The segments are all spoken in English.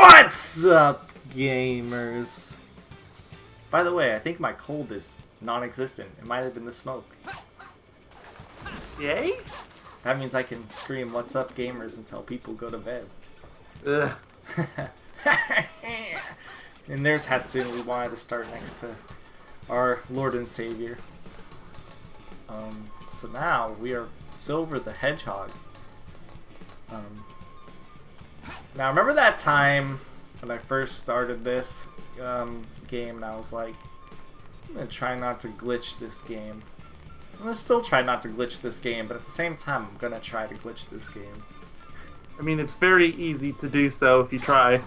What's up, gamers? By the way, I think my cold is non-existent. It might have been the smoke. Yay? That means I can scream "What's up, gamers" until people go to bed. Ugh. And there's Hatsune. We wanted to start next to our Lord and Savior. So now we are Silver the Hedgehog. Now remember that time when I first started this game and I was like, I'm gonna try not to glitch this game. I'm gonna still try not to glitch this game, but at the same time I'm gonna try to glitch this game. I mean, it's very easy to do so if you try.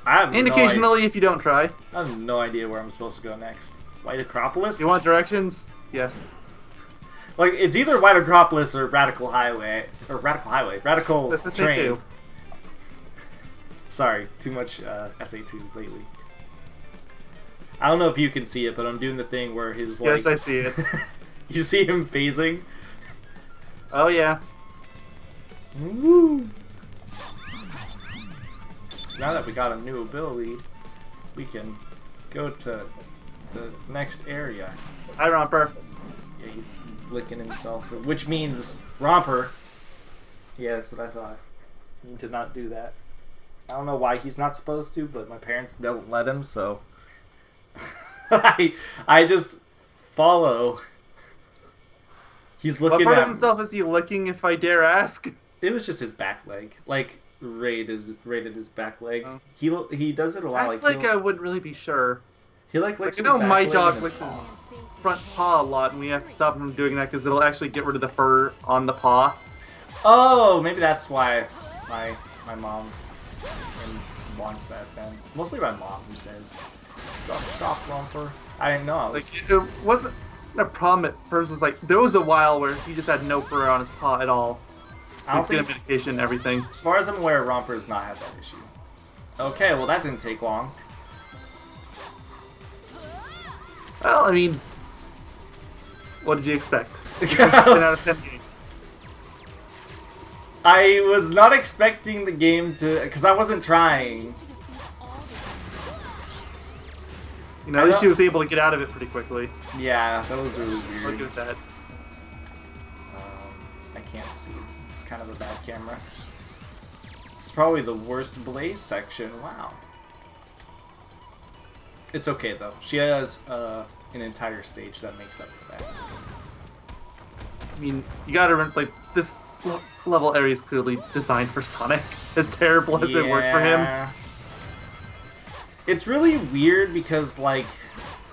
And occasionally if you don't try. I have no idea where I'm supposed to go next. White Acropolis? You want directions? Yes. Like, it's either White Acropolis or Radical Highway. Or Radical Highway. Radical That's Train. SA2. Sorry, too much SA2 lately. I don't know if you can see it, but I'm doing the thing where his, like... Yes, I see it. You see him phasing? Oh, yeah. Woo! So now that we got a new ability, we can go to the next area. Hi, Romper. Yeah, he's licking himself, which means Romper. Yeah, that's what I thought. He did not do that. I don't know why he's not supposed to, but my parents don't let him, so I just follow. He's looking What part at of himself is he licking, if I dare ask? It was just his back leg. Like, rated his back leg. Oh. He does it a lot. Act like I wouldn't really be sure. He licks I his know back my leg dog and licks his his paw. front paw a lot, and we have to stop him from doing that because it'll actually get rid of the fur on the paw. Oh, maybe that's why my mom wants that then. It's mostly my mom who says, stop, Romper. I didn't know. I was... Like, it wasn't a problem at first. It was like, there was a while where he just had no fur on his paw at all. I don't He's been think... on medication and everything. As far as I'm aware, Romper has not had that issue. Okay, well that didn't take long. Well, I mean, what did you expect? 10 out of 10 game. I was not expecting the game to... Because I wasn't trying. You know, at least she was able to get out of it pretty quickly. Yeah, that was really weird. Look at that. I can't see. This is kind of a bad camera. It's probably the worst Blaze section. Wow. It's okay though. She has an entire stage that makes up for that. I mean, you gotta remember, like, this level area is clearly designed for Sonic, as terrible as it worked for him. It's really weird because, like,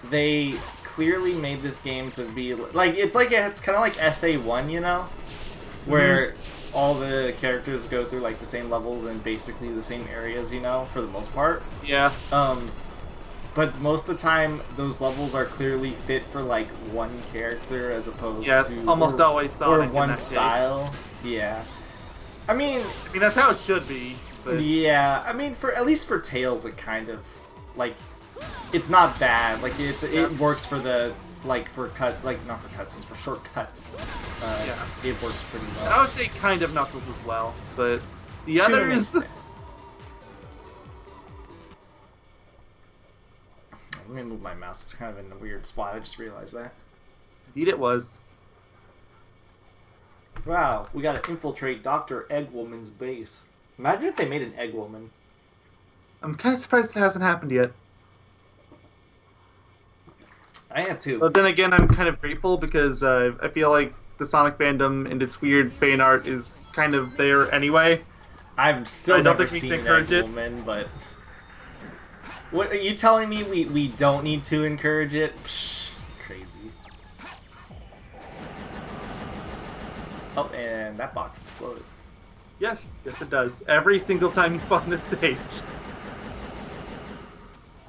they clearly made this game to be like it's kind of like SA1, you know, where all the characters go through like the same levels and basically the same areas, you know, for the most part. Yeah. But most of the time, those levels are clearly fit for like one character as opposed to almost always Sonic or one in that style. Case. Yeah. I mean that's how it should be. But... Yeah, I mean, for at least for Tails, it kind of like it's not bad. Like it works for the not for cutscenes, for shortcuts. Yeah, it works pretty well. I would say kind of Knuckles as well, but the others. Let me move my mouse. It's kind of in a weird spot. I just realized that. Indeed, it was. Wow, we gotta infiltrate Dr. Eggwoman's base. Imagine if they made an Eggwoman. I'm kind of surprised it hasn't happened yet. I am too. But then again, I'm kind of grateful because I feel like the Sonic fandom and its weird fan art is kind of there anyway. I've still never seen an encourage Eggwoman, but... What, are you telling me we don't need to encourage it? Psh, crazy. Oh, and that box exploded. Yes, yes it does. Every single time you spawn this stage.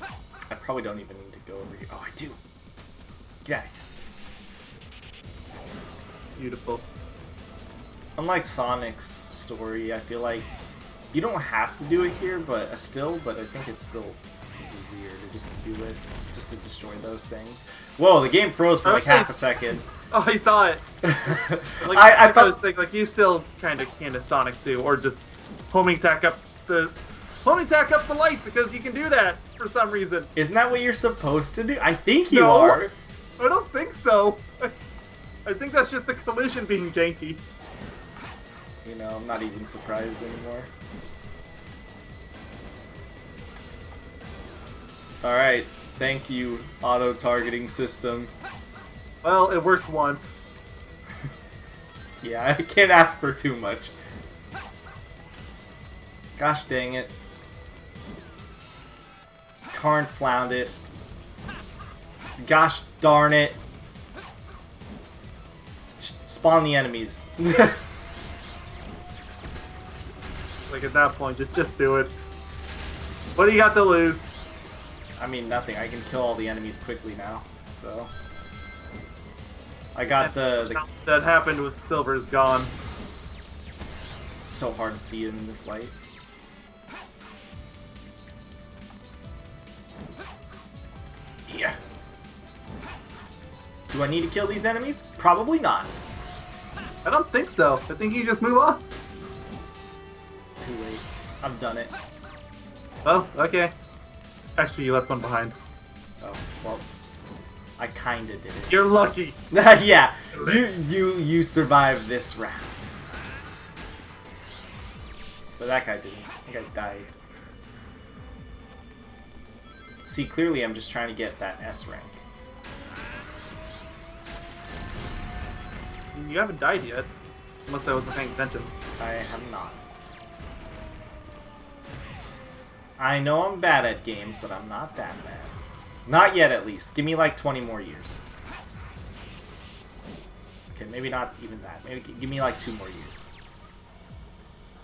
I probably don't even need to go over here. Oh, I do. Get out of here. Beautiful. Unlike Sonic's story, I feel like you don't have to do it here, but I think it's still weird to just do it, just to destroy those things. Whoa, the game froze for like half a second. Oh, I saw it. Like, I thought I was thinking, like, you still kind of Sonic too, or just homing attack up the pony attack up the lights because you can do that for some reason. Isn't that what you're supposed to do? I think you No. are. I don't think so. I think that's just a collision being janky. You know, I'm not even surprised anymore. Alright, thank you, auto-targeting system. Well, it worked once. Yeah, I can't ask for too much. Gosh dang it. Karn flound it. Gosh darn it. Spawn the enemies. Like at that point, just do it. What do you got to lose? I mean, nothing. I can kill all the enemies quickly now, so... I got the... That happened with Silver's gone. It's so hard to see in this light. Yeah. Do I need to kill these enemies? Probably not. I don't think so. I think you just move on. Too late. I've done it. Oh, okay. Actually, you left one behind. Oh, well. I kinda did it. You're lucky. Yeah. You survived this round. But that guy didn't. That guy died. See, clearly I'm just trying to get that S rank. You haven't died yet. Unless I wasn't paying attention. I have not. I know I'm bad at games, but I'm not that bad. Not yet, at least. Give me like 20 more years. Okay, maybe not even that. Maybe give me like 2 more years.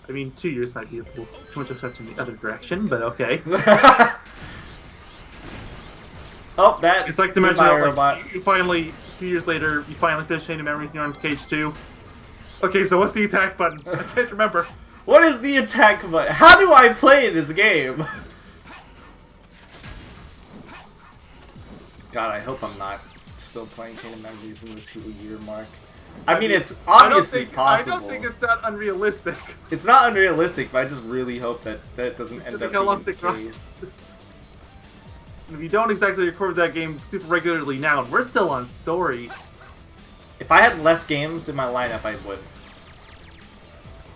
I mean, 2 years might be a little too much of stretch in the other direction, but okay. Oh, that. It's like to mention how, like, you finally, 2 years later, you finally finish Chain of Memories and you're on Cage 2. Okay, so what's the attack button? I can't remember. What is the attack button? How do I play this game? God, I hope I'm not still playing Chain of Memories in the 2-year mark. I mean, it's obviously possible. I don't think it's that unrealistic. It's not unrealistic, but I just really hope that that doesn't end up being the case. If you don't exactly record that game super regularly now, and we're still on story. If I had less games in my lineup, I would.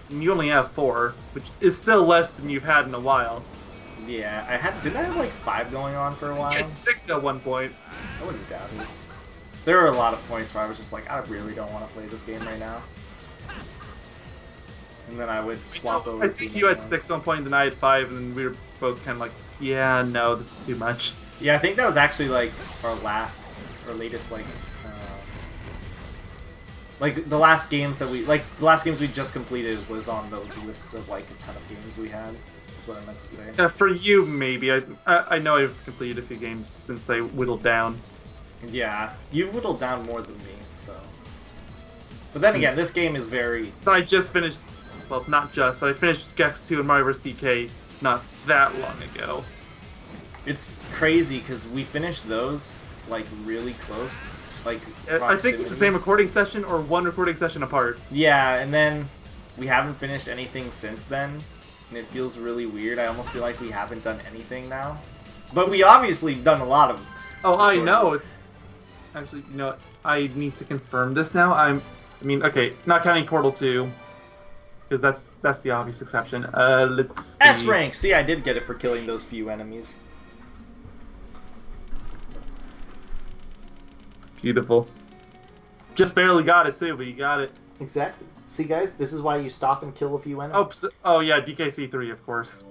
And you only have 4, which is still less than you've had in a while. Yeah, didn't I have like 5 going on for a while? You had 6 at one point. I wouldn't doubt it. There were a lot of points where I was just like, I really don't want to play this game right now. And then I would swap over to... I think you had 6 at one point, and I had 5, and we were both kind of like, yeah, no, this is too much. Yeah, I think that was actually like our latest the last games that the last games we just completed was on those lists of like a ton of games we had. Is what I meant to say. For you, maybe. I know I've completed a few games since I whittled down. Yeah, you've whittled down more than me, so. But then again, this game is very... I just finished... Well, not just, but I finished Gex 2 and Mario vs. DK not that long ago. It's crazy, because we finished those, like, really close. Like, I think it's the same recording session or one recording session apart. Yeah, and then we haven't finished anything since then, and it feels really weird. I almost feel like we haven't done anything now. But we obviously done a lot of... Oh, I know. It's... Actually, you know what? I need to confirm this now. I mean, okay, not counting Portal 2, because that's the obvious exception. Let's see. S rank! See, I did get it for killing those few enemies. Beautiful. Just barely got it, too, but you got it. Exactly. See, guys, this is why you stop and kill a few enemies. Oh yeah, DKC3, of course.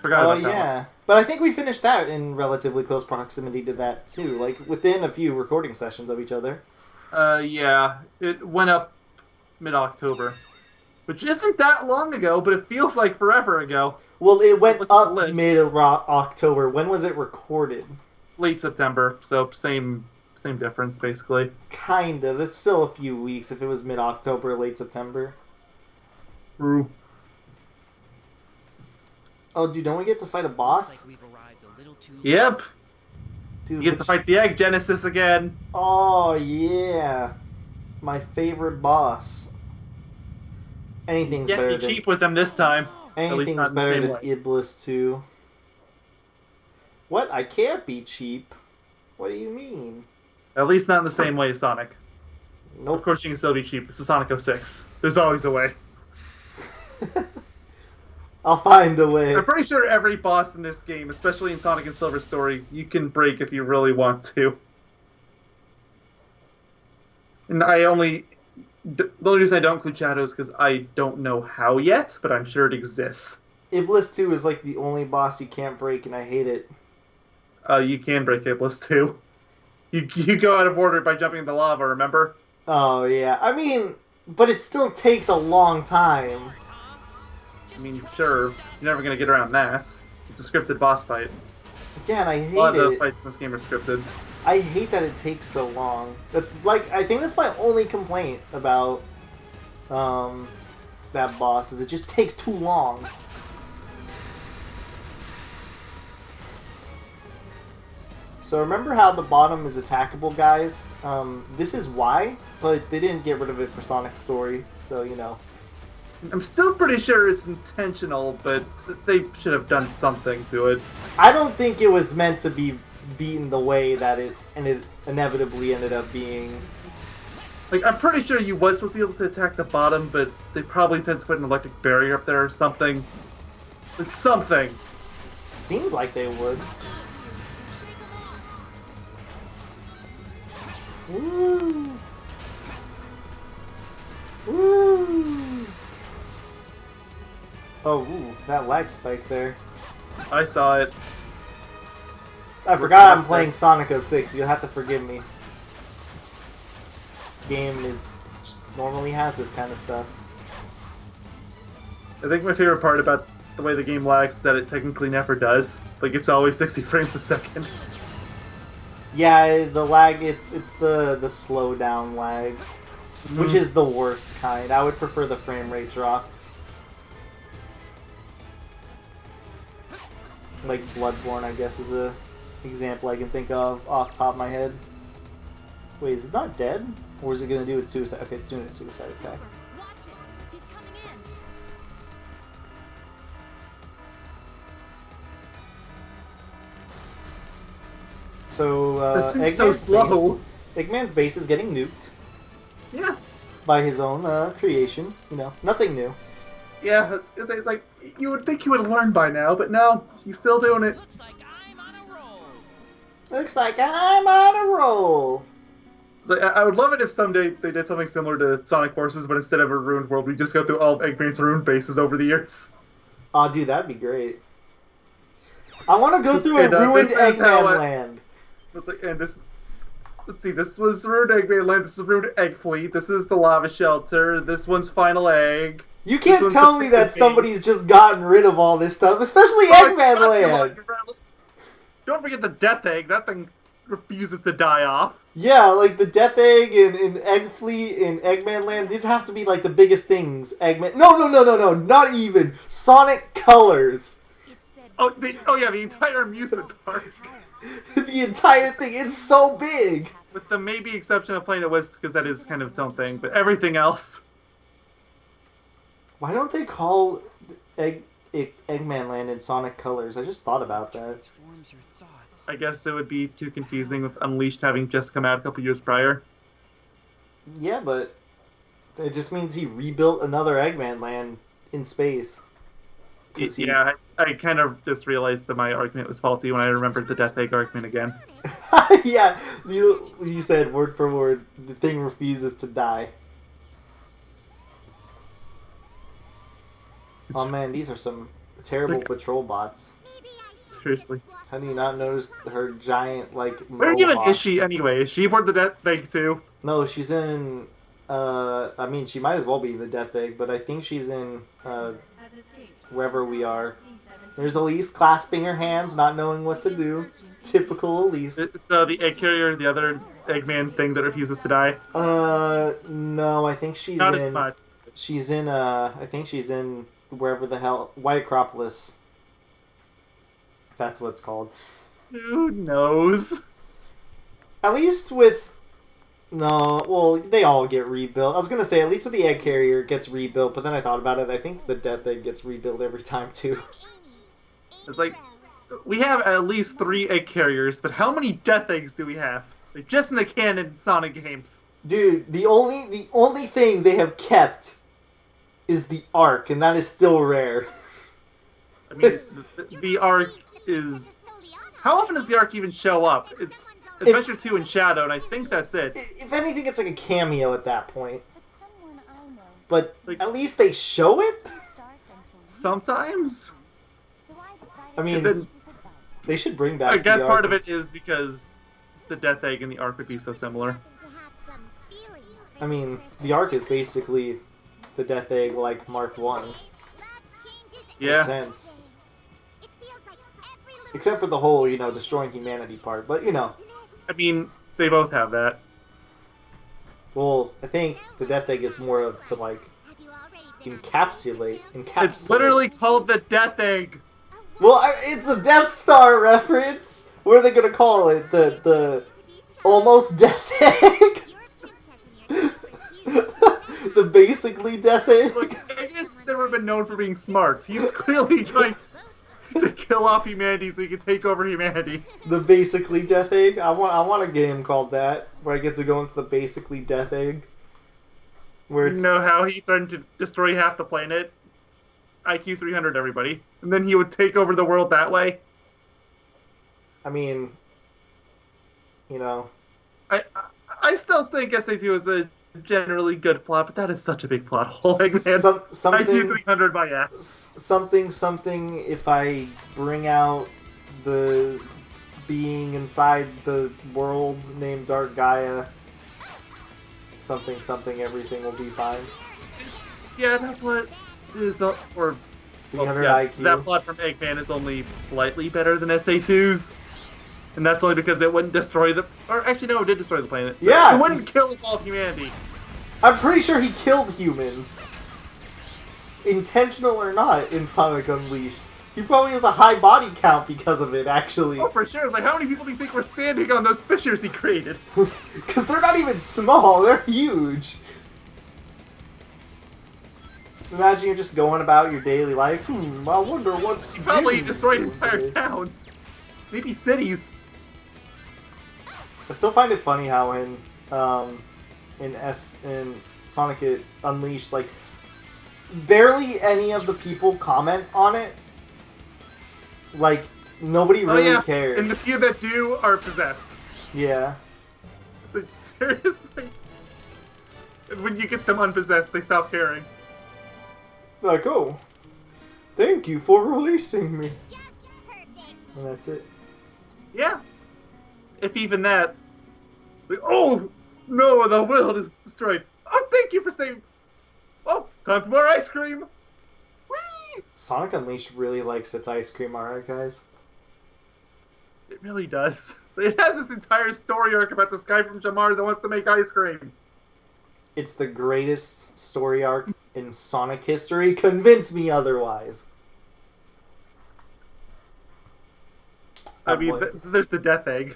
Forgot about that yeah. one. But I think we finished that in relatively close proximity to that, too. Like, within a few recording sessions of each other. Yeah. It went up mid-October. Which isn't that long ago, but it feels like forever ago. Well, it went up mid-October. When was it recorded? Late September, so same difference, basically. Kinda. That's still a few weeks if it was mid-October, late September. True. Oh, dude, don't we get to fight a boss? Yep. Dude, you get to fight the Egg Genesis again. Oh, yeah. My favorite boss. Anything's better than... Get me cheap with them this time. At least Anything's not in the better same than way. Iblis 2. What? I can't be cheap. What do you mean? At least not in the same way as Sonic. Of Nope. course you can still be cheap. This is Sonic 06. There's always a way. I'll find a way. I'm pretty sure every boss in this game, especially in Sonic and Silver Story, you can break if you really want to. And the only reason I don't include Shadows because I don't know how yet, but I'm sure it exists. Iblis 2 is like the only boss you can't break, and I hate it. You can break Iblis too. You go out of order by jumping in the lava, remember? Oh, yeah. I mean, but it still takes a long time. I mean, sure, you're never gonna get around that. It's a scripted boss fight. Yeah, and I A lot hate of the it. fights in this game are scripted. I hate that it takes so long. That's like, I think that's my only complaint about that boss, is it just takes too long. So remember how the bottom is attackable, guys? This is why, but they didn't get rid of it for Sonic's story, so you know. I'm still pretty sure it's intentional, but they should have done something to it. I don't think it was meant to be beaten the way that it inevitably ended up being. Like, I'm pretty sure you was supposed to be able to attack the bottom, but they probably intended to put an electric barrier up there or something. Like, something. Seems like they would. Woo! Woo! Oh, ooh, that lag spike there. I saw it. I forgot I'm playing Sonic 06. You'll have to forgive me. This game just normally has this kind of stuff. I think my favorite part about the way the game lags is that it technically never does. Like, it's always 60 frames a second. Yeah, the lag, it's the slow down lag, which is the worst kind. I would prefer the frame rate drop. Like Bloodborne, I guess, is a example I can think of off the top of my head. Wait, is it not dead? Or is it going to do its suicide? Okay, it's doing its suicide attack. Watch it. He's coming in. So, That thing's so slow. Eggman's base is getting nuked Yeah. by his own creation. You know, nothing new. Yeah, it's like, you would think you would learn by now, but no, he's still doing it. Looks like I'm on a roll. Looks like I'm on a roll. It's like, I would love it if someday they did something similar to Sonic Forces, but instead of a ruined world, we just go through all of Eggman's ruined bases over the years. Oh, dude, that'd be great. I want to go through a And, ruined this is how Eggman land. It's like, and this, let's see, this was ruined Eggman Land, this is ruined Egg Fleet, this is the lava shelter, this one's Final Egg. You can't tell me that somebody's just gotten rid of all this stuff, especially Eggman Land. Don't forget the Death Egg. That thing refuses to die off. Yeah, like the Death Egg and Egg Fleet and Eggman Land, these have to be like the biggest things. Eggman. No, not even. Sonic Colors. Oh, yeah, the entire amusement park. The entire thing. It's so big. With the maybe exception of Planet Wisp, because that is kind of its own thing, but everything else. Why don't they call Eggman Land in Sonic Colors? I just thought about that. I guess it would be too confusing with Unleashed having just come out a couple years prior. Yeah, but it just means he rebuilt another Eggman Land in space. Yeah, I kind of just realized that my argument was faulty when I remembered the Death Egg argument again. Yeah, you said word for word, the thing refuses to die. Oh man, these are some terrible patrol bots. Seriously. How do you not notice her giant, like, Where even mohawk? is she anyway? Is she aboard the Death Egg too? No, she's in, I mean, she might as well be the Death Egg, but I think she's in, wherever we are. There's Elise clasping her hands, not knowing what to do. Typical Elise. So the Egg Carrier, the other Eggman thing that refuses to die? No, I think she's Not in... as much. She's in, I think she's in wherever the hell... White Acropolis. That's what it's called. Who knows? At least with No, well, they all get rebuilt. I was gonna say, at least with the egg carrier, it gets rebuilt, but then I thought about it, I think the death egg gets rebuilt every time, too. It's like, we have at least 3 egg carriers, but how many death eggs do we have? Like, just in the canon Sonic games. Dude, the only thing they have kept is the Arc, and that is still rare. I mean, the Arc is... How often does the Arc even show up? It's Adventure 2 and Shadow, and I think that's it. If anything, it's like a cameo at that point. But someone I know But Like- at least they show it? starts until Sometimes? so I decided I mean, to take his advice. They should bring back I guess the part of Arc. it is because the Death Egg and the Arc would be so similar. To have some feelings for I mean, the Arc is basically the Death Egg, like, Mark 1. Love changes In a Yeah. sense. It feels like every little Except for the whole, destroying humanity part. But, I mean, they both have that. well, I think the Death Egg is more of to, like, have you already been encapsulate. It's literally called the Death Egg. Well, it's a Death Star reference! What are they gonna call it? The almost Death Egg? Your princess and your secret The basically Death Egg? Look, Egg's never been known for being smart. He's clearly trying to kill off humanity so he can take over humanity. The basically Death Egg? I want a game called that, where I get to go into the basically Death Egg. Where You it's... know how he threatened to destroy half the planet? IQ 300, everybody. And then he would take over the world that way? I mean... I still think SA2 is a generally good plot, but that is such a big plot hole, Eggman. IQ something... 300 my ass. Something, if I bring out the being inside the world named Dark Gaia, something, everything will be fine. Yeah, that plot is... Or... 300 yeah, IQ. that plot from Eggman is only slightly better than SA2's. And that's only because it wouldn't destroy the... Or actually, no, it did destroy the planet. But Yeah! It wouldn't kill all of humanity. I'm pretty sure he killed humans. Intentional or not, in Sonic Unleashed. He probably has a high body count because of it, actually. Oh, for sure. Like, how many people do you think were standing on those fissures he created? Because they're not even small, they're huge. Imagine you're just going about your daily life. I wonder what's... He probably Jimmy destroyed doing entire today? towns. Maybe cities. I still find it funny how in Sonic Unleashed, like, barely any of the people comment on it. Like, nobody really cares. And the few that do are possessed. Yeah. Like, seriously? And when you get them unpossessed, they stop caring. Like, oh, thank you for releasing me. just perfect. And that's it. Yeah. If even that. Like, oh, no, the world is destroyed. Oh, thank you for saving... Well, time for more ice cream. Whee! Sonic Unleashed really likes its ice cream, alright, guys? It really does. It has this entire story arc about this guy from Jamar that wants to make ice cream. It's the greatest story arc in Sonic history. Convince me otherwise. I Oh, mean, boy. there's the Death Egg.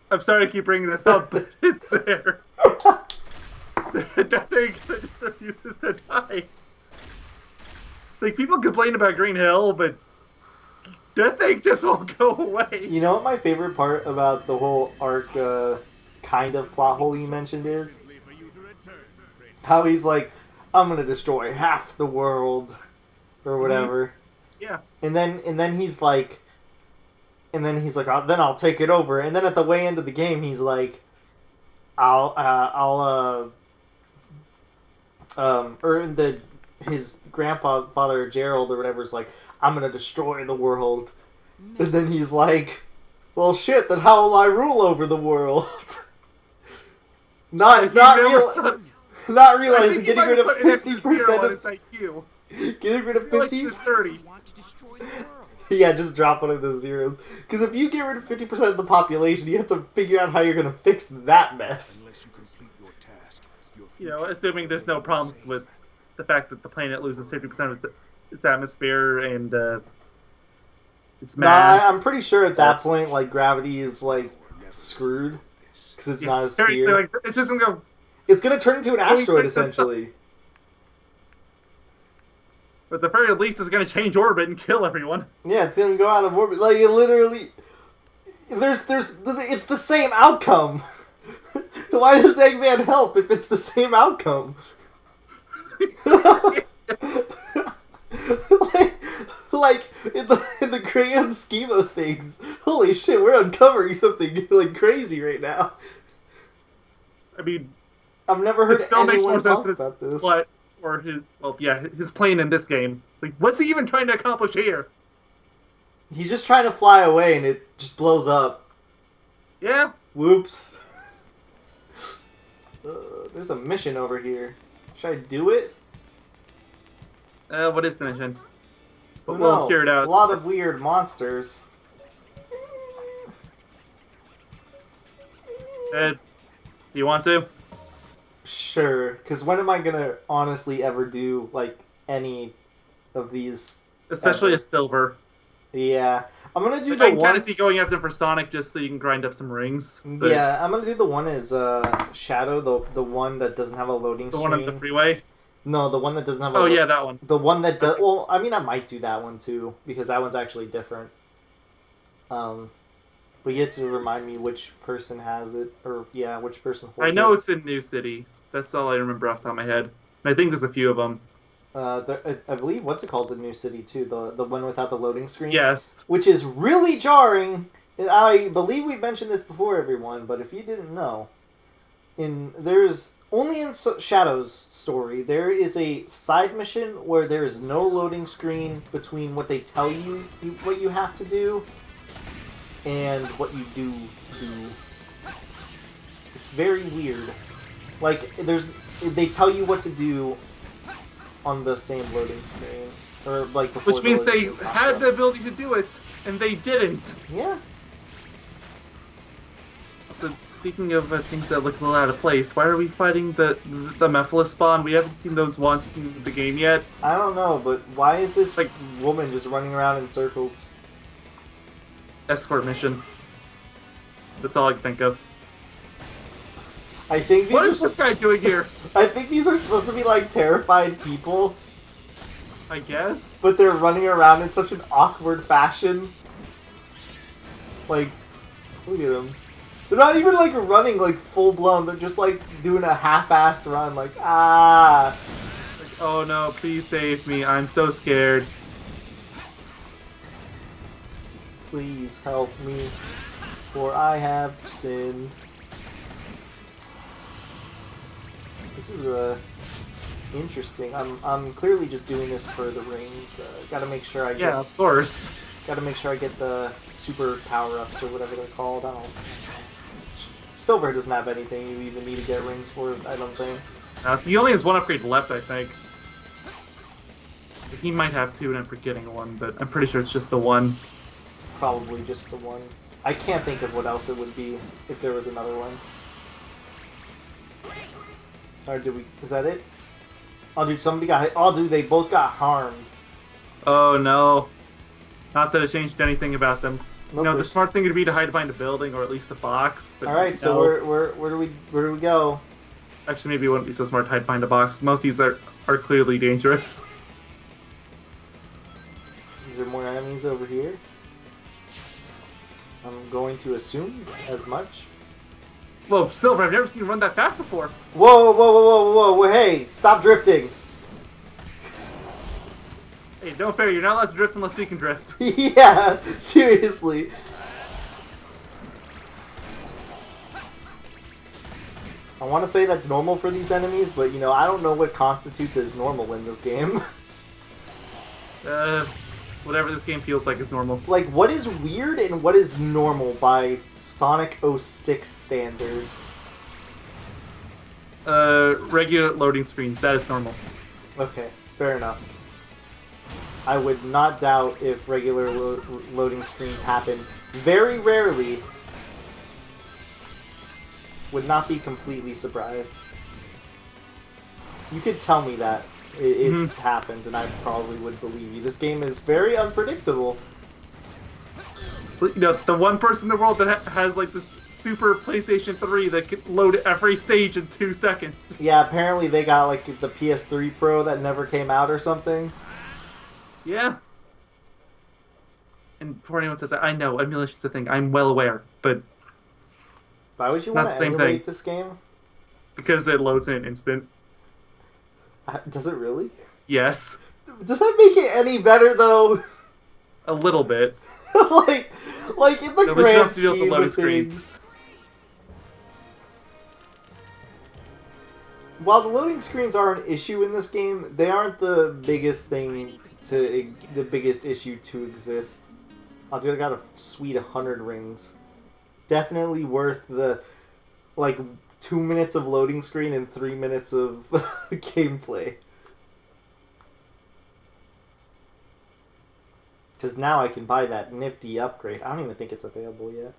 I'm sorry to keep bringing this up, but it's there. The Death Egg that just refuses to die. It's like, people complain about Green Hill, but Death Egg just won't go away. You know what my favorite part about the whole arc kind of plot hole you mentioned is? How he's like, I'm gonna destroy half the world, or whatever. Yeah. And then he's like, oh, then I'll take it over. And then at the way end of the game, he's like, his grandfather Gerald or whatever is like, I'm gonna destroy the world. And then he's like, well, shit. Then how will I rule over the world? not realizing getting rid of 50% of getting rid of 50. 30. Yeah, just drop one of the zeros. Because if you get rid of 50% of the population, you have to figure out how you're going to fix that mess. Unless you complete your task, your You know, assuming there's no problems with the fact that the planet loses 50% of its atmosphere and its Nah, mass. I'm pretty sure at that point, like, gravity is, like, screwed. because it's not a seriously, sphere. like, it's just gonna go. It's gonna turn into an asteroid it's- it's- essentially. But at the very least, it's gonna change orbit and kill everyone. Yeah, it's gonna go out of orbit. Like it literally. There's it's the same outcome. Why does Eggman help if it's the same outcome? like in the grand scheme of things, holy shit, we're uncovering something like crazy right now. I mean, I've never heard it still makes anyone more sense talk about this. His plane in this game. Like, what's he even trying to accomplish here? He's just trying to fly away and it just blows up. Yeah. Whoops. There's a mission over here. Should I do it? What is the mission? But Oh, we'll no. figure it out. A lot of weird monsters. Do you want to? Sure, because when am I gonna honestly ever do, like, any of these? Especially ever? a silver. Yeah. I'm gonna do I the can kind one... of see going after him for Sonic just so you can grind up some rings. But Yeah, I'm gonna do the one as Shadow, the one that doesn't have a loading the screen. one on the freeway? No, the one that doesn't have a... Oh, yeah, that one. The one that does... Well, I mean, I might do that one, too, because that one's actually different. But you have to remind me which person has it, or, yeah, which person holds it. I know it's in New City. That's all I remember off the top of my head. And I think there's a few of them. I believe, what's it called in New City, too? The one without the loading screen? Yes. Which is really jarring. I believe we mentioned this before, everyone, but if you didn't know, there's only in Shadow's story, there is a side mission where there is no loading screen between what they tell you what you have to do and what you do. It's very weird. Like, they tell you what to do on the same loading screen, or like before. Which means the they loading screen pops had up. the ability to do it, and they didn't. Yeah. So, speaking of things that look a little out of place, why are we fighting the Mephiles spawn? We haven't seen those once in the game yet. I don't know, but why is this Like- woman just running around in circles? Escort mission. That's all I can think of. I think these What are is this guy doing here? I think these are supposed to be like terrified people, I guess. but they're running around in such an awkward fashion. Like, look at them. They're not even like running like full blown. They're just like doing a half-assed run. Like, ah. Like, oh no, please save me. I'm so scared. Please help me, for I have sinned. This is interesting. I'm clearly just doing this for the rings. Gotta make sure I get. Yeah, of course. Gotta make sure I get the super power-ups or whatever they're called. I don't. Silver doesn't have anything you even need to get rings for. I don't think. He only has one upgrade left, I think. He might have two, and I'm forgetting one, but I'm pretty sure it's just the one. It's probably just the one. I can't think of what else it would be if there was another one. Or did we? Is that it? Oh, dude, somebody got hit. Oh, dude, they both got harmed. Oh no. Not that it changed anything about them. Nope, The there's- smart thing would be to hide behind a building or at least a box. But All right, so no. where do we go? Actually, maybe it wouldn't be so smart to hide behind a box. Most of these are clearly dangerous. Is there more enemies over here? I'm going to assume as much. Whoa, Silver, I've never seen you run that fast before. Whoa, whoa, whoa, whoa, whoa, whoa! Hey, stop drifting! Hey, no fair, you're not allowed to drift unless we can drift. Yeah, seriously. I want to say that's normal for these enemies, but you know, I don't know what constitutes as normal in this game. Whatever this game feels like is normal. Like, what is weird and what is normal by Sonic 06 standards? Regular loading screens, that is normal. Okay, fair enough. I would not doubt if regular loading screens happen very rarely. Would not be completely surprised. You could tell me that it's happened, and I probably would believe you. This game is very unpredictable. The one person in the world that has like this Super PlayStation 3 that could load every stage in 2 seconds. Yeah, apparently they got like the PS3 Pro that never came out or something. Yeah. And before anyone says that, I know emulation's a thing. I'm well aware, but Why would it's you not want the to same emulate thing. this game? Because it loads in an instant. Does it really? Yes, Does that make it any better though? a little bit. like, like in the At least you don't grand have to deal with the scheme loading of screens. things. While the loading screens are an issue in this game, they aren't the biggest thing the biggest issue to exist. Oh, dude, I got a sweet 100 rings. Definitely worth the, like, 2 minutes of loading screen and 3 minutes of gameplay. Because now I can buy that nifty upgrade. I don't even think it's available yet.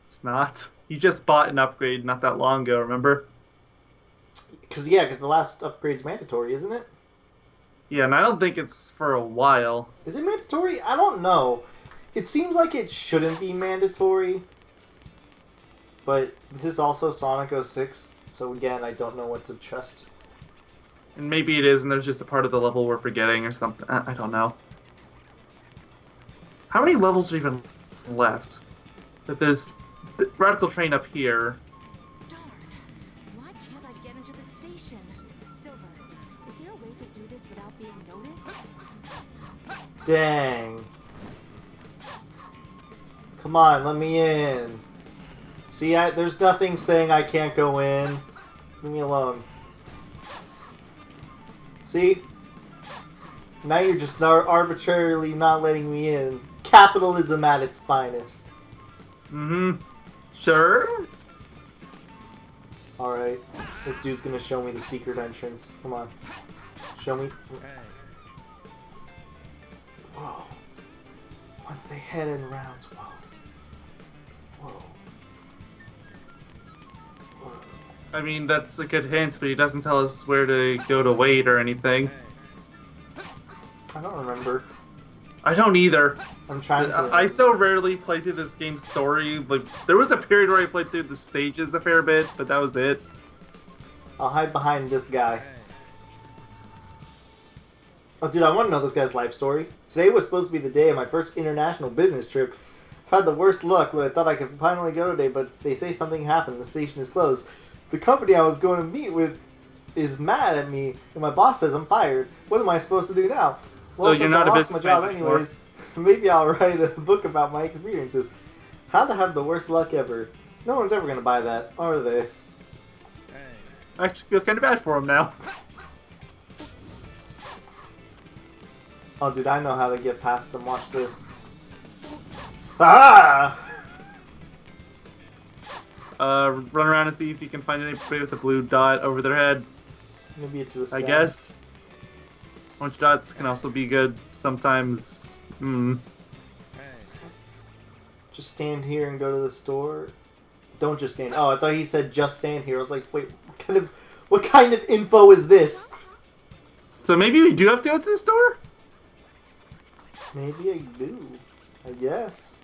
It's not. You just bought an upgrade not that long ago, remember? Because the last upgrade's mandatory, isn't it? Yeah, and I don't think it's for a while. Is it mandatory? I don't know. It seems like it shouldn't be mandatory. But this is also Sonic 06, so again, I don't know what to trust. And maybe it is, and there's just a part of the level we're forgetting or something. I don't know. How many levels are even left? That there's the Radical Train up here. Darn. Why can't I get into the station? Silver, is there a way to do this without being noticed? Dang. Come on, let me in. See, there's nothing saying I can't go in. Leave me alone. See? Now you're just arbitrarily not letting me in. Capitalism at its finest. Mm-hmm. Sure? Alright. This dude's gonna show me the secret entrance. Come on. Show me. Whoa. Once they head in rounds, whoa. Whoa. Whoa. I mean, that's a good hint, but he doesn't tell us where to go to wait or anything. I don't remember. I don't either. I'm trying to... I so rarely play through this game's story. Like, there was a period where I played through the stages a fair bit, but that was it. I'll hide behind this guy. Oh, dude, I want to know this guy's life story. Today was supposed to be the day of my first international business trip. I've had the worst luck when I thought I could finally go today, but they say something happened. The station is closed. The company I was going to meet with is mad at me, and my boss says I'm fired. What am I supposed to do now? Well, So you're since not I a lost my job businessman anymore. anyways, maybe I'll write a book about my experiences. How to have the worst luck ever. No one's ever going to buy that, are they? I actually feel kind of bad for him now. Oh, dude, I know how to get past them. Watch this. Ah! Run around and see if you can find anybody with a blue dot over their head, Maybe it's this I guy. guess. Orange dots can also be good sometimes. Just stand here and go to the store. Don't just stand. Oh, I thought he said just stand here. I was like, wait, what kind of info is this? So maybe we do have to go to the store? Maybe I do. I guess.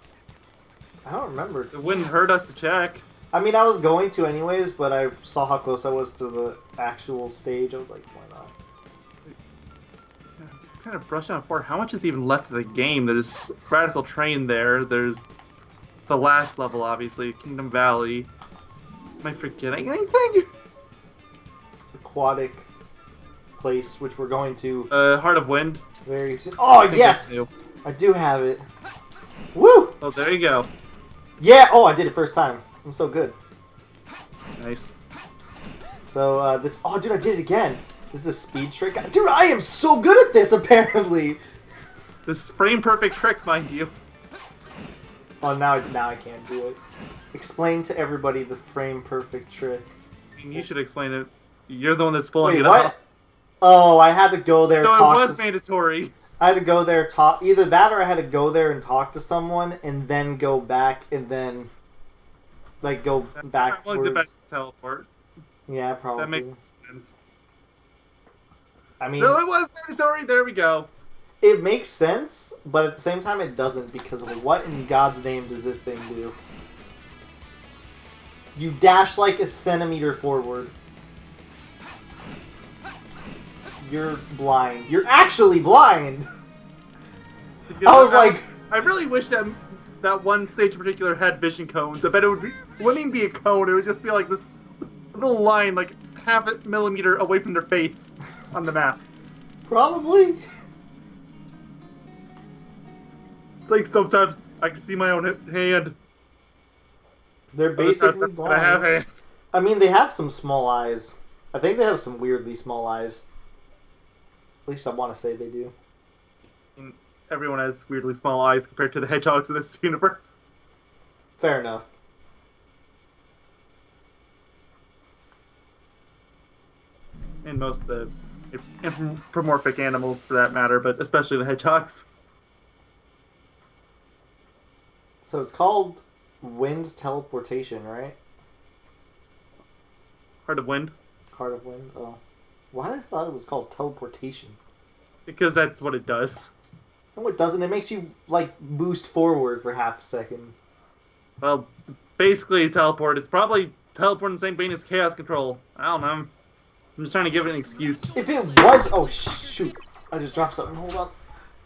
I don't remember. It wouldn't hurt us to check. I mean, I was going to anyways, but I saw how close I was to the actual stage. I was like, why not? Kind of brushed on before. How much is even left of the game? There's Radical Train there. There's the last level, obviously, Kingdom Valley. Am I forgetting anything? Aquatic place, which we're going to Heart of Wind. very soon. Oh, I think yes! that's new. I do have it. Woo! Oh, there you go. Yeah! Oh, I did it first time. I'm so good. Nice. So, this... Oh, dude, I did it again. This is a speed trick. Dude, I am so good at this, apparently! This frame perfect trick, mind you. Oh, now I can't do it. Explain to everybody the frame perfect trick. I mean, you should explain it. You're the one that's pulling Wait, it what? off. Oh, I had to go there. So it talk was to... mandatory. I had to go there, talk... Either that or I had to go there and talk to someone, and then go back, and then... Like, go Probably backwards. the best teleport. Yeah, probably. That makes sense. I mean, So it was mandatory. There we go. it makes sense, but at the same time it doesn't, because what in God's name does this thing do? You dash like a centimeter forward. You're blind. You're actually blind! I was like... I really wish that one stage in particular had vision cones. I bet it wouldn't even be a cone, it would just be like this little line, like half a millimeter away from their face on the map. Probably. It's like sometimes I can see my own hand. They're basically I blind. have hands. I mean, they have some small eyes. I think they have some weirdly small eyes. At least I want to say they do. And everyone has weirdly small eyes compared to the hedgehogs of this universe. Fair enough. And most of the anthropomorphic animals, for that matter, but especially the hedgehogs. So it's called Wind Teleportation, right? Heart of Wind. Heart of Wind? Oh. Why did I thought it was called Teleportation? Because that's what it does. No, it doesn't. It makes you, like, boost forward for half a second. Well, it's basically a teleport. It's probably teleport in the same vein as Chaos Control. I don't know. I'm just trying to give it an excuse. If it was... Oh, shoot. I just dropped something. Hold on.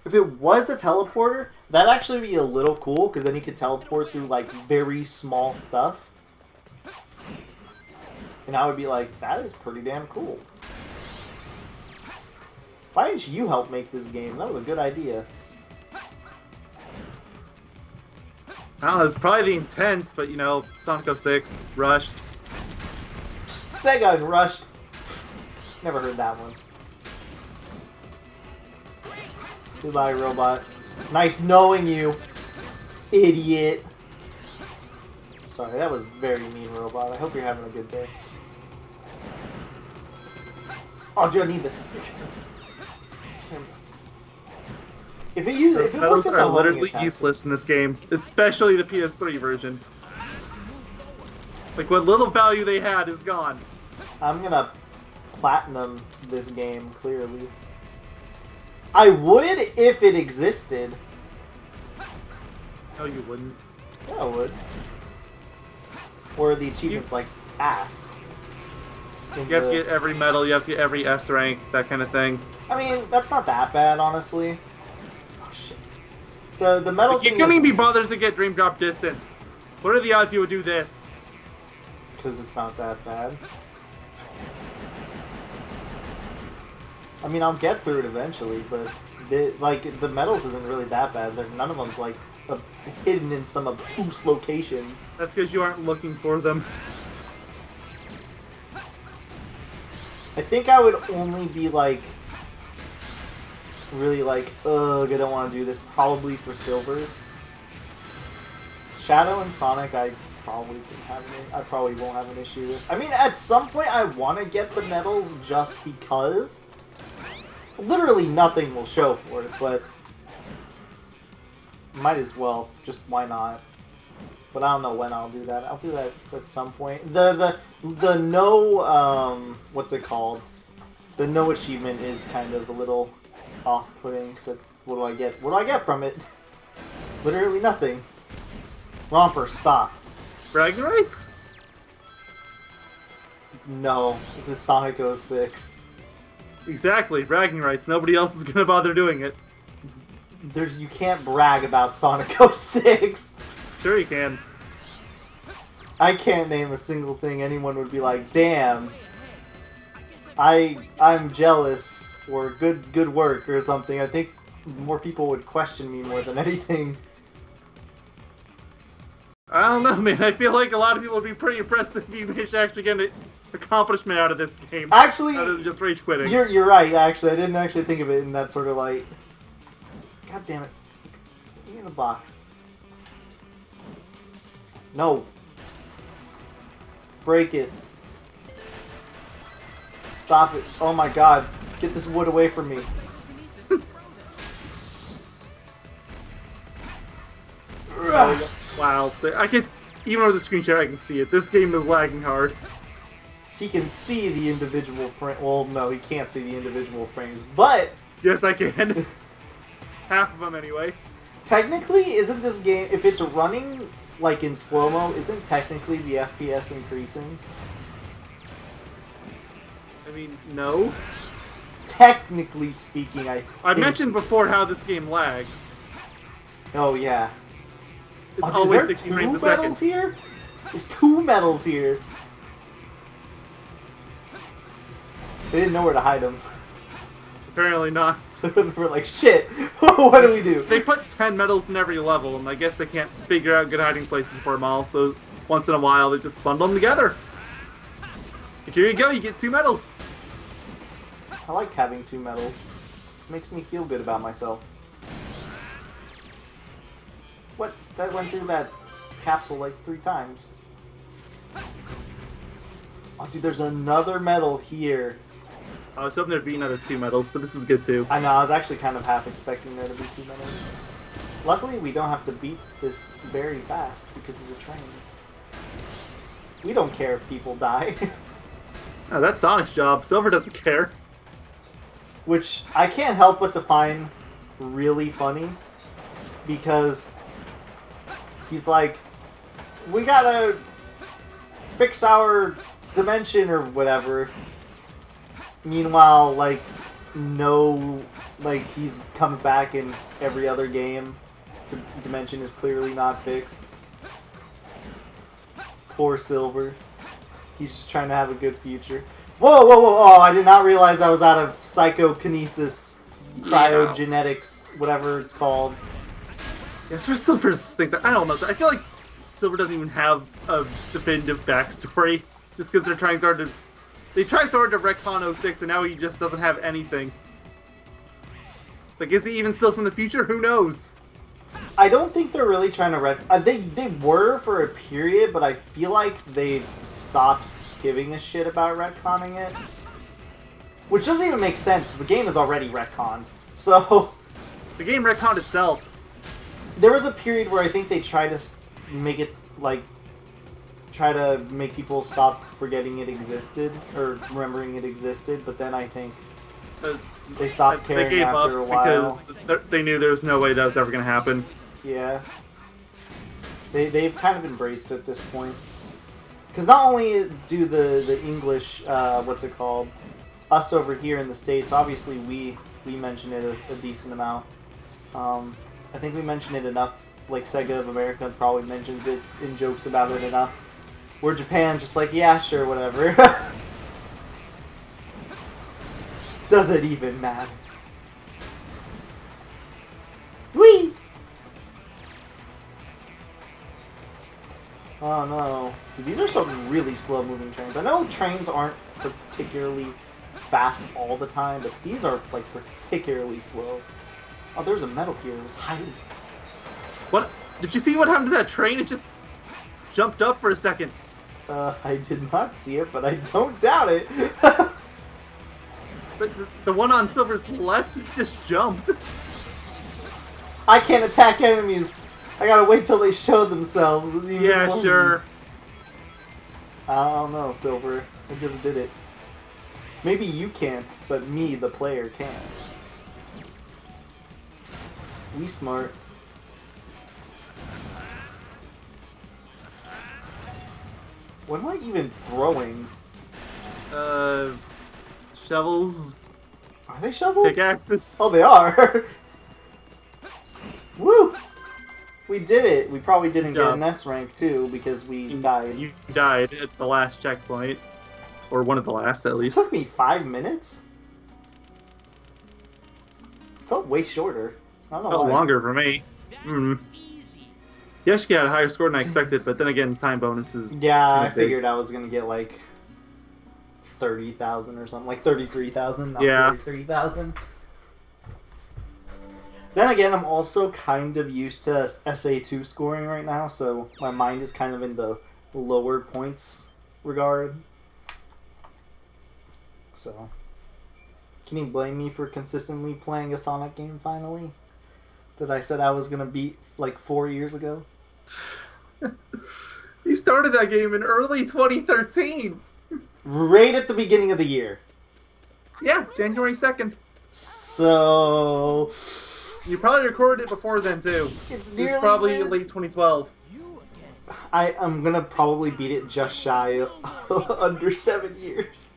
If it was a teleporter, that'd actually be a little cool, because then you could teleport through, like, very small stuff. And I would be like, that is pretty damn cool. Why didn't you help make this game? That was a good idea. I don't know, it's probably the intent, but you know, Sonic 06, Rushed. Sega and Rushed. Never heard that one. Goodbye, robot. Nice knowing you, idiot. Sorry, that was very mean, robot. I hope you're having a good day. Oh, dude, I need this. If it Those works as a are homing literally attack, useless in this game, especially the PS3 version. Like, what little value they had is gone. I'm gonna platinum this game, clearly. I would if it existed. No, you wouldn't. Yeah, I would. Or the achievement's like ass. You have to get every medal, you have to get every S rank, that kind of thing. I mean, that's not that bad, honestly. Oh shit. The metal You thing couldn't even be is bothered to get Dream Drop Distance. What are the odds you would do this? because it's not that bad. I mean, I'll get through it eventually, but the medals isn't really that bad. None of them's like hidden in some obtuse locations. That's because you aren't looking for them. I think I would only be like really like, ugh, I don't want to do this. Probably for silvers. Shadow and Sonic, I probably won't have an issue with. I mean, at some point, I want to get the medals just because. Literally nothing will show for it, but might as well. Just why not? But I don't know when I'll do that. I'll do that at some point. The no what's it called? The no achievement is kind of a little off-putting. Cause what do I get? What do I get from it? Literally nothing. Romper, stop. Bragging rights? No, this is Sonic 06. Exactly, bragging rights. Nobody else is gonna bother doing it. You can't brag about Sonic 06. Sure you can. I can't name a single thing anyone would be like, damn, I'm jealous, or good work, or something. I think more people would question me more than anything. I don't know, man. I feel like a lot of people would be pretty impressed if you managed to actually get an accomplishment out of this game. Actually, rather than just rage quitting. You're right, actually. I didn't actually think of it in that sort of light. God damn it. Give me the box. No. Break it. Stop it. Oh my god. Get this wood away from me. Wow. I can, even with the screen share, I can see it. This game is lagging hard. He can see the individual frame. Well, no, he can't see the individual frames, but Yes, I can. Half of them, anyway. technically, isn't this game, if it's running like in slow-mo, isn't technically the FPS increasing? I mean, no. Technically speaking, I think- mentioned before how this game lags. Oh yeah. It's Oh, always is there 60 frames a two medals second. here? There's 2 medals here. They didn't know where to hide them. Apparently not. So they were like, shit, what do we do? They put 10 medals in every level, and I guess they can't figure out good hiding places for them all, so once in a while they just bundle them together. Like, here you go, you get 2 medals. I like having 2 medals. Makes me feel good about myself. What? That went through that capsule like 3 times. Oh, dude, there's another medal here. I was hoping there'd be another 2 medals, but this is good too. I know, I was actually kind of half expecting there to be 2 medals. Luckily, we don't have to beat this very fast because of the train. We don't care if people die. Oh, that's Sonic's job. Silver doesn't care. Which I can't help but to find really funny. Because he's like, we gotta fix our dimension or whatever. Meanwhile, like, no, like, he's comes back in every other game. The dimension is clearly not fixed. Poor Silver. He's just trying to have a good future. Whoa, whoa, whoa, oh, I did not realize I was out of psychokinesis, cryogenetics, whatever it's called. Yes, for Silver's things, I don't know. I feel like Silver doesn't even have a definitive backstory. Just because they're trying so hard to... They try so hard to retcon 06, and now he just doesn't have anything. Like, is he even still from the future? Who knows? I don't think they're really trying to they were for a period, but I feel like they stopped giving a shit about retconning it. Which doesn't even make sense, because the game is already retconned. So... The game retconned itself. There was a period where I think they tried to make it, like... Try to make people stop forgetting it existed, or remembering it existed, but then I think they stopped caring They gave after a up while. because they knew there was no way that was ever going to happen. Yeah. They've kind of embraced it at this point. Because not only do the English, what's it called, us over here in the States, obviously we mention it a decent amount. I think we mention it enough, like Sega of America probably mentions it in jokes about it enough. Where Japan just like, yeah, sure, whatever. Does it even matter? Whee! Oh no. Dude, these are some really slow moving trains. I know trains aren't particularly fast all the time, but these are like particularly slow. Oh, there's a medal here. It was hiding. What? Did you see what happened to that train? It just jumped up for a second. I did not see it, but I don't doubt it. But the one on Silver's left just jumped. I can't attack enemies. I gotta wait till they show themselves. Yeah, sure. I don't know, Silver. I just did it. Maybe you can't, but me, the player, can. We smart. What am I even throwing? Shovels, Are they shovels? pickaxes. Oh, they are. Woo! We did it. We probably didn't get an S rank too because we died. You died at the last checkpoint, or one of the last at It least. took me 5 minutes. Felt way shorter. I don't know Felt why. longer for me. Yoshi had a higher score than I expected, but then again, time bonuses. Yeah, I kinda big. figured I was gonna get like 30,000 or something, like 33,000, not Yeah. 43,000. Then again, I'm also kind of used to SA2 scoring right now, so my mind is kind of in the lower points regard. So, can you blame me for consistently playing a Sonic game finally? That I said I was gonna beat like 4 years ago? You started that game in early 2013. Right at the beginning of the year. Yeah, January 2nd. So... You probably recorded it before then too. It's It nearly was probably been- late 2012. I'm gonna probably beat it just shy of under 7 years,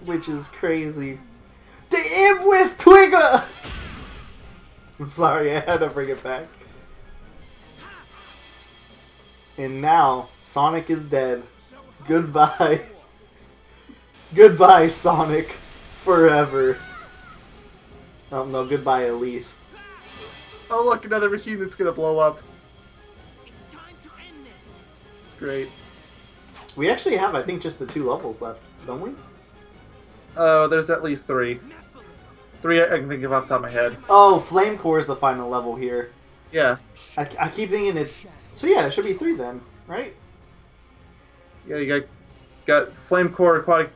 which is crazy. The Iblis Twigger! I'm sorry, I had to bring it back. And now, Sonic is dead. Goodbye. Goodbye, Sonic. Forever. Oh, no, goodbye at least. Oh, look, another machine that's gonna blow up. It's great. We actually have, I think, just the 2 levels left, don't we? Oh, there's at least 3. 3 I can think of off the top of my head. Oh, Flame Core is the final level here. Yeah. I keep thinking it's... So yeah, it should be 3 then, right? Yeah, you got Flame Core, Aquatic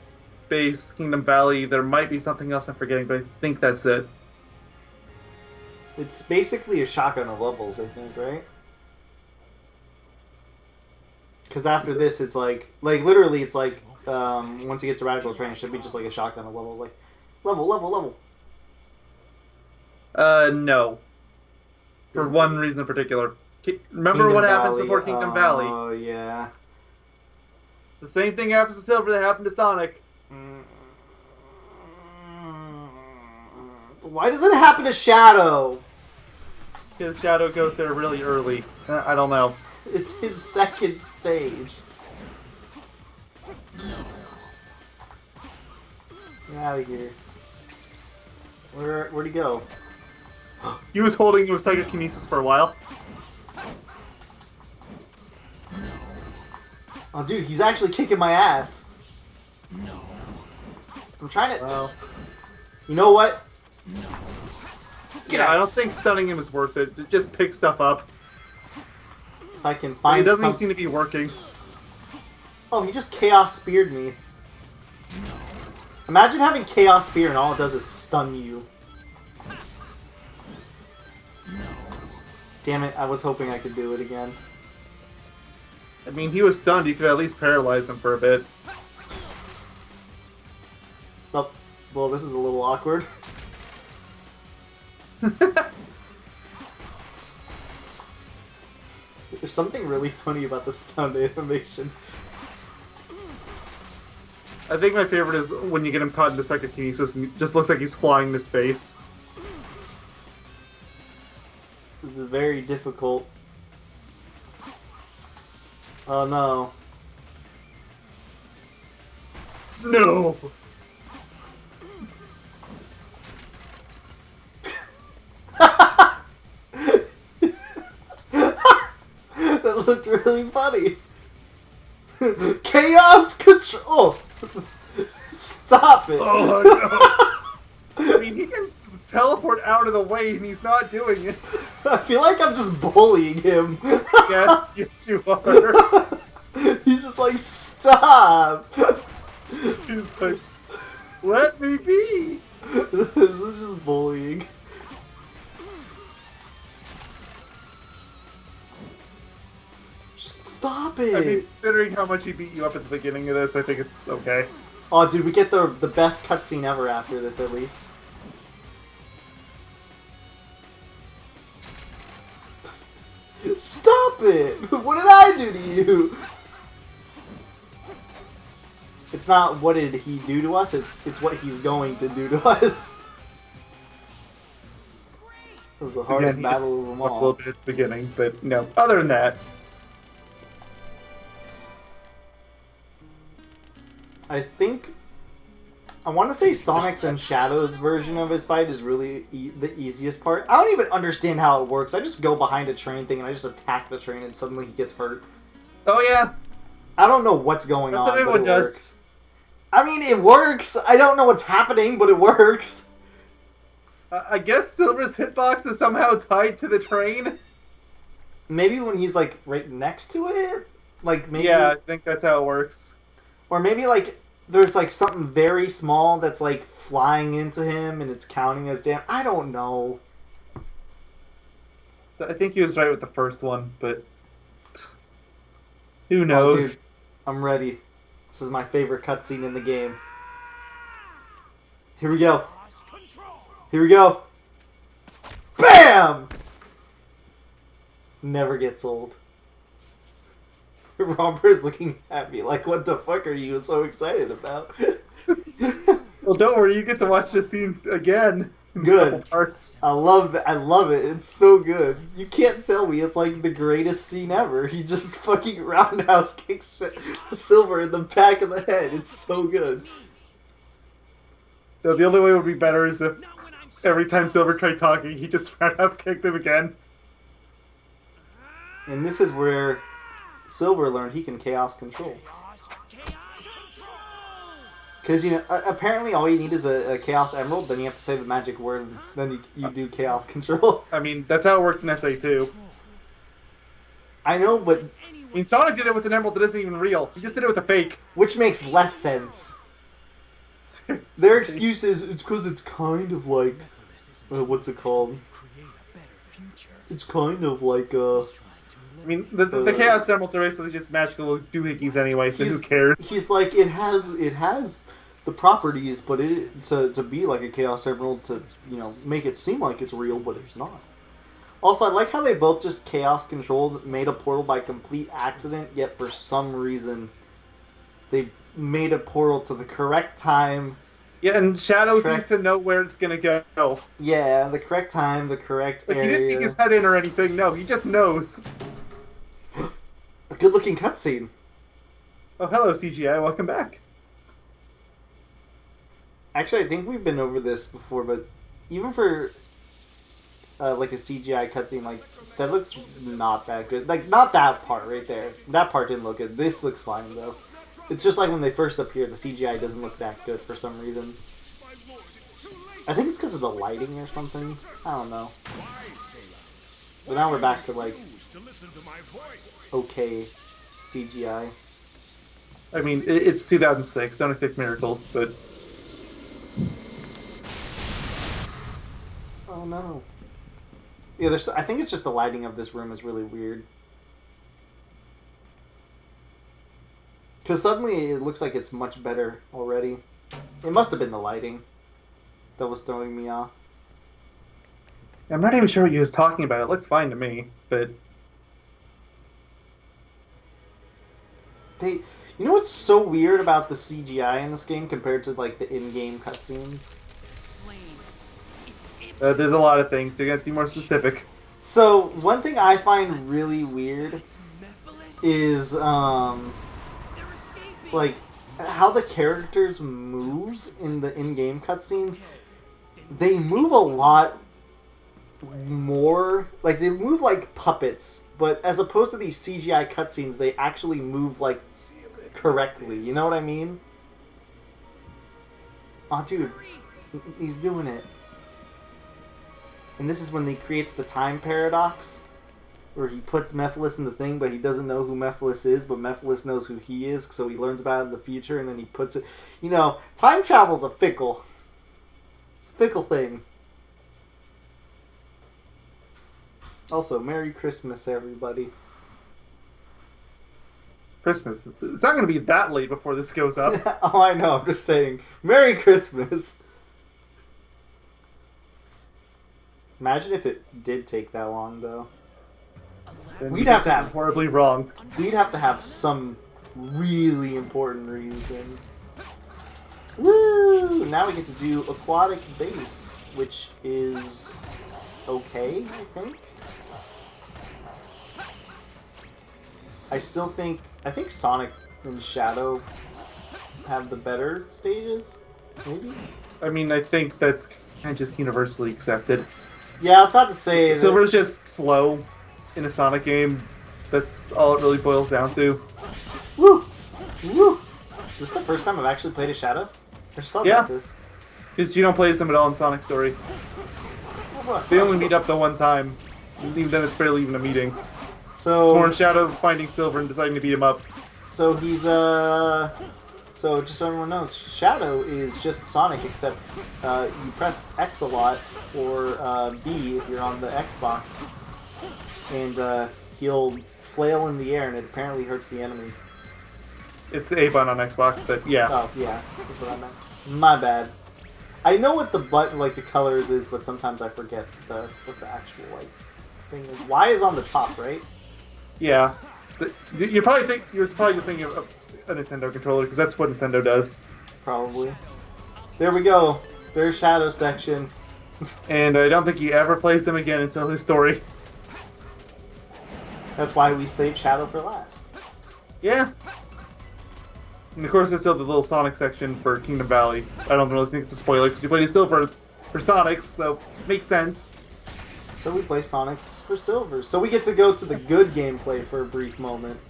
Base, Kingdom Valley. There might be something else I'm forgetting, but I think that's it. It's basically a shotgun of levels, I think, right? Because after this, it's like literally, it's like, once you get to Radical Train, it should be just like a shotgun of levels, like, level. No. For one reason in particular. Remember Kingdom what happens Valley. before Kingdom Valley? Oh, yeah. It's the same thing happens to Silver that happened to Sonic. Why does it happen to Shadow? Because Shadow goes there really early. I don't know. It's his second stage. Get out of here. Where'd he go? He was holding him with psychokinesis for a while. Oh, dude, he's actually kicking my ass. I'm trying to... Well, You know what? yeah, I don't think stunning him is worth it. Just pick stuff up. If I can It find doesn't some... even seem to be working. Oh, he just Chaos Speared me. Imagine having Chaos Spear and all it does is stun you. Damn it, I was hoping I could do it again. I mean, he was stunned. You could at least paralyze him for a bit. Oh, well, this is a little awkward. There's something really funny about the stun animation. I think my favorite is when you get him caught into psychokinesis and it just looks like he's flying into space. This is very difficult. Oh no. No! That looked really funny. Chaos control! Stop it! Oh no! I mean, he can teleport out of the way and he's not doing it. I feel like I'm just bullying him. Yes, yes you are. He's just like, stop! He's like, let me be! This is just bullying. Just stop it! I mean, considering how much he beat you up at the beginning of this, I think it's okay. Oh, dude, we get the best cutscene ever after this, at least. Stop it! What did I do to you? It's not what did he do to us, it's what he's going to do to us. It was the hardest Again, battle of them A little all. bit at the beginning, but no. Other than that, I think... I want to say Sonic's and Shadow's version of his fight is really the easiest part. I don't even understand how it works. I just go behind a train thing and I just attack the train and suddenly he gets hurt. oh yeah, I don't know what's going That's on, what but everyone it does. works. I mean, it works. I don't know what's happening, but it works. I guess Silver's hitbox is somehow tied to the train. Maybe when he's, like, right next to it? Like, maybe... Yeah, I think that's how it works. Or maybe, like, there's, like, something very small that's, like, flying into him and it's counting as damage. I don't know. I think he was right with the first one, but who Oh, knows? dude, I'm ready. This is my favorite cutscene in the game. Here we go. Here we go. BAM! Never gets old. Romper's looking at me like, what the fuck are you so excited about? Well, don't worry, you get to watch this scene again. In a Good. couple parts. I love it. I love it. It's so good. You can't tell me it's like the greatest scene ever. He just fucking roundhouse kicks Silver in the back of the head. It's so good. No, the only way it would be better is if every time Silver tried talking, he just roundhouse kicked him again. And this is where Silver learned he can chaos control. Because, you know, apparently all you need is a Chaos Emerald, then you have to say the magic word, and then you do Chaos Control. I mean, that's how it worked in SA2. I know, but... I mean, Sonic did it with an emerald that isn't even real. He just did it with a fake. Which makes less sense. Their excuse is, it's because it's kind of like... what's it called? It's kind of like, I mean, the Chaos Emeralds are basically just magical doohickeys anyway, so who cares? He's like, it has the properties, but to be like a Chaos Emerald, to, you know, make it seem like it's real, but it's not. Also, I like how they both just Chaos Control made a portal by complete accident, yet for some reason they made a portal to the correct time. Yeah, and Shadow seems to know where it's gonna go. Yeah, the correct time, the correct area. He didn't dig his head in or anything, no, he just knows. A good-looking cutscene. Oh, hello, CGI. Welcome back. Actually, I think we've been over this before, but even for like a CGI cutscene, like that looks not that good. Like not that part right there. That part didn't look good. This looks fine though. It's just like when they first appear, the CGI doesn't look that good for some reason. I think it's because of the lighting or something. I don't know. But now we're back to like okay CGI. I mean, it's 2006. Don't expect miracles, but... Oh no. Yeah, I think it's just the lighting of this room is really weird. Because suddenly it looks like it's much better already. It must have been the lighting that was throwing me off. I'm not even sure what you was talking about. It looks fine to me, but... You know what's so weird about the CGI in this game compared to like the in-game cutscenes? There's a lot of things. So you gotta be more specific. So one thing I find really weird is like how the characters move in the in-game cutscenes. They move a lot more, like they move like puppets, but as opposed to these CGI cutscenes, they actually move like correctly. You know what I mean? Oh, dude, he's doing it. And this is when he creates the time paradox, where he puts Mephiles in the thing, but he doesn't know who Mephiles is, but Mephiles knows who he is, so he learns about it in the future, and then he puts it... You know, time travel's it's a fickle thing. Also, Merry Christmas, everybody. Christmas. It's not going to be that late before this goes up. Oh, I know. I'm just saying. Merry Christmas. Imagine if it did take that long, though. We'd have to have... horribly wrong. We'd have to have some really important reason. Woo! Now we get to do Aquatic Base, which is okay, I think. I think Sonic and Shadow have the better stages, maybe? I mean, I think that's kind of just universally accepted. Yeah, I was about to say... Silver's just slow in a Sonic game. That's all it really boils down to. Woo! Woo! Is this the first time I've actually played a Shadow? I just thought about this. Because you don't play as them at all in Sonic Story. They only meet up the one time. Even then, it's barely even a meeting. So... It's more Shadow finding Silver and deciding to beat him up. So he's, So, just so everyone knows, Shadow is just Sonic, except you press X a lot, or B if you're on the Xbox, and he'll flail in the air, and it apparently hurts the enemies. It's the A button on Xbox, but yeah. Oh, yeah, that's what I meant. My bad. I know what the button, like the colors is, but sometimes I forget what the actual, like, thing is. Y is on the top, right? Yeah. You were probably just thinking of a Nintendo controller because that's what Nintendo does. Probably. There we go. There's Shadow section. And I don't think he ever plays them again until his story. That's why we saved Shadow for last. Yeah. And of course, there's still the little Sonic section for Kingdom Valley. I don't really think it's a spoiler because you played it still for Sonic, so makes sense. So we play Sonic for Silver. So we get to go to the good gameplay for a brief moment.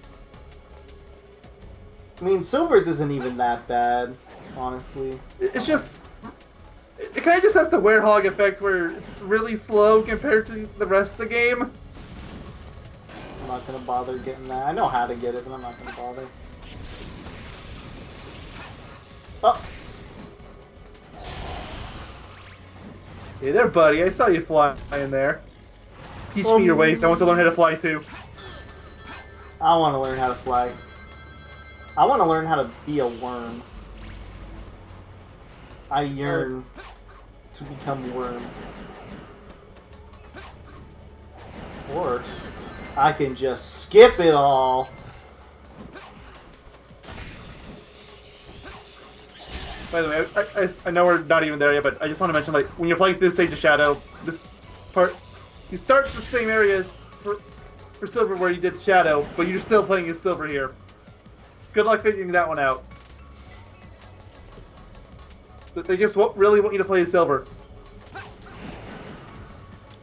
I mean, Silver's isn't even that bad, honestly. It's just... It kind of just has the Werehog effect where it's really slow compared to the rest of the game. I'm not gonna bother getting that. I know how to get it, but I'm not gonna bother. Oh! Hey there, buddy. I saw you fly in there. Teach me your ways. I want to learn how to fly too. I want to learn how to fly. I want to learn how to be a worm. I yearn to become worm. Or I can just skip it all. By the way, I know we're not even there yet, but I just want to mention, like, when you're playing this stage of Shadow, this part, you start the same areas for Silver where you did Shadow, but you're still playing as Silver here. Good luck figuring that one out. They just really want you to play as Silver.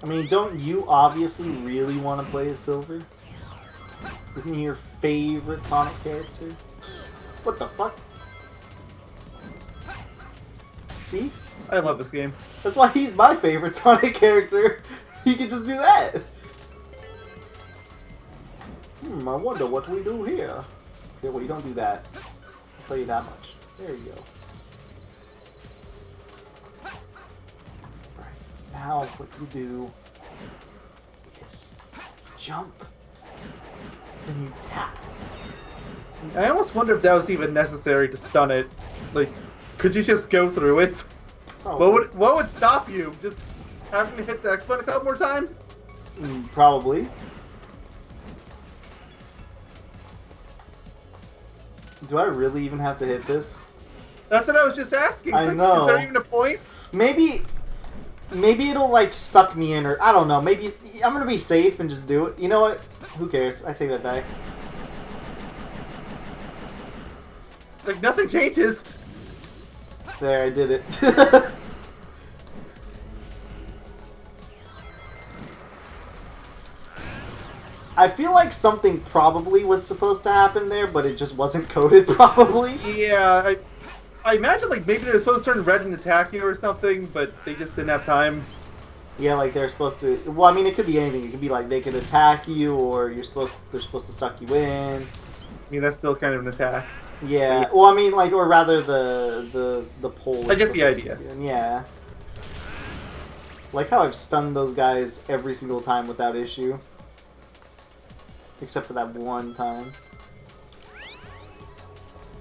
I mean, don't you obviously really want to play as Silver? Isn't he your favorite Sonic character? What the fuck? See? I love this game. That's why he's my favorite Sonic character. He can just do that. I wonder what we do here. Okay, well, you don't do that. I'll tell you that much. There you go. Right. Now, what you do is you jump, then you tap. I almost wonder if that was even necessary to stun it. Like, could you just go through it? Probably. What would stop you? Just having to hit the X button a couple more times? Probably. Do I really even have to hit this? That's what I was just asking. I know. Is there even a point? Maybe it'll like suck me in, or I don't know. Maybe I'm gonna be safe and just do it. You know what? Who cares? I take that back. Like, nothing changes. There, I did it. I feel like something probably was supposed to happen there, but it just wasn't coded probably. Yeah, I imagine like maybe they're supposed to turn red and attack you or something, but they just didn't have time. Yeah, like they're supposed to. Well, I mean, it could be anything. It could be like they could attack you, or they're supposed to suck you in. I mean, that's still kind of an attack. Yeah. Well, I mean, like, or rather the pole. I get the idea. Yeah. Like how I've stunned those guys every single time without issue. Except for that one time.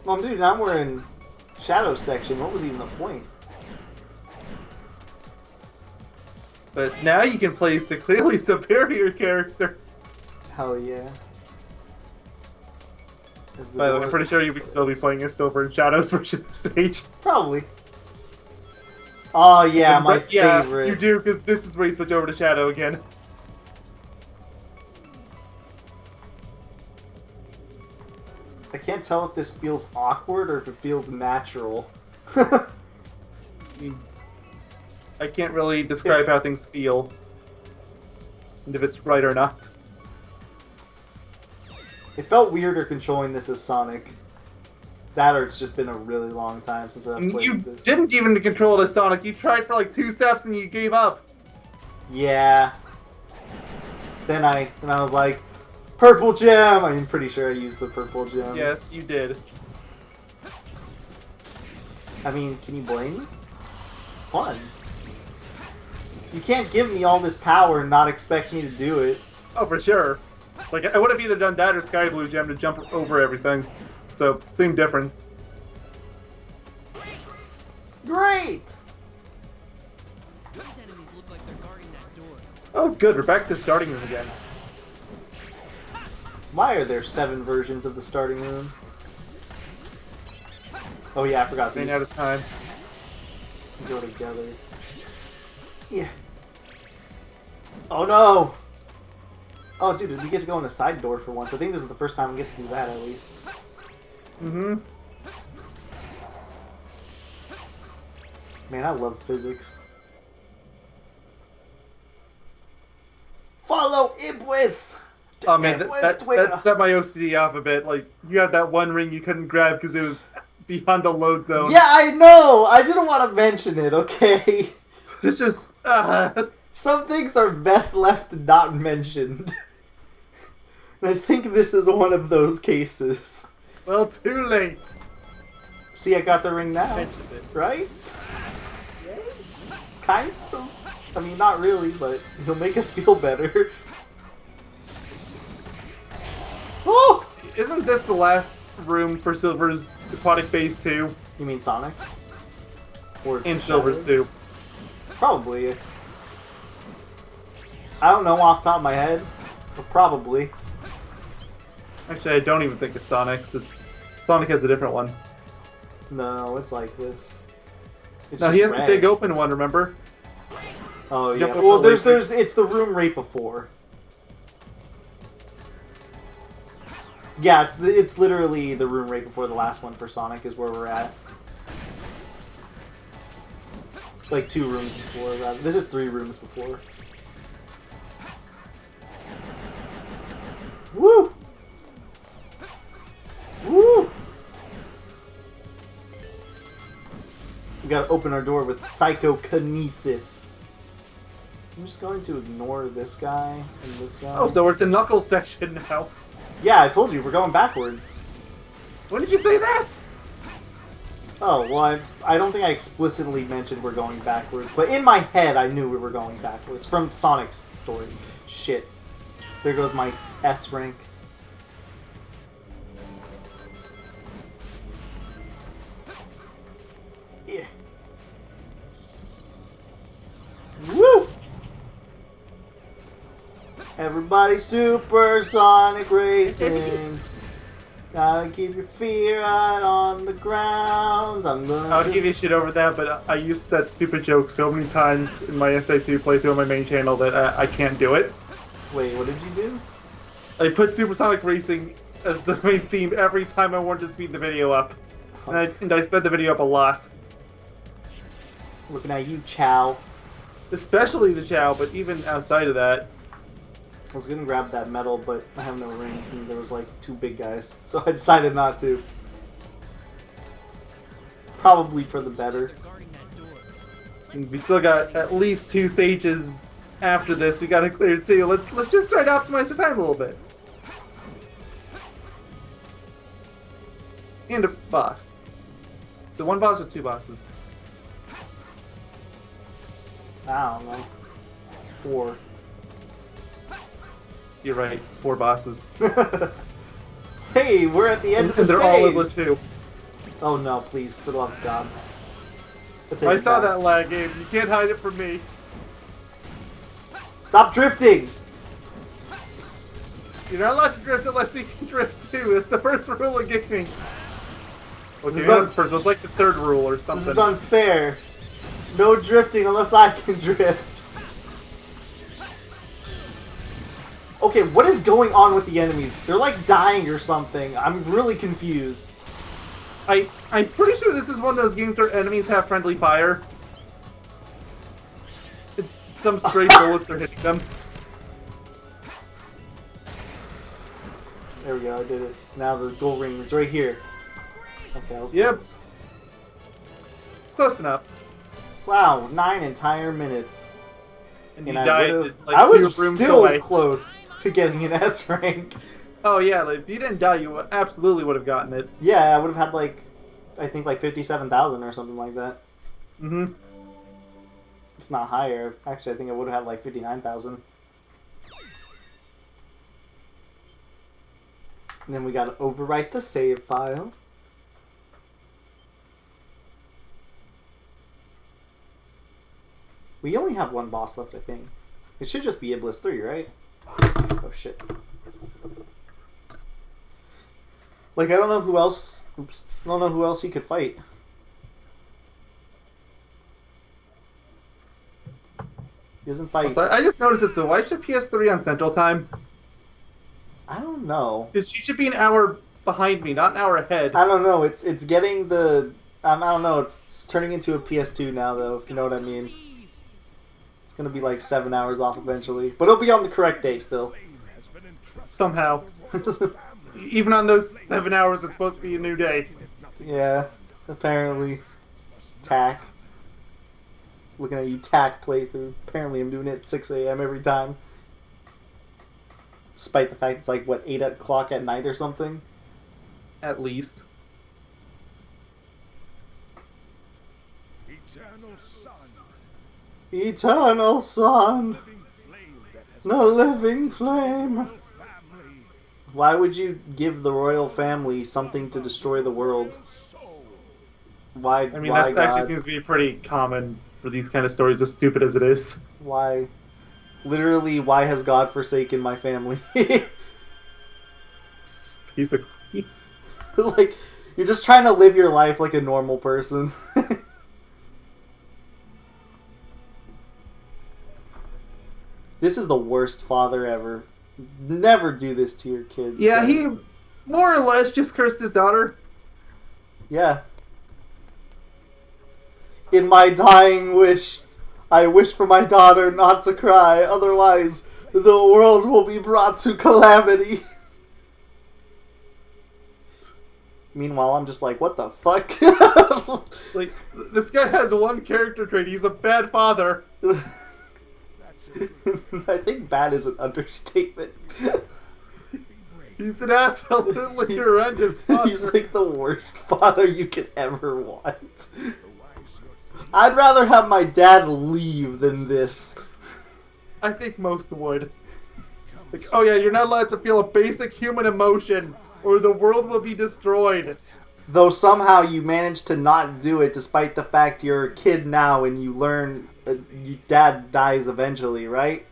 Well, dude, now we're in Shadow section. What was even the point? But now you can play as the clearly superior character. Hell yeah. By the way, I'm pretty sure you would still be playing as Silver and Shadow's version of the stage. Probably. Oh yeah, my favorite. Yeah, you do, because this is where you switch over to Shadow again. I can't tell if this feels awkward or if it feels natural. I can't really describe how things feel. And if it's right or not. It felt weirder controlling this as Sonic. That or it's just been a really long time since I've played You this. didn't even control it as Sonic. You tried for like 2 steps and you gave up. Yeah. Then I was like, purple gem! I'm pretty sure I used the purple gem. Yes, you did. I mean, can you blame me? It's fun. You can't give me all this power and not expect me to do it. Oh, for sure. Like, I would have either done that or Sky Blue Gem to jump over everything. So, same difference. Great! Those enemies look like they're guarding that door. Oh, good. We're back to the starting room again. Why are there 7 versions of the starting room? Oh yeah, I forgot these Running out of time. go together. Yeah. Oh no! Oh dude, we get to go in a side door for once. I think this is the first time we get to do that at least. Mm-hmm. Man, I love physics. Follow Ibwis! Oh man, Ibwis that Twitter. set my OCD off a bit. Like, you had that one ring you couldn't grab because it was beyond the load zone. Yeah, I know! I didn't want to mention it, okay? It's just... Some things are best left not mentioned. And I think this is one of those cases. well, too late. See, I got the ring now. Mentioned it. Right? Kind of. I mean, not really, but he'll make us feel better. Oh! Isn't this the last room for Silver's Aquatic Base 2? You mean Sonic's? Or And Silver's Shadow's? 2. Probably. I don't know off the top of my head, but probably. Actually, I don't even think it's Sonic's. Sonic has a different one. No, it's like this. It's No, just he has red. the big open one, remember? Oh Yep, yeah. with Well, the there's laser. it's the room right before. Yeah, it's literally the room right before the last one for Sonic is where we're at. It's like 2 rooms before. Rather, this is 3 rooms before. Woo! Woo! We gotta open our door with psychokinesis. I'm just going to ignore this guy and this guy. Oh, so we're at the Knuckles section now. Yeah, I told you, we're going backwards. When did you say that? Oh, well, I don't think I explicitly mentioned we're going backwards, but in my head I knew we were going backwards from Sonic's story. Shit. There goes my S rank. Yeah. Woo! Everybody supersonic racing. Gotta keep your feet right on the ground. I'm gonna I would give you shit over that, but I used that stupid joke so many times in my SA2 playthrough on my main channel that I can't do it. Wait, what did you do? I put Supersonic Racing as the main theme every time I wanted to speed the video up. And I sped the video up a lot. Looking at you, Chow. Especially the Chow, but even outside of that. I was gonna grab that medal, but I have no rings, and there was like 2 big guys, so I decided not to. Probably for the better. And we still got at least 2 stages after this we gotta clear too. Let's just try to optimize the time a little bit. And a boss. So 1 boss or 2 bosses? I don't know. 4. You're right, it's 4 bosses. Hey, we're at the end And of the they're stage! all liveless too. Oh no, please, for the love of God. I saw that lag, Gabe. You can't hide it from me. Stop drifting! You're not allowed to drift unless you can drift too. That's the first rule it gave me. Okay, is not un- the first. It was like the 3rd rule or something. This is unfair. No drifting unless I can drift. Okay, what is going on with the enemies? They're like dying or something. I'm really confused. I'm pretty sure this is one of those games where enemies have friendly fire. It's some stray bullets are hitting them. There we go, I did it. Now the gold ring is right here. Okay, that was Yep. close. Close enough. Wow, 9 entire minutes. And And you I died would've- like I 2 was rooms still away. close to getting an S rank. Oh yeah, like, if you didn't die, you absolutely would have gotten it. Yeah, I would have had like, I think like 57,000 or something like that. Mm-hmm. If not higher. Actually, I think I would have had like 59,000. And then we gotta overwrite the save file. We only have 1 boss left, I think. It should just be Iblis 3, right? Oh shit. Like, I don't know who else... Oops. I don't know who else he could fight. He doesn't fight... Also, I just noticed this, though. Why should PS3 on Central Time? I don't know. Because she should be an hour behind me, not an hour ahead. I don't know. It's getting the... I don't know. It's turning into a PS2 now, though, if you know what I mean. It's going to be like 7 hours off eventually. But it'll be on the correct day still. Somehow. Even on those 7 hours, it's supposed to be a new day. Yeah, apparently. Tack. Looking at you, Tack playthrough. Apparently I'm doing it at 6 a.m. every time. Despite the fact it's like, what, 8 o'clock at night or something? At least. Eternal sun, Eternal sun, living flame that has the living flame. family. Why would you give the royal family something to destroy the world? Soul. Why? I mean, why that actually God? seems to be pretty common for these kind of stories, as stupid as it is. Why? Literally, why has God forsaken my family? Basically. Like, you're just trying to live your life like a normal person. This is the worst father ever. Never do this to your kids. Yeah, guys. he more or less just cursed his daughter. Yeah. In my dying wish, I wish for my daughter not to cry, otherwise the world will be brought to calamity. Meanwhile, I'm just like, what the fuck? Like, this guy has one character trait. He's a bad father. That's it. I think bad is an understatement. He's an absolutely horrendous father. He's like the worst father you could ever want. Otherwise, you're I'd rather have my dad leave than this. I think most would. Like, oh yeah, you're not allowed to feel a basic human emotion, or the world will be destroyed. Though somehow you manage to not do it despite the fact you're a kid now and you learn your dad dies eventually, right?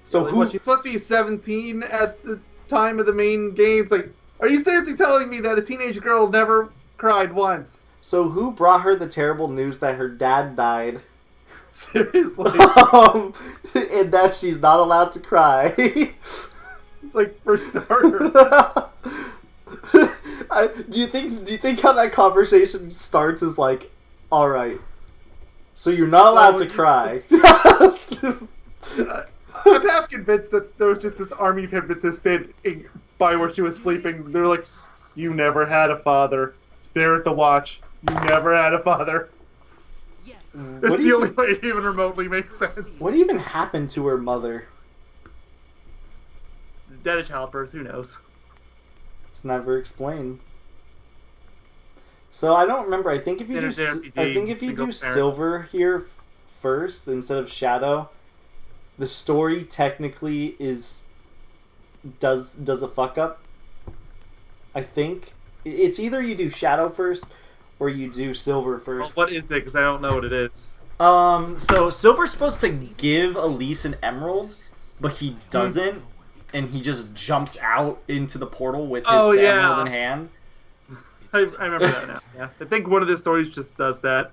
So Like, who... what, she's supposed to be 17 at the time of the main games. Like, are you seriously telling me that a teenage girl never cried once? So who brought her the terrible news that her dad died? Seriously. And that she's not allowed to cry. It's like, for starters. Do you think how that conversation starts is like, all right, so you're not allowed to cry? I'm half convinced that there was just this army of hypnotists standing by where she was sleeping. They're like, you never had a father. Stare at the watch. You never had a father. It's What the only way it even remotely makes sense. What even happened to her mother? Dead at childbirth, who knows? It's never explained. So I don't remember. I think if you do, Therapy I think if you single do parent. silver here first instead of shadow, the story technically does a fuck up. I think it's either you do shadow first or you do silver Well, first. what is it? Because I don't know what it is. So Silver's supposed to give Elise an emerald, but he doesn't, and he just jumps out into the portal with his Oh, yeah. emerald in hand. I remember that now. Yeah, I think one of the stories just does that.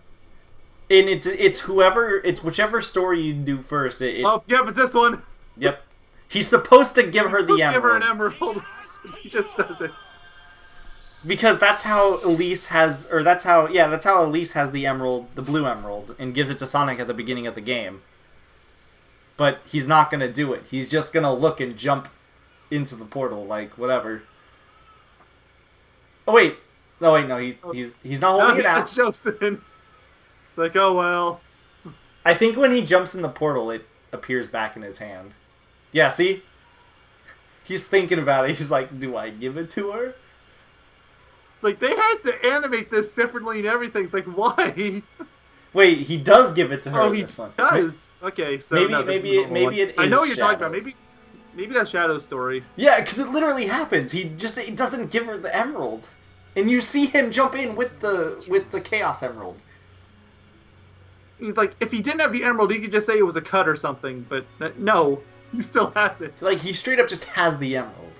And it's whichever story you do first. Oh, yep, it's this one. Yep. He's supposed to give her the Let's give her an emerald. emerald. He just doesn't. Because that's how Elise has Elise has the emerald, the blue emerald, and gives it to Sonic at the beginning of the game. But he's not gonna do it. He's just gonna look and jump into the portal, like whatever. Oh wait, no, he's not holding it out. He jumps in. Like, oh well. I think when he jumps in the portal, it appears back in his hand. Yeah, see? He's thinking about it. He's like, do I give it to her? It's like, they had to animate this differently and everything. It's like, why? Wait, he does give it to her Oh, in he this one. does. Okay, so Maybe- no, this maybe is the it- normal maybe one. it I know is what you're talking about. Shadows. Maybe that's Shadow's story. Yeah, because it literally happens. He doesn't give her the emerald, and you see him jump in with the Chaos Emerald. Like, if he didn't have the emerald, he could just say it was a cut or something. But no, he still has it. Like, he straight up just has the emerald.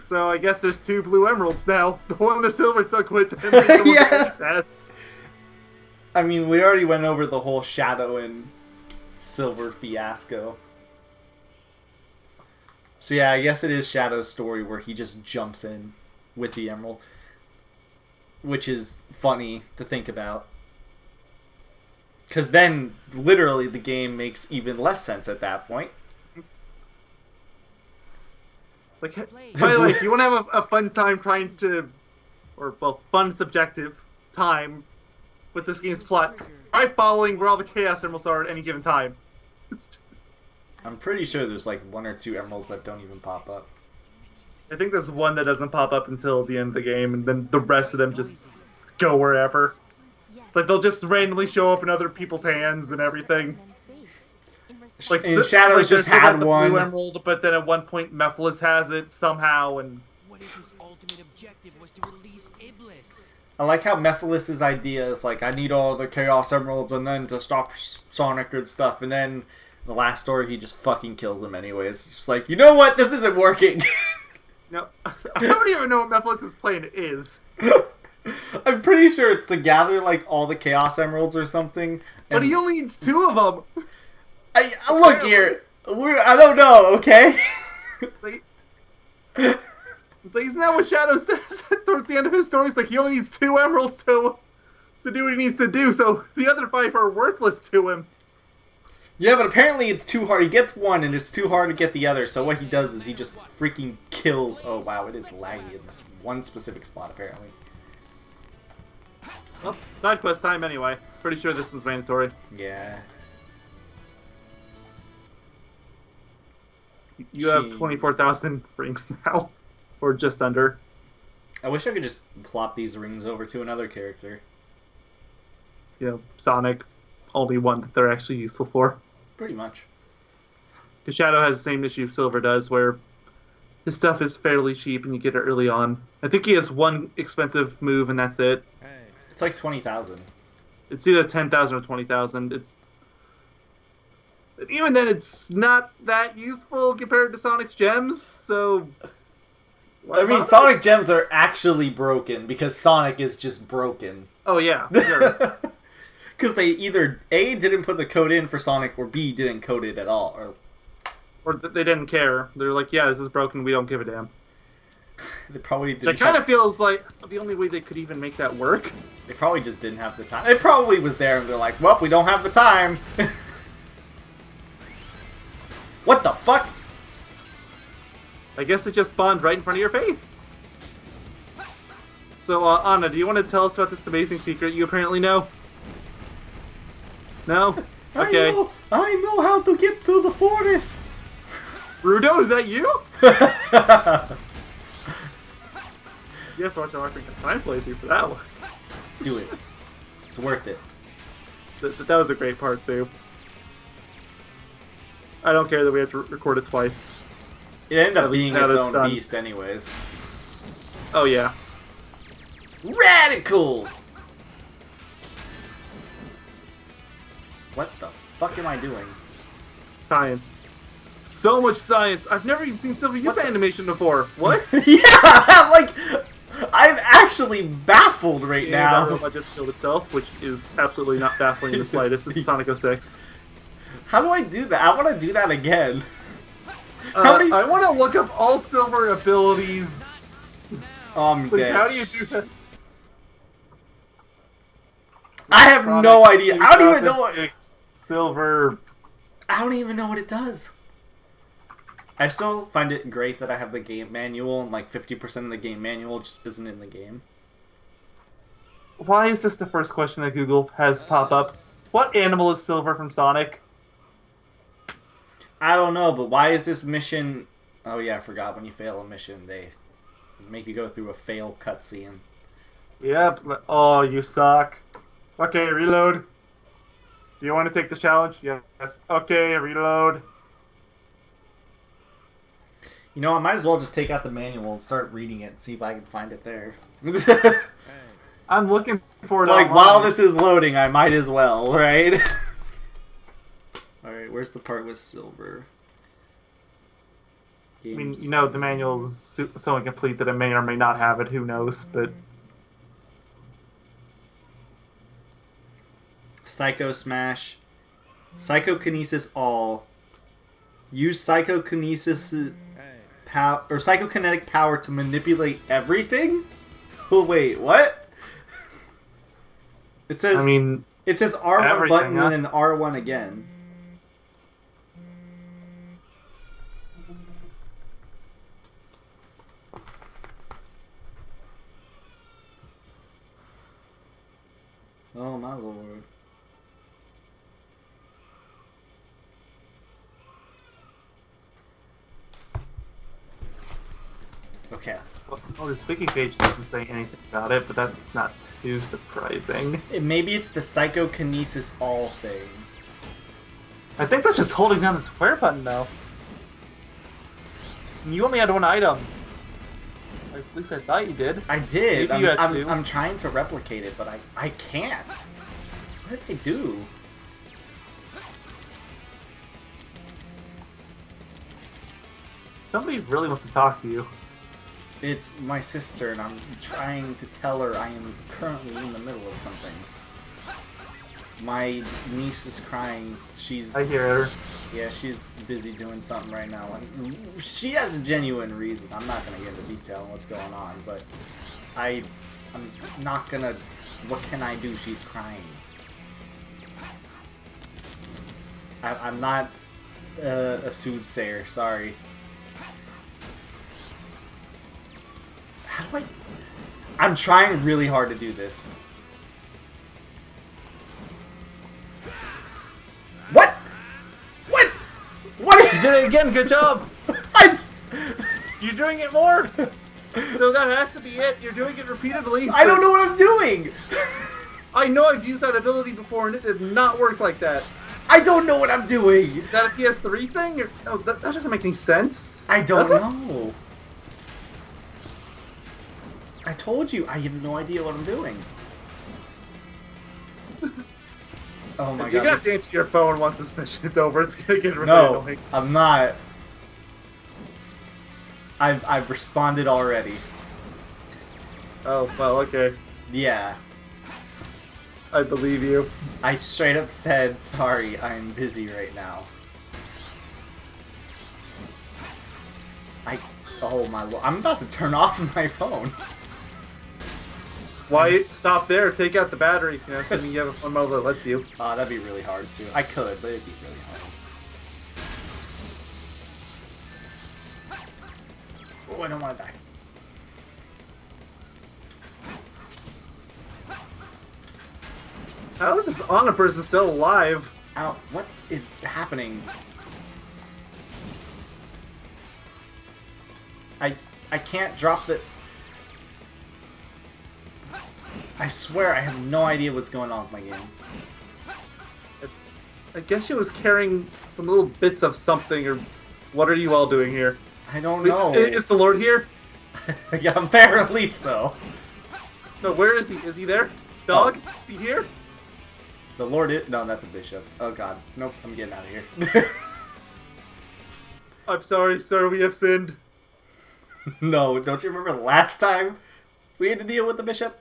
So I guess there's 2 blue emeralds now. The one the silver took with him. The one Yeah. Chase has. I mean, we already went over the whole Shadow and Silver fiasco. So yeah, I guess it is Shadow's story where he just jumps in with the emerald. Which is funny to think about. Because then, literally, the game makes even less sense at that point. Like, by the way, if you want to have a fun time trying to, or well, fun subjective time with this game's plot, try following where all the Chaos Emeralds are at any given time. It's just, I'm pretty sure there's like 1 or 2 emeralds that don't even pop up. I think there's one that doesn't pop up until the end of the game, and then the rest of them just go wherever. Like, they'll just randomly show up in other people's hands and everything. Like, And Shadow's just there's had the one. Blue emerald, but then at one point Mephiles has it somehow, and What if his ultimate objective was to release Iblis? I like how Mephiles' idea is like, I need all the Chaos Emeralds and then to stop Sonic and stuff, and then the last story he just fucking kills them anyways. It's just like, you know what? This isn't working. no, I don't even know what Mephiles' plan is. I'm pretty sure it's to gather like all the Chaos Emeralds or something. But and he only needs 2 of them. look here. I don't know, okay? Like, it's like, isn't that what Shadow says towards the end of his story? It's like, he only needs 2 emeralds to do what he needs to do, so the other 5 are worthless to him. Yeah, but apparently it's too hard. He gets 1 and it's too hard to get the other, so what he does is he just freaking kills... Oh, wow, it is laggy in this one specific spot, apparently. Well, side quest time anyway. Pretty sure this was mandatory. Yeah. You have 24,000 rings now. Or just under. I wish I could just plop these rings over to another character. You know, Sonic, only one that they're actually useful for. Pretty much. Because Shadow has the same issue Silver does, where his stuff is fairly cheap and you get it early on. I think he has 1 expensive move and that's it. It's like 20,000. It's either 10,000 or 20,000. Even then, it's not that useful compared to Sonic's gems, so... I mean, Sonic gems are actually broken because Sonic is just broken. Oh, yeah. Sure. Because they either A, didn't put the code in for Sonic, or B, didn't code it at all. Or they didn't care. They're like, yeah, this is broken, we don't give a damn. They probably It didn't. kind of feels like the only way they could even make that work. They probably just didn't have the time. It probably was there, and they're like, well, we don't have the time. What the fuck? I guess it just spawned right in front of your face. So, Anna, do you want to tell us about this amazing secret you apparently know? No? Okay. I know how to get to the forest. Rudo, is that you? Yes, watch our freaking time playthrough for that one. Do it. It's worth it. That was a great part, too. I don't care that we have to record it twice. It ended At up least being now its that own it's done. beast anyways. Oh, yeah. Radical! What the fuck am I doing? Science. So much science. I've never even seen Silver use that animation before. What? Yeah! Like, I'm actually baffled right And that now. robot just killed itself, which is absolutely not baffling in the slightest. It's Sonic 06. How do I do that? I want to do that again. How many... I want to look up all Silver abilities. I'm Like, dead. how do you do that? I have no idea. I don't even know what... 2006 Silver. I don't even know what it does. I still find it great that I have the game manual, and like 50% of the game manual just isn't in the game. Why is this the first question that Google has pop up? What animal is Silver from Sonic? I don't know, but why is this mission... Oh yeah, I forgot. When you fail a mission, they make you go through a fail cutscene. Yep. Oh, you suck. Okay, reload. Do you want to take the challenge? Yes. Okay, reload. You know, I might as well just take out the manual and start reading it and see if I can find it there. I'm looking for it. Like, online. while this is loading, I might as well, right? Alright, where's the part with silver? I mean, you know, the manual is so incomplete that it may or may not have it. Who knows? But Psycho Smash. Psychokinesis all. Use psychokinesis or psychokinetic power to manipulate everything? Oh wait, what? It says I mean, it says R1 everything, button huh? and then R1 again. Oh my lord. Okay. well, the speaking page doesn't say anything about it, but that's not too surprising. Maybe it's the psychokinesis all thing. I think that's just holding down the square button, though. You only had one item. At least I thought you did. I did. Maybe you had two. I'm trying to replicate it, but I can't. What did I do? Somebody really wants to talk to you. It's my sister, and I'm trying to tell her I am currently in the middle of something. My niece is crying. She's... I hear her. Yeah, she's busy doing something right now. And she has a genuine reason. I'm not going to get into detail on what's going on, but I'm not going to... What can I do? She's crying. I'm not a soothsayer, sorry. How do I... I'm trying really hard to do this. What? What? What? You did it again, good job! You're doing it more! So that has to be it, you're doing it repeatedly. I don't know what I'm doing! I know I've used that ability before and it did not work like that. I don't know what I'm doing! Is that a PS3 thing? Or, oh, that doesn't make any sense. I don't Does it? know. I told you, I have no idea what I'm doing. Oh my god. You're gonna have this- to answer your phone once this mission's over. It's gonna get really No, annoying. I'm not. I've responded already. Oh, well, okay. Yeah. I believe you. I straight up said, sorry, I'm busy right now. Oh my lord. I'm about to turn off my phone. Why stop there? Take out the battery. You know, assuming you have a phone model that lets you. That'd be really hard too. I could, but it'd be really hard. Oh, I don't want to die. How is this Honor person still alive? Ow, what is happening? I can't drop the... I swear I have no idea what's going on with my game. I guess she was carrying some little bits of something, or what are you all doing here? I don't know. Is the Lord here? Yeah, apparently so. No, where is he? Is he there? Dog? Is he here? The Lord is... No, that's a bishop. Oh god. Nope, I'm getting out of here. I'm sorry, sir, we have sinned. No, don't you remember the last time we had to deal with the bishop?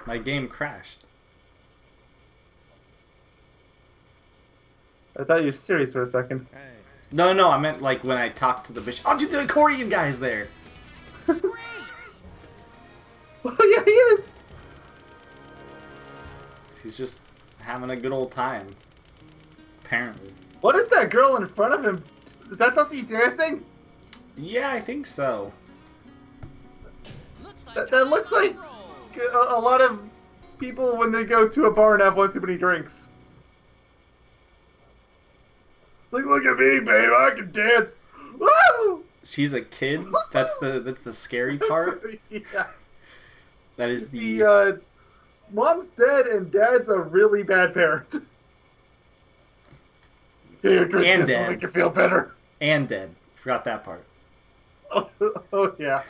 My game crashed. I thought you were serious for a second. No, I meant like when I talked to the bishop. Oh, dude, the accordion guy's there. Oh, yeah, he is! He's just having a good old time. Apparently. What is that girl in front of him? Is that supposed to be dancing? Yeah, I think so. That looks like a lot of people when they go to a bar and have one too many drinks. Like, look at me, babe, I can dance. Woo! She's a kid. That's the scary part. Yeah. That is The mom's dead and dad's a really bad parent. Here, drink And this, dead. it'll make you feel better. and dead. Forgot that part. Oh yeah.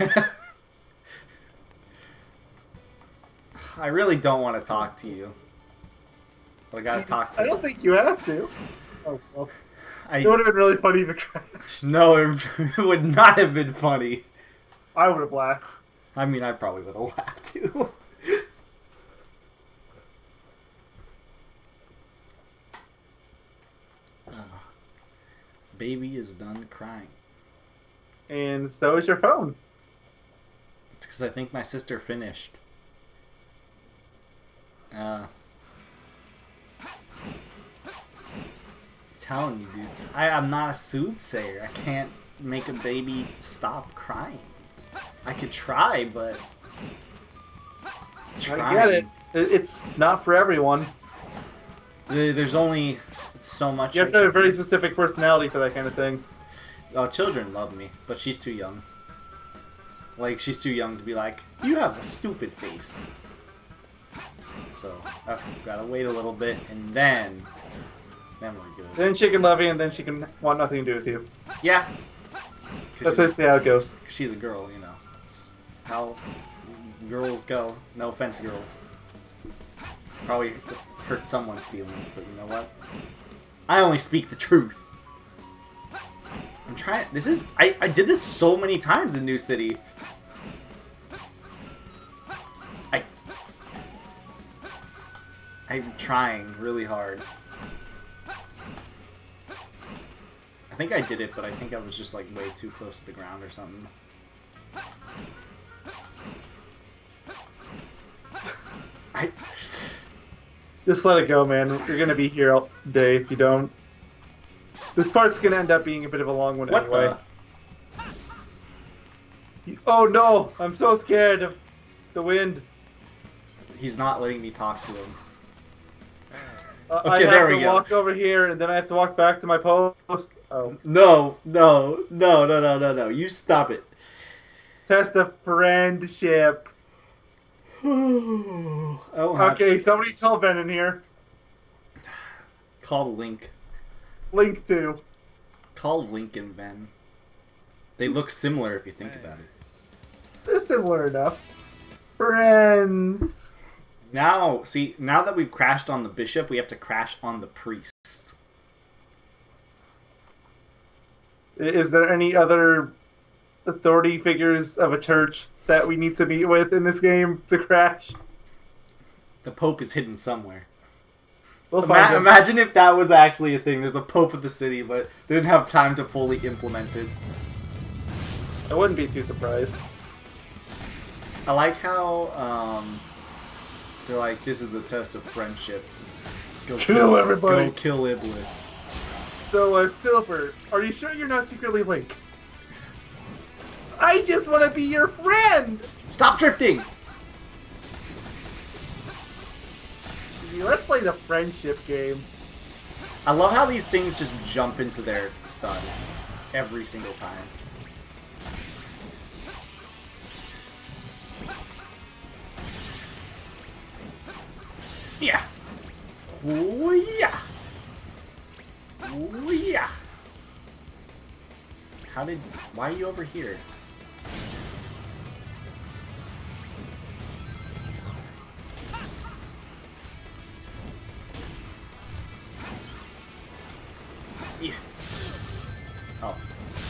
I really don't want to talk to you. But I gotta talk to I you. don't think you have to. Oh well. It I would have been really funny if it crashed. No, it would not have been funny. I would have laughed. I mean, I probably would have laughed too. Baby is done crying. And so is your phone. It's because I think my sister finished. I'm telling you, dude. I'm not a soothsayer. I can't make a baby stop crying. I could try, but... I get it. It's not for everyone. There's only so much. You have to have a very specific personality for that kind of thing. Oh, children love me, but she's too young. Like, she's too young to be like, you have a stupid face. So, I've gotta wait a little bit, and then we're good. Then she can love you, and then she can want nothing to do with you. Yeah. That's basically how it goes. She's a girl, you know. That's how girls go. No offense, girls. Probably hurt someone's feelings, but you know what? I only speak the truth. I'm trying. This is. I did this so many times in New City. I'm trying really hard. I think I did it, but I think I was just like way too close to the ground or something. Just let it go, man. You're gonna be here all day if you don't. This part's gonna end up being a bit of a long one What anyway. Oh no! I'm so scared of the wind. He's not letting me talk to him. I Okay, have there to we go. walk over here, and then I have to walk back to my post. Oh. No. You stop it. Test of friendship. Okay, somebody tell Ben in here. Call Link. Link to. Call Link and Ben. They look similar if you think about it. They're similar enough. Friends. Now, see, now that we've crashed on the bishop, we have to crash on the priest. Is there any other authority figures of a church that we need to meet with in this game to crash? The Pope is hidden somewhere. We'll find him. Imagine if that was actually a thing. There's a Pope of the city, but they didn't have time to fully implement it. I wouldn't be too surprised. I like how they're like, this is the test of friendship. Go Kill everybody. Go kill Iblis. So, Silver, are you sure you're not secretly Link? I just want to be your friend! Stop drifting! Let's play the friendship game. I love how these things just jump into their stun every single time. Yeah. Oh yeah. Oh yeah. Why are you over here? Yeah. Oh,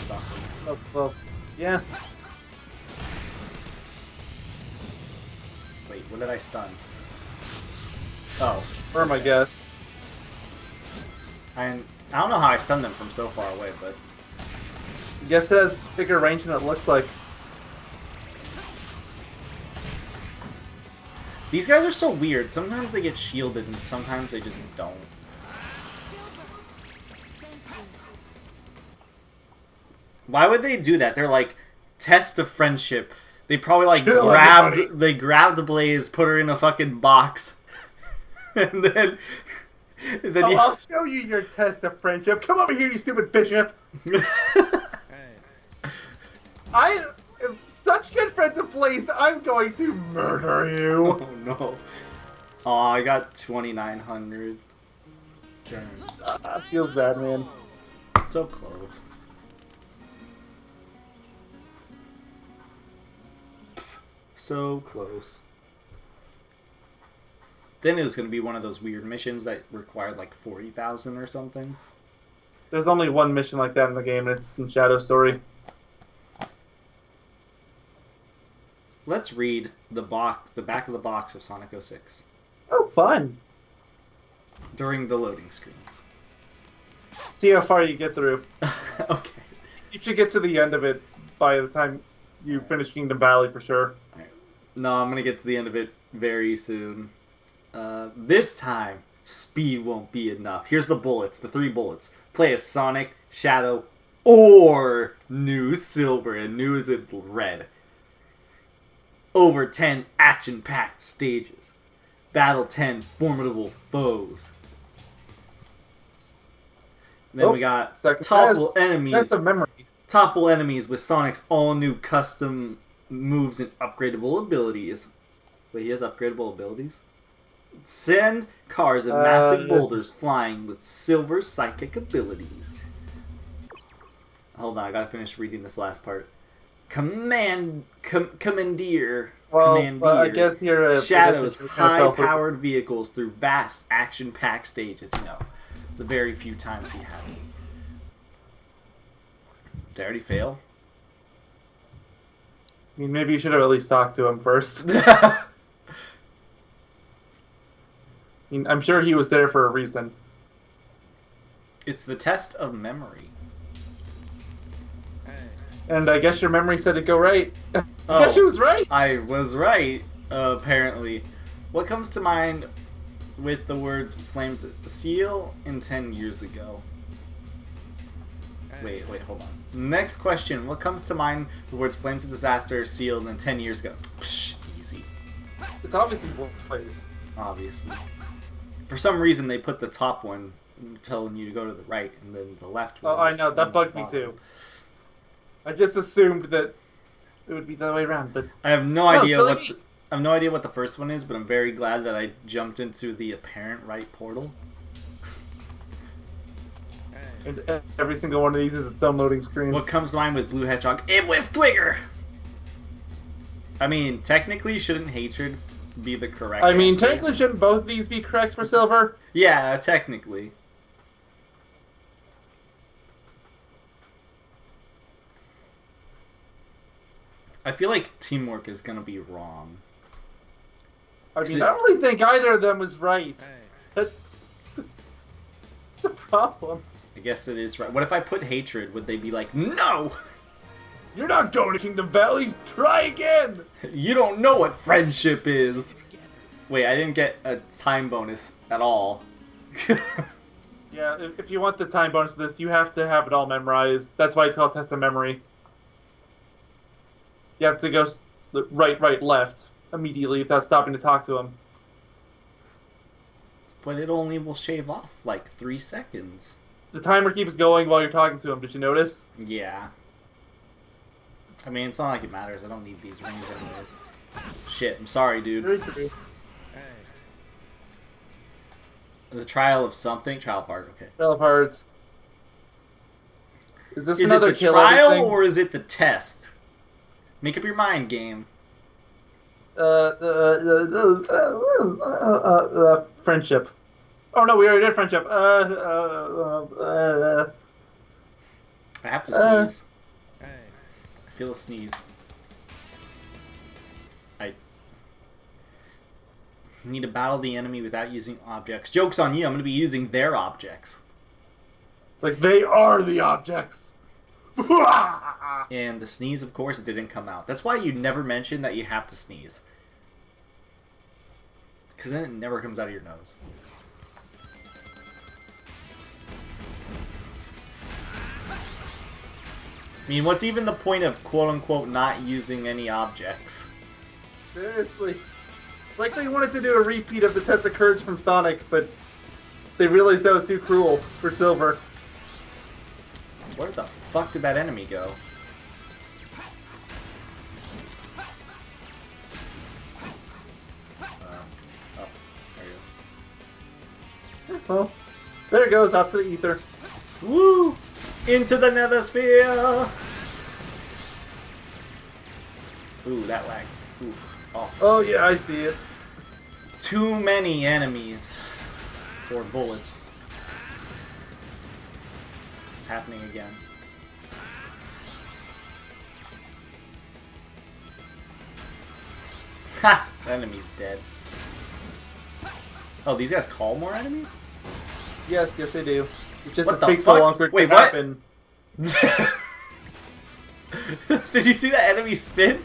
it's awkward. Oh, well, yeah. Wait, what did I stun? Oh. Or my guess. I don't know how I stunned them from so far away, but... I guess it has bigger range than it looks like. These guys are so weird. Sometimes they get shielded and sometimes they just don't. Why would they do that? They're like, test of friendship. They probably like Kill everybody. grabbed Blaze, put her in a fucking box. and then I'll show you your test of friendship. Come over here, you stupid bishop. I am such good friends of Blaze, I'm going to murder you. Oh no. Oh, I got 2,900 turns. Feels bad, man. So close. So close. Then it was going to be one of those weird missions that required like 40,000 or something. There's only one mission like that in the game, and it's in Shadow Story. Let's read the back of the box of Sonic 06 Oh, fun. during the loading screens. See how far you get through. Okay. You should get to the end of it by the time you finish Kingdom Valley for sure. No, I'm going to get to the end of it very soon. This time, speed won't be enough. Here's the bullets, the 3 bullets. Play as Sonic, Shadow, or New Silver, and New is in red. Over 10 action-packed stages. Battle 10 formidable foes. And then we got topple enemies. That's a memory. Topple enemies with Sonic's all-new custom moves and upgradable abilities. Wait, he has upgradable abilities? Send cars of massive boulders flying with Silver psychic abilities. Hold on, I gotta finish reading this last part. Commandeer. Well, Commandeer. I guess you're Shadows high-powered vehicles through vast action-packed stages. You know, the very few times he hasn't. Did I already fail? I mean, maybe you should have at least talked to him first. I mean, I'm sure he was there for a reason. It's the test of memory. And I guess your memory said to go right. I Oh, guess she was right. I was right, apparently. What comes to mind with the words Flames Seal in 10 years ago? Wait, hold on. Next question. What comes to mind with the words Flames of Disaster sealed in 10 years ago? Psh, easy. It's obviously both plays. Obviously. For some reason, they put the top one telling you to go to the right, and then the left one. Oh, I is know. That the bugged me bottom. too. I just assumed that it would be the other way around, but I have no idea silly what me. I have no idea what the first one is, but I'm very glad that I jumped into the apparent right portal. and every single one of these is its own loading screen. What comes to mind with Blue Hedgehog? It was Twigger! I mean, technically, shouldn't Hatred be the correct I mean, answer? technically, shouldn't both these be correct for Silver? Yeah, technically. I feel like teamwork is gonna be wrong. I mean, I don't really think either of them was right. That's the problem. I guess it is right. What if I put Hatred? Would they be like, no! You're not going to Kingdom Valley. Try again. You don't know what friendship is! Wait, I didn't get a time bonus at all. Yeah, if you want the time bonus of this, you have to have it all memorized. That's why it's called Test of Memory. You have to go right, left immediately without stopping to talk to him. But it only will shave off like 3 seconds. The timer keeps going while you're talking to him. Did you notice? Yeah. I mean, it's not like it matters. I don't need these rings anyways. Shit, I'm sorry, dude. Very true. The trial of something? Trial of heart, okay. Fell apart. Is this Is it another the kill trial everything? or is it the test? Make up your mind, game. Friendship. Oh no, we already did friendship. I have to sneeze. I feel a sneeze. I need to battle the enemy without using objects. Joke's on you, I'm going to be using their objects. Like they are the objects. And the sneeze, of course, didn't come out. That's why you never mention that you have to sneeze. Because then it never comes out of your nose. I mean, what's even the point of quote-unquote not using any objects? Seriously. It's like they wanted to do a repeat of the Test of Courage from Sonic, but they realized that was too cruel for Silver. Where the fuck did that enemy go? Oh, there you Well, there it goes, off to the ether. go. Woo! Into the nether sphere! Ooh, that lag. Ooh. Oh yeah, I see it. Too many enemies. Or bullets. It's happening again. Ha! The enemy's dead. Oh, these guys call more enemies? Yes, they do. It just What the takes so fuck? long for it Wait, to what? happen. Did you see that enemy spin?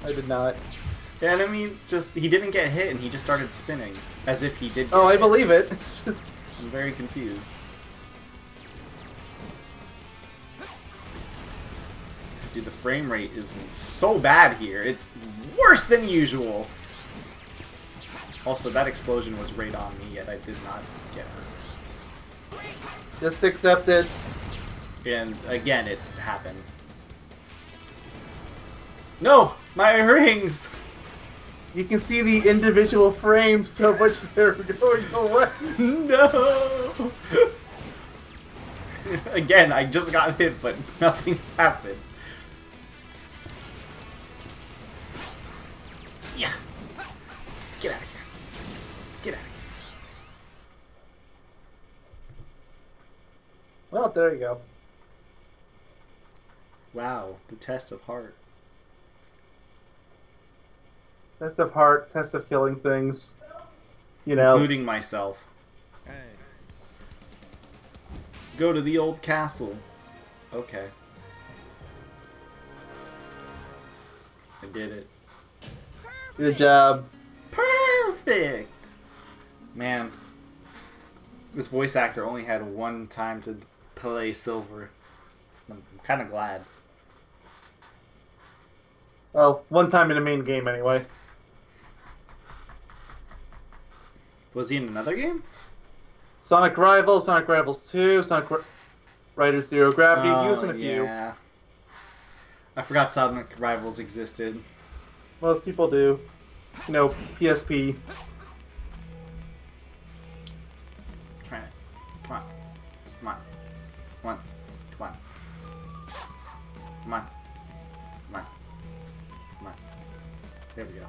I did not. The enemy just, he didn't get hit and he just started spinning. As if he did get Oh, I hit. believe it. I'm very confused. Dude, the frame rate is so bad here. It's worse than usual. Also, that explosion was right on me, yet I did not get hurt. Just accept it. And again, it happened. No! My rings! You can see the individual frames so much they're going away. No! Again, I just got hit, but nothing happened. Yeah! Get out of here. Get out of here. Well, there you go. Wow, the test of heart. Test of heart, test of killing things. You know. Including myself. Go to the old castle. Okay. I did it. Good job. Perfect! Man. This voice actor only had one time to play Silver. I'm kind of glad. Well, one time in the main game anyway. Was he in another game? Sonic Rivals, Sonic Rivals 2, Riders Zero Gravity, he was in a few. Yeah. I forgot Sonic Rivals existed. Most people do. You know, PSP. Try it. Come on. Come on. Come on. Come on. Come on. Come on. Come on. There we go.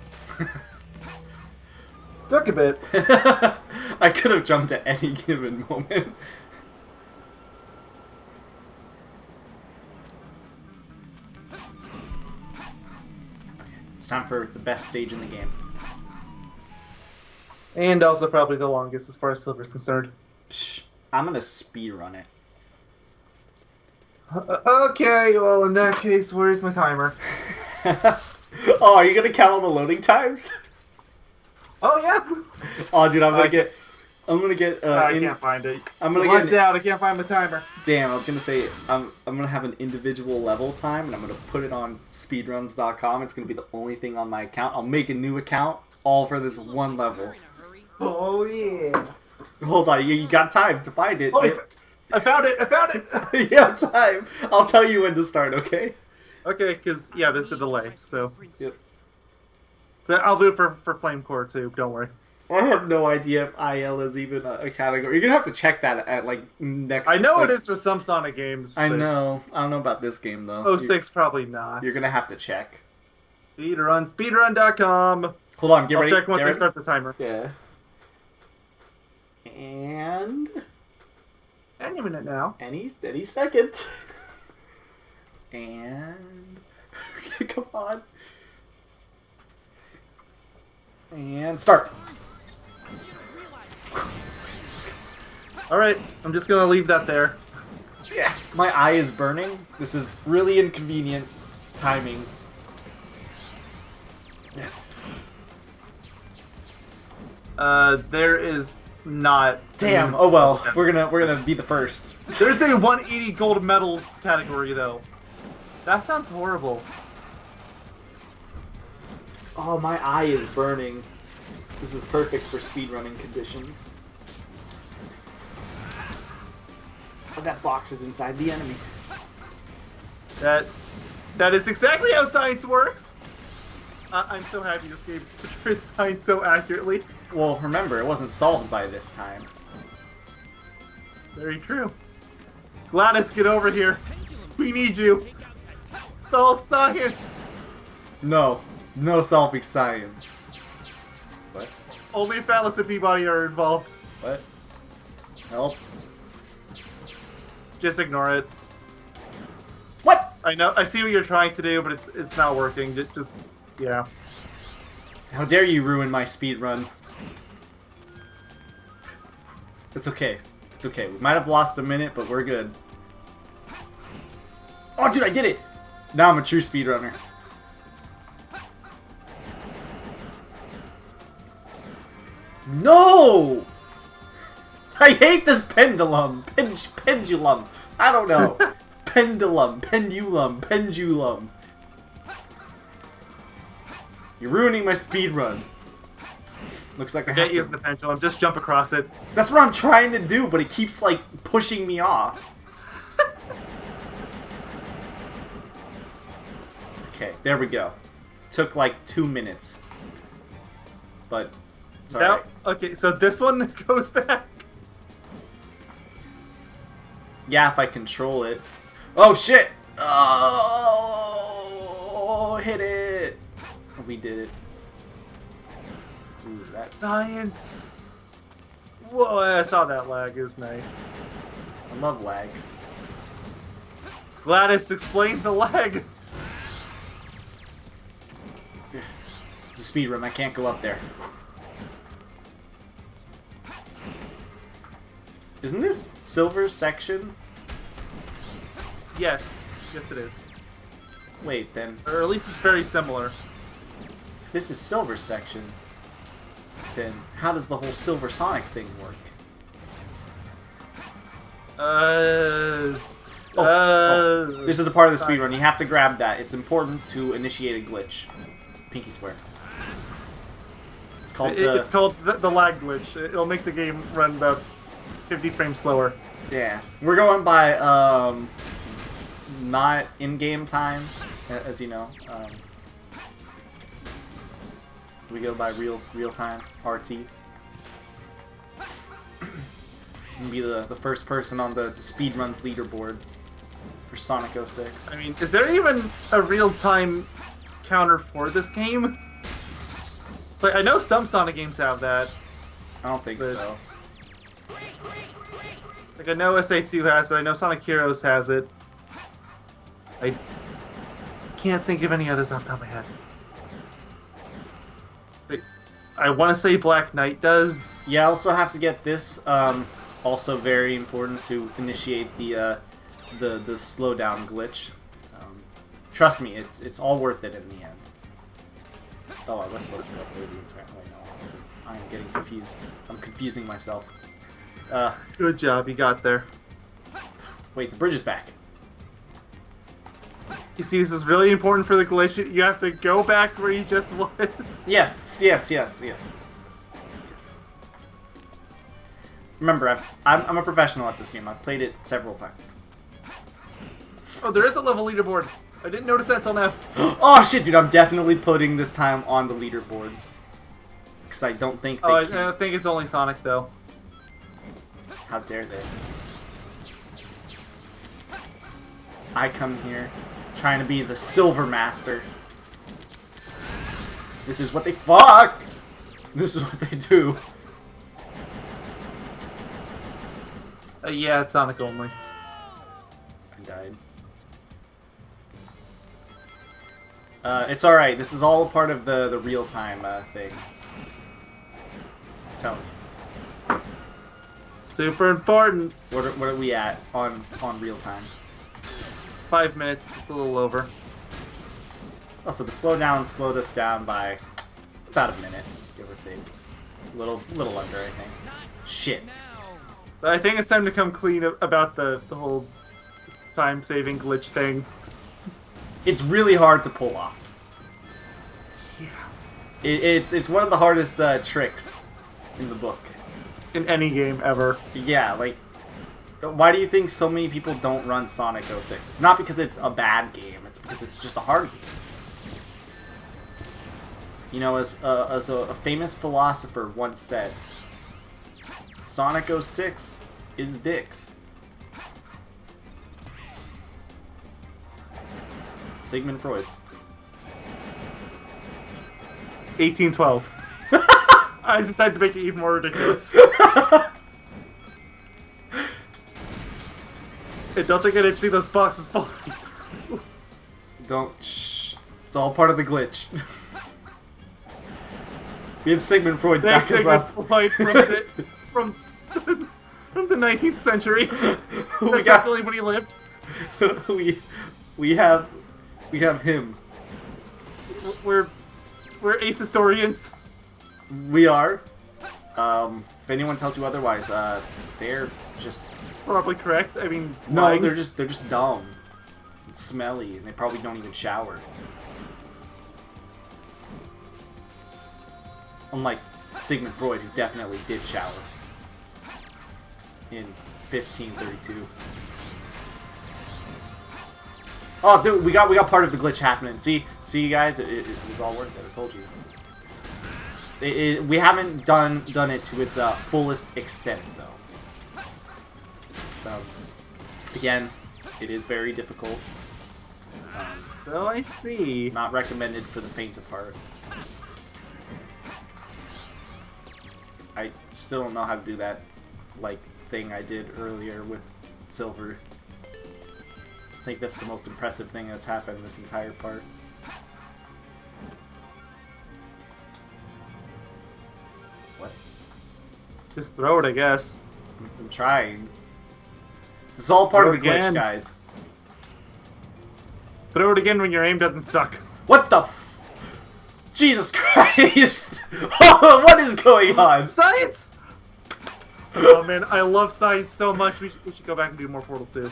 Took a bit. I could have jumped at any given moment. Okay, it's time for the best stage in the game. And also probably the longest as far as Silver's concerned. Psh, I'm gonna speedrun it. Okay, well in that case, where's my timer? Oh, are you gonna count all the loading times? Oh yeah! Oh, dude, I'm gonna get. I can't find it. I'm gonna Locked get. out, I can't find my timer. Damn, I was gonna say I'm gonna have an individual level time, and I'm gonna put it on speedruns.com. It's gonna be the only thing on my account. I'll make a new account all for this one level. Oh yeah. Hold on, you got time to find it. Oh, I found it! I found it! You have time. I'll tell you when to start, okay? Okay, because, yeah, there's the delay, so. Yep. So I'll do it for Flame Core too, don't worry. I have no idea if IL is even a category. You're gonna have to check that at like next. I know like, it is for some Sonic games. I but know. I don't know about this game though. 06 probably not. You're gonna have to check. Speedrun.com. Hold on, get I'll ready. check once get I ready. start the timer. Yeah. And Any minute now. any second. And come on. And start. Alright, I'm just gonna leave that there. Yeah. My eye is burning. This is really inconvenient timing. There is not. Damn. Oh well. We're gonna be the first. There's a 180 gold medals category though. That sounds horrible. Oh, my eye is burning. This is perfect for speedrunning conditions. Oh, that box is inside the enemy. That is exactly how science works. I'm so happy this game portrays science so accurately. Well, remember, it wasn't solved by this time. Very true. Gladys, get over here. We need you. Solve science. No. No solving science. What? Only if Atlas and Peabody are involved. What? Help. Just ignore it. What? I know. I see what you're trying to do, but it's not working. Just yeah. How dare you ruin my speed run? It's okay. It's okay. We might have lost a minute, but we're good. Oh, dude, I did it! Now I'm a true speedrunner. No! I hate this pendulum. Pendulum. I don't know. Pendulum. Pendulum. You're ruining my speedrun. Looks like I have Can't to... use the pendulum. Just jump across it. That's what I'm trying to do, but it keeps, like, pushing me off. Okay, there we go. Took, like, 2 minutes. But, it's alright. Okay, so this one goes back. Yeah, if I control it. Oh, shit! Oh, hit it! We did it. Ooh, that... Science. Whoa, I saw that lag. It was nice. I love lag. Gladys, explain the lag. It's a speed run. I can't go up there. Isn't this silver section? Yes. Yes, it is. Wait, then. Or at least it's very similar. If this is silver section, then how does the whole Silver Sonic thing work? This is a part of the speedrun. You have to grab that. It's important to initiate a glitch. Pinky swear. It's called It's called the lag glitch. It'll make the game run about 50 frames slower. Yeah. We're going by, not in-game time, as you know. We go by real time, RT. And be the first person on the speedruns leaderboard for Sonic 06. I mean, is there even a real-time counter for this game? Like, I know some Sonic games have that. I don't think But- so. Like, I know SA2 has it. I know Sonic Heroes has it. I can't think of any others off the top of my head. Wait, I want to say Black Knight does. Yeah, I also have to get this. Also very important to initiate the slowdown glitch. Trust me, it's all worth it in the end. Oh, I was supposed to upload the entire. Wait, no, I wasn't. I'm getting confused. I'm confusing myself. Good job, you got there. Wait, the bridge is back. You see, this is really important for the glitch. You have to go back to where you just was. Yes. Remember, I'm a professional at this game. I've played it several times. Oh, there is a level leaderboard. I didn't notice that until now. Oh shit, dude! I'm definitely putting this time on the leaderboard because I don't think they Oh, can. I think it's only Sonic though. How dare they? I come here trying to be the Silver Master. This is what they fuck. This is what they do. Yeah, it's Sonic only. I died. It's alright. This is all a part of the real-time thing. Tell me. Super important. What are we at on real-time? 5 minutes, just a little over. Oh, so the slowdown slowed us down by about a minute, give or take. A little under, I think. Shit. So I think it's time to come clean about the whole time-saving glitch thing. It's really hard to pull off. Yeah. It's one of the hardest tricks in the book. In any game ever. Yeah, like, why do you think so many people don't run Sonic 06? It's not because it's a bad game, it's because it's just a hard game. You know, as a famous philosopher once said, Sonic 06 is dicks. Sigmund Freud. 1812. I decided to make it even more ridiculous. And don't think I didn't see those boxes falling. Don't. Shh. It's all part of the glitch. We have Sigmund Freud back us up. Freud from the 19th century. That's got- definitely when he lived. we have him. We're ace historians. We are. If anyone tells you otherwise, they're just Probably correct. I mean, no. lying. They're just dumb, and smelly, and they probably don't even shower. Unlike Sigmund Freud, who definitely did shower in 1532. Oh, dude, we got part of the glitch happening. See, guys, it was all worth it. I told you. We haven't done it to its fullest extent, though. Again, it is very difficult. So I see. Not recommended for the faint of heart. I still don't know how to do that, thing I did earlier with Silver. I think that's the most impressive thing that's happened this entire part. What? Just throw it, I guess. I'm trying. This is all part of the glitch, Again. guys. Throw it again when your aim doesn't suck. What the Jesus Christ! What is going on? Science! Oh man, I love science so much. We should go back and do more Portal 2.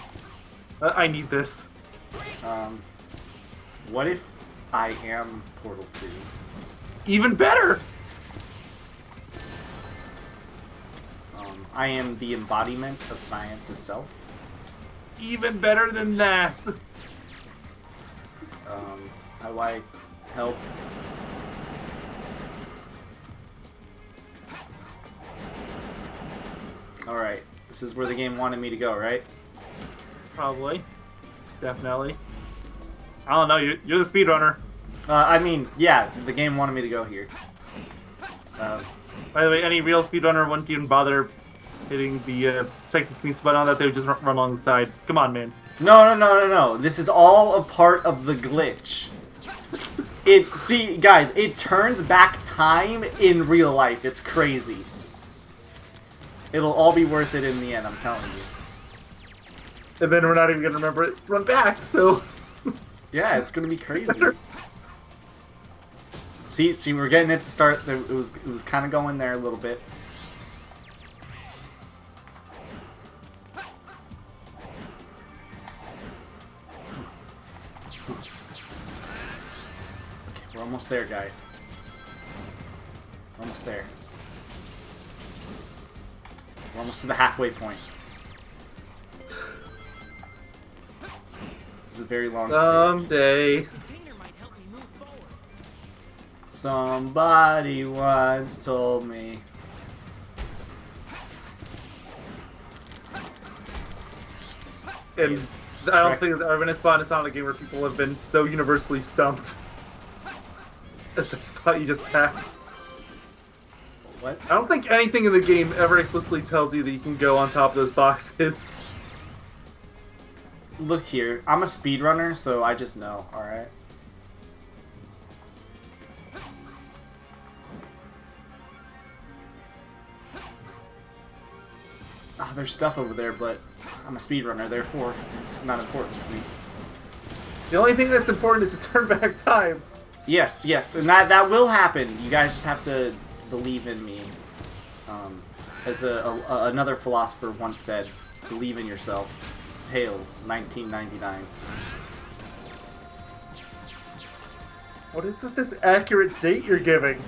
I need this. What if I am Portal 2? Even better! I am the embodiment of science itself. Even better than that. How do I help? Alright, this is where the game wanted me to go, right? Probably. Definitely. I don't know, you're the speedrunner. I mean, yeah, the game wanted me to go here. By the way, any real speedrunner wouldn't even bother hitting the technique button on that, they would just run along the side. Come on, man. No. This is all a part of the glitch. See, guys, it turns back time in real life. It's crazy. It'll all be worth it in the end, I'm telling you. And then we're not even gonna remember it to run back, so... Yeah, it's gonna be crazy. See, we're getting it to start. It was kind of going there a little bit. Okay, we're almost there, guys. Almost there. We're almost to the halfway point. It's a very long stage. Someday. Container might help me move forward. Somebody once told me. And I don't think I've been spawned a Sonic game where people have been so universally stumped. As I spot you just passed. What? I don't think anything in the game ever explicitly tells you that you can go on top of those boxes. Look here, I'm a speedrunner, so I just know, alright? Ah, there's stuff over there, but I'm a speedrunner, therefore it's not important to me. The only thing that's important is to turn back time. Yes, and that will happen. You guys just have to believe in me. As another philosopher once said, believe in yourself. Tales, 1999. What is with this accurate date you're giving?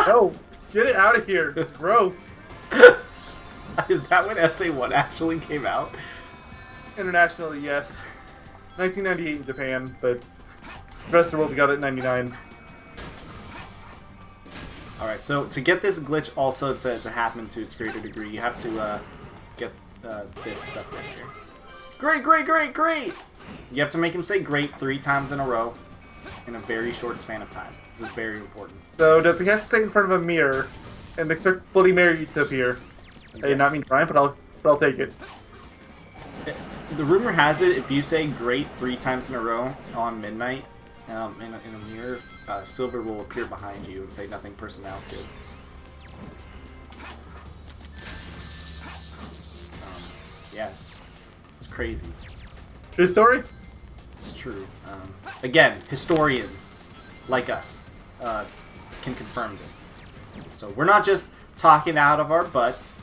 No, get it out of here. It's gross. Is that when SA1 actually came out? Internationally, yes. 1998 in Japan, but the rest of the world we got it in 99. Alright, so to get this glitch also to happen to its greater degree, you have to get this stuff right here. Great! You have to make him say great 3 times in a row. in a very short span of time. This is very important. So does he have to stay in front of a mirror and expect Bloody Mary to appear? I did not mean to rhyme, but I'll take it. The rumor has it, if you say "great" 3 times in a row on midnight in a mirror, Silver will appear behind you and say "nothing personnel kid." Yeah, it's crazy. True story? It's true. Again, historians like us can confirm this. So we're not just talking out of our butts.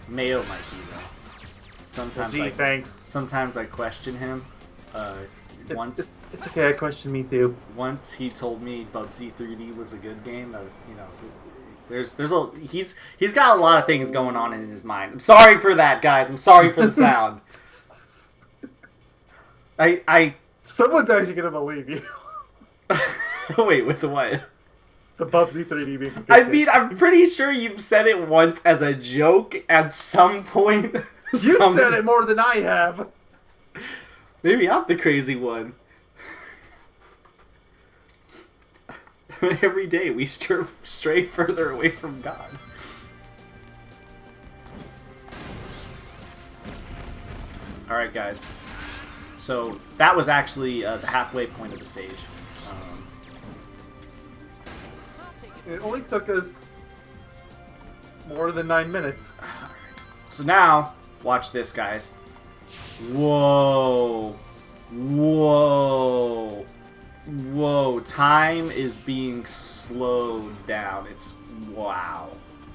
Mayo might be though. Sometimes thanks. Sometimes I question him. Once It's okay, I question me too. once he told me Bubsy 3D was a good game. You know, he's got a lot of things going on in his mind. I'm sorry for that, guys. I'm sorry for the sound. I Someone's actually gonna believe you. wait, with the what? The Bubsy 3D being. I mean, I'm pretty sure you've said it once as a joke at some point. You said it more than I have. Maybe I'm the crazy one. Every day we stray further away from God. Alright, guys. So, that was actually the halfway point of the stage. It only took us more than 9 minutes. So now, watch this, guys. Whoa. Whoa. Whoa. Time is being slowed down. It's... wow.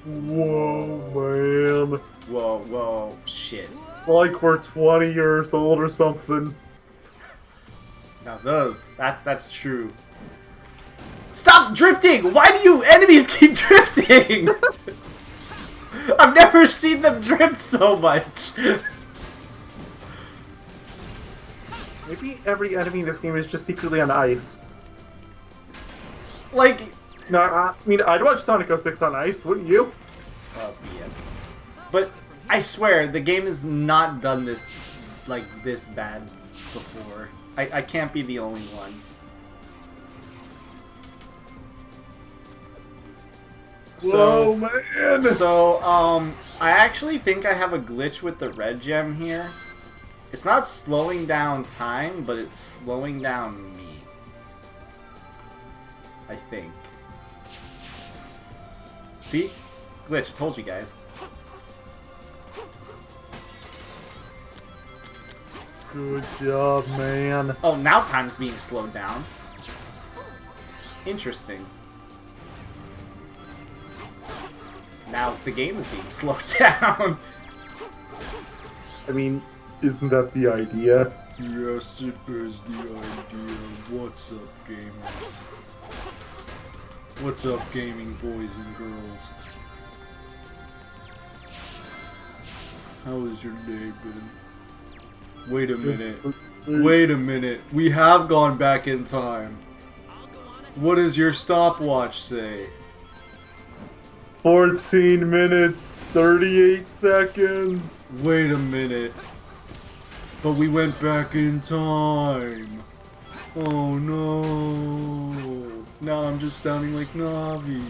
Whoa, man. Whoa, whoa. Shit. Like we're 20 years old or something. Now that's true. Stop drifting! Why do you enemies keep drifting? I've never seen them drift so much. Maybe every enemy in this game is just secretly on ice. Like... No, I mean, I'd watch Sonic 06 on ice, wouldn't you? yes. But I swear, the game has not done this, like, this bad before. I can't be the only one. Whoa, man! So, I actually think I have a glitch with the red gem here. It's not slowing down time, but it's slowing down me. I think. See? Glitch, I told you guys. Good job, man. Oh, now time's being slowed down. Interesting. Now the game is being slowed down. I mean, isn't that the idea? Yes, it is the idea. What's up, gamers? What's up, gaming boys and girls? How has your day been? Wait a minute. Wait a minute. We have gone back in time. What does your stopwatch say? 14 minutes, 38 seconds. Wait a minute. But we went back in time. Oh no. Now I'm just sounding like Navi.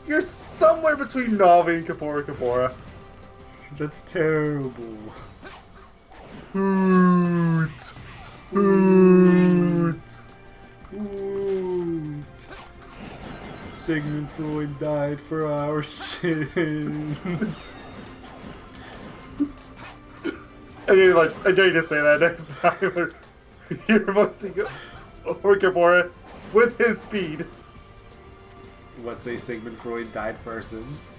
You're somewhere between Navi and Kapora. That's terrible. Hoot. Hoot. Hoot. Sigmund Freud died for our sins. I mean, like, I dare you to say that next time. You're mostly or Kapora with his speed. What, say Sigmund Freud died for our sins?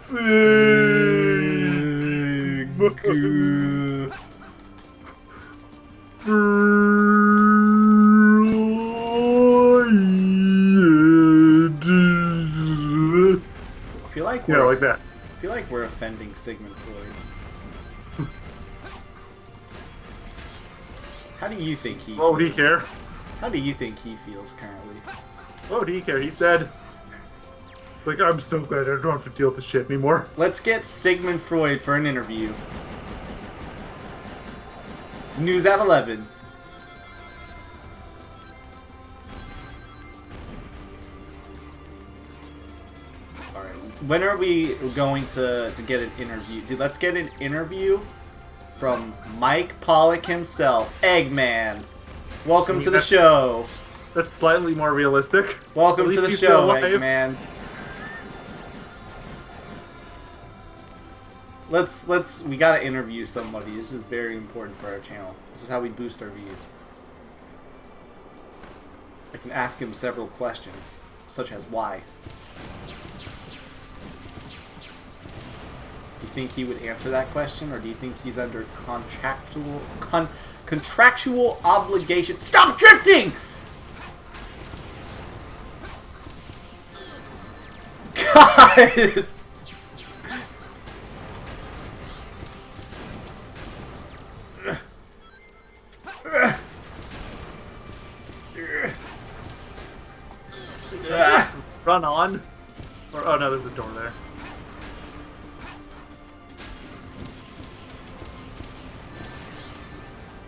I feel like Yeah, like that. I feel like we're offending Sigmund Freud. How do you think he? Oh, do you feels? care? How do you think he feels currently? Oh, do you care? He's dead. Like, I'm so glad I don't have to deal with this shit anymore. Let's get Sigmund Freud for an interview. News at 11. Alright. When are we going to get an interview? Dude, let's get an interview from Mike Pollock himself. Eggman. Welcome to the show. That's slightly more realistic. Welcome At to the least he's still show, alive. Eggman. We gotta interview somebody. This is very important for our channel. This is how we boost our views. I can ask him several questions, such as why. Do you think he would answer that question, or do you think he's under contractual obligation? Stop drifting! God! Run on. Or, oh no, there's a door there.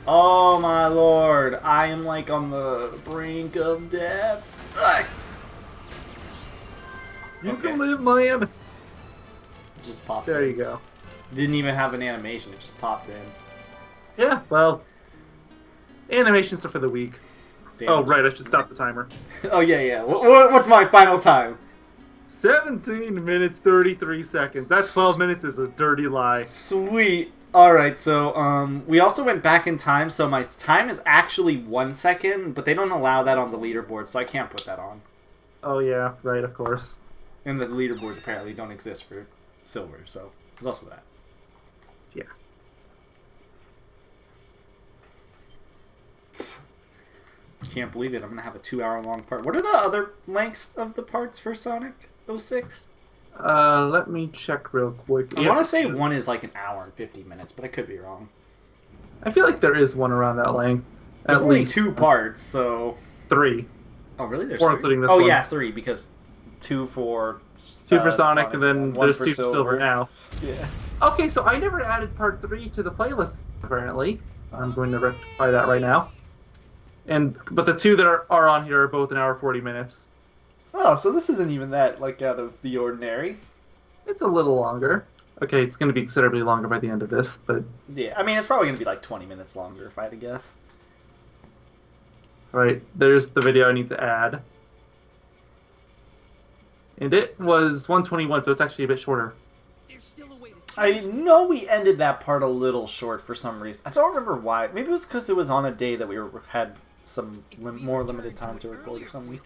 Oh my lord, I am like on the brink of death. Ugh. You Okay. can live, man. It just popped There in. you go. Didn't even have an animation, it just popped in. Yeah, well, animations are for the week. Damn. Oh, right, I should stop the timer. Oh yeah, yeah. What's my final time? 17 minutes, 33 seconds. That 12 minutes is a dirty lie. Sweet. Alright, so, we also went back in time, so my time is actually 1 second, but they don't allow that on the leaderboard, so I can't put that on. Oh yeah, right, of course. And the leaderboards apparently don't exist for silver, so there's also that. Yeah. Can't believe it, I'm gonna have a 2-hour long part. What are the other lengths of the parts for Sonic 06? Let me check real quick. I want to say one is like an hour and 50 minutes, but I could be wrong. I feel like there is one around that length. There's At only least 2 parts, so... 3. Oh, really? There's Or 3? including this oh, one. yeah, 3, because 2 for... 2 for Sonic, and then one there's for 2 for Silver now. Yeah. Okay, so I never added part 3 to the playlist, apparently. I'm going to rectify that right now. But the 2 that are on here are both an hour 40 minutes. Oh, so this isn't even that, like, out of the ordinary. It's a little longer. Okay, it's going to be considerably longer by the end of this, but... Yeah, I mean, it's probably going to be like 20 minutes longer, if I had to guess. Right, there's the video I need to add. And it was 121, so it's actually a bit shorter. There's still a way to I know we ended that part a little short for some reason. I don't remember why. Maybe it was because it was on a day that we had some more limited time to record or something.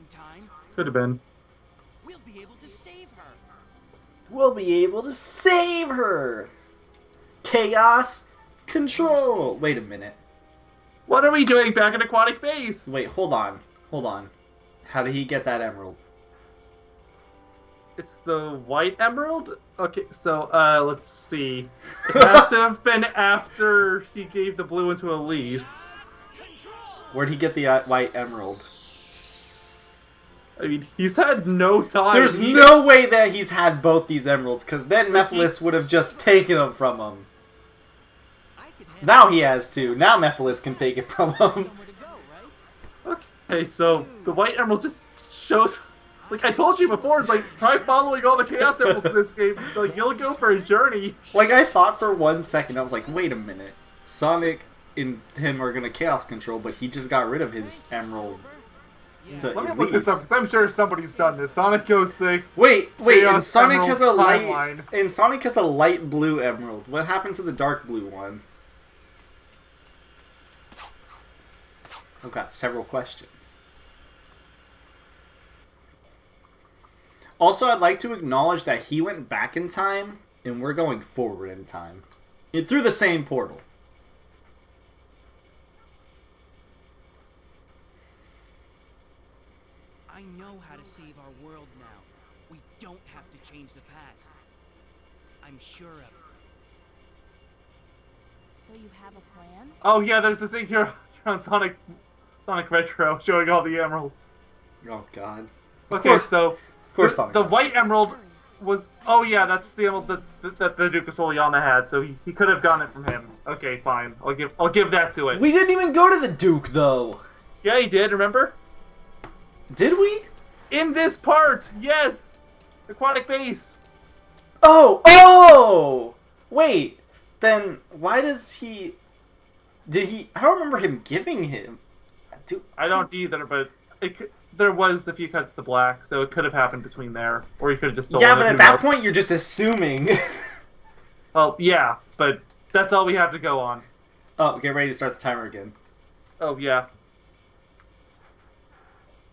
Could have been. We'll be able to save her. We'll be able to save her! Chaos Control! Wait a minute. What are we doing back in Aquatic Base? Wait, hold on. Hold on. How did he get that emerald? It's the white emerald? Okay, so, let's see. It has to have been after he gave the blue one to Elise. Where'd he get the white emerald? I mean, he's had no time. There's no way that he's had both these emeralds, because then Mephiles would have just taken them from him. I could have Now he has to. Now Mephiles can take it from him. somewhere to go, right? Okay, so the white emerald just shows... Like I told you before, it's like, try following all the Chaos Emeralds in this game. Like, you'll go for a journey. Like, I thought for 1 second, I was like, wait a minute. Sonic and him are gonna Chaos Control, but he just got rid of his emerald. To Let me Elise. look this up, because I'm sure somebody's done this. Sonic 06. Wait, and Chaos Sonic Emerald has a light... timeline. And Sonic has a light blue emerald. What happened to the dark blue one? I've got several questions. Also, I'd like to acknowledge that he went back in time, and we're going forward in time. Through the same portal. I know how to save our world now. We don't have to change the past. I'm sure of it. So you have a plan? Oh yeah, there's this thing here on Sonic Retro showing all the emeralds. Oh, God. Okay, so Of course, Sonic. The white emerald was... Oh, yeah, that's the emerald that the Duke of Soliana had, so he could have gotten it from him. Okay, fine. I'll give that to it. We didn't even go to the Duke, though. Yeah, he did, remember? Did we? In this part, yes! Aquatic base. Oh! Wait, then why does he... I don't remember him giving him... I don't either, but there was a few cuts to black, so it could have happened between there. Or he could have just stolen Yeah, it, but who at that knows? point, you're just assuming. Well, yeah, but that's all we have to go on. Oh, get ready to start the timer again. Oh, yeah.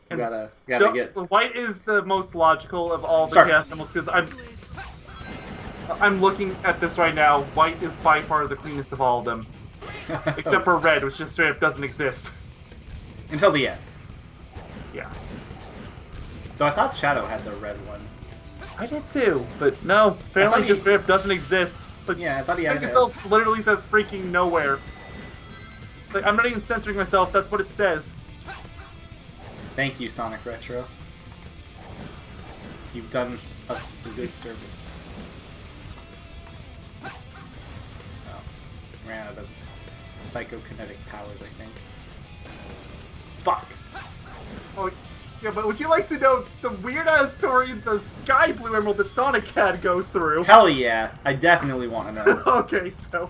You gotta Don't- get... White is the most logical of all the Start. chaos animals, because I'm looking at this right now. White is by far the cleanest of all of them. Except for red, which just straight up doesn't exist. Until the end. Yeah. Though I thought Shadow had the red one. I did too, but no, apparently he- just straight up doesn't exist. But Yeah, I thought he had it. itself literally says freaking nowhere. Like, I'm not even censoring myself, that's what it says. Thank you, Sonic Retro. You've done us a good service. Oh, ran out of psychokinetic powers, I think. Fuck. Oh, yeah, but would you like to know the weird-ass story the Sky Blue Emerald that Sonic had goes through? Hell yeah, I definitely want to know. Okay, so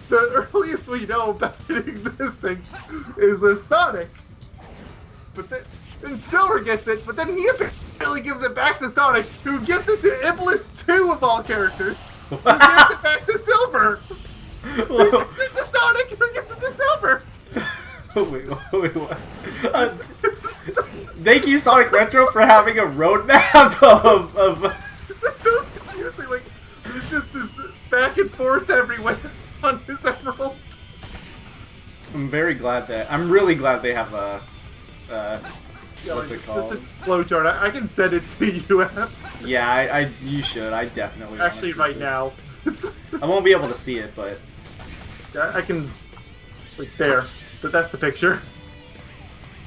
the earliest we know about it existing is with Sonic. But then Silver gets it, but then he apparently gives it back to Sonic, who gives it to Iblis 2 of all characters, who gives it back to Silver. Who gives it to Sonic, who gives it to Silver. Wait, what? Thank you, Sonic Retro, for having a roadmap of... This is so confusing, like, there's just this back and forth everywhere on this emerald. I'm very glad that... I'm really glad they have a... Yeah, what's like, it called? There's just flowchart. I can send it to you after. Yeah, you should. I definitely wanna Actually, see right this. now. I won't be able to see it, but... I can... Like, there. But that's the picture.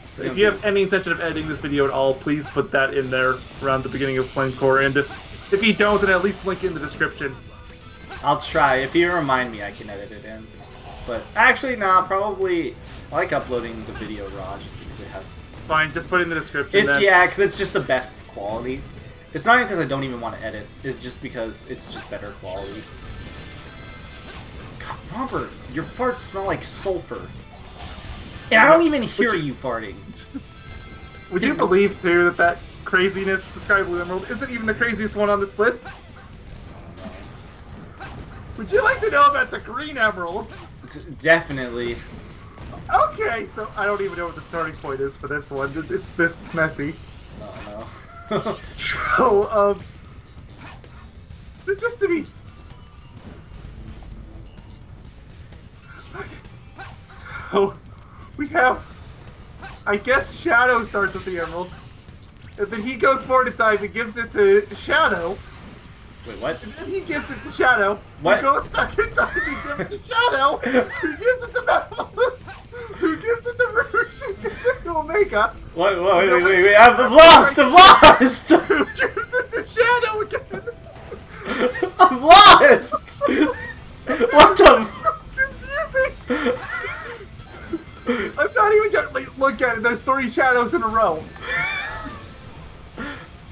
it's If gonna you be- have any intention of editing this video at all, please put that in there around the beginning of Flame Core. And if you don't, then at least link it in the description. I'll try. If you remind me, I can edit it in. But actually, nah, probably... I like uploading the video raw just because it has... Fine, just put it in the description It's, then. yeah, because it's just the best quality. It's not even because I don't even want to edit. It's just because it's just better quality. God, Robert, your farts smell like sulfur. And I don't even hear you farting. Would you believe, too, that craziness, the Sky Blue Emerald, isn't even the craziest one on this list? Would you like to know about the Green Emeralds? Definitely. Okay, so I don't even know what the starting point is for this one. It's this messy. Oh, no. So, just to be... So, we have... I guess Shadow starts with the Emerald. And then he goes forward in time and gives it to Shadow. Wait, what? And then he gives it to Shadow. What? Who goes back in time and gives it to Shadow. Who gives it to Malus. Who gives it to Rouge. Who gives it to Omega. What? Wait, I'm lost! I'm lost! Who gives it to Shadow again. I'm lost! What the... Confusing. I'm not even gonna look at it. There's 3 shadows in a row.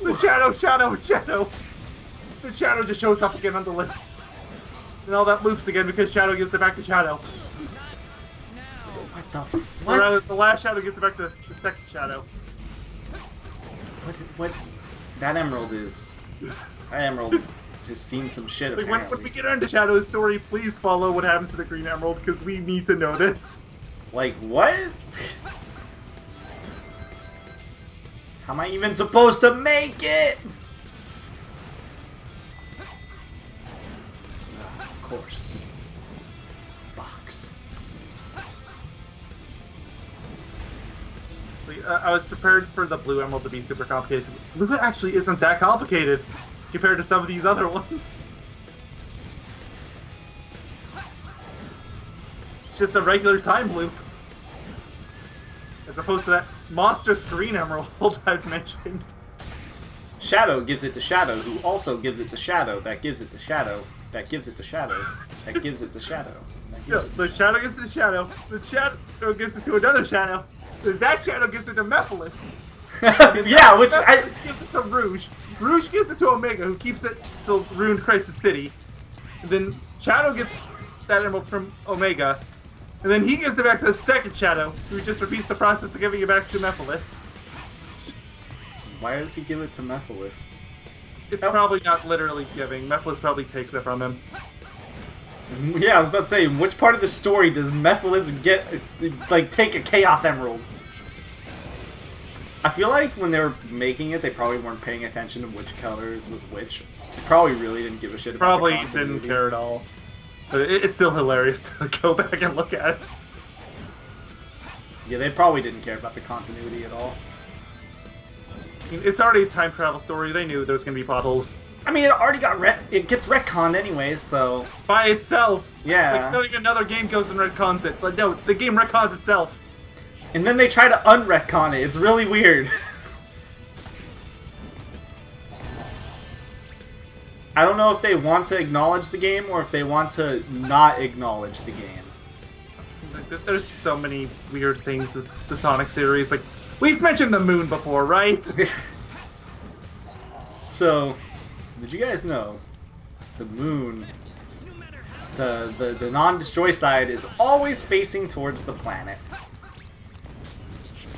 The shadow. The shadow just shows up again on the list. And all that loops again because Shadow gives it back to Shadow. What the... Or rather, What? the last Shadow gives it back to the second Shadow. What? That emerald is... That emerald has seen some shit, Like, apparently. when we get into Shadow's story, please follow what happens to the Green Emerald because we need to know this. Like, what? How am I even supposed to make it? Of course. Box. Like, I was prepared for the Blue Emerald to be super complicated. Blue actually isn't that complicated compared to some of these other ones. It's just a regular time loop. As opposed to that monstrous Green Emerald I've mentioned. Shadow gives it to Shadow, who also gives it to Shadow, that gives it to Shadow, that gives it to Shadow, that gives it to Shadow. That Yeah, gives it so to Shadow gives it to Shadow. The Shadow gives it to another Shadow. That Shadow gives it to Mephiles. Yeah, which I... Mephiles gives it to Rouge. Rouge gives it to Omega, who keeps it till Ruined Crisis City. And then Shadow gets that emerald from Omega. And then he gives it back to the second Shadow, who just repeats the process of giving it back to Mephiles. Why does he give it to Mephiles? It's probably not literally giving. Mephiles probably takes it from him. Yeah, I was about to say, which part of the story does Mephiles get, like, take a Chaos Emerald? I feel like when they were making it, they probably weren't paying attention to which colors was which. Probably really didn't give a shit about Probably the continuity. didn't care at all. But it's still hilarious to go back and look at it. Yeah, they probably didn't care about the continuity at all. I mean, it's already a time travel story. They knew there was going to be plot holes. I mean, it already got it gets retconned anyways, so... By itself. Yeah. Like, it's not even another game goes and retcons it. Like, no, the game retcons itself. And then they try to unretcon it. It's really weird. I don't know if they want to acknowledge the game or if they want to not acknowledge the game. Like, there's so many weird things with the Sonic series. Like, we've mentioned the moon before, right? So, did you guys know the moon, the non-destroy side is always facing towards the planet?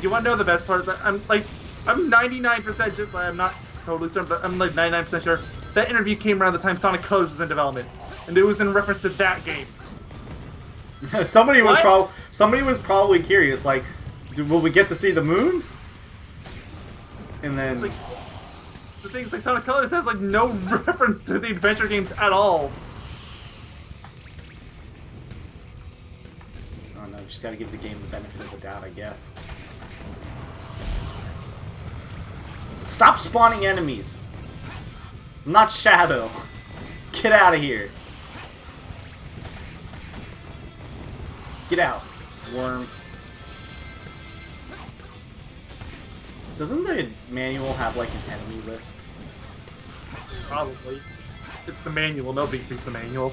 You want to know the best part of that? I'm 99% sure, I'm not totally certain, but I'm like 99% sure that interview came around the time Sonic Colors was in development, and it was in reference to that game. somebody was probably curious, like, will we get to see the moon? And then Like, the things like Sonic Colors has like no reference to the adventure games at all. oh no, just gotta give the game the benefit of the doubt, I guess. Stop spawning enemies! I'm not Shadow. Get out of here. Get out, worm. Doesn't the manual have like an enemy list? Probably. It's the manual. Nobody reads the manual.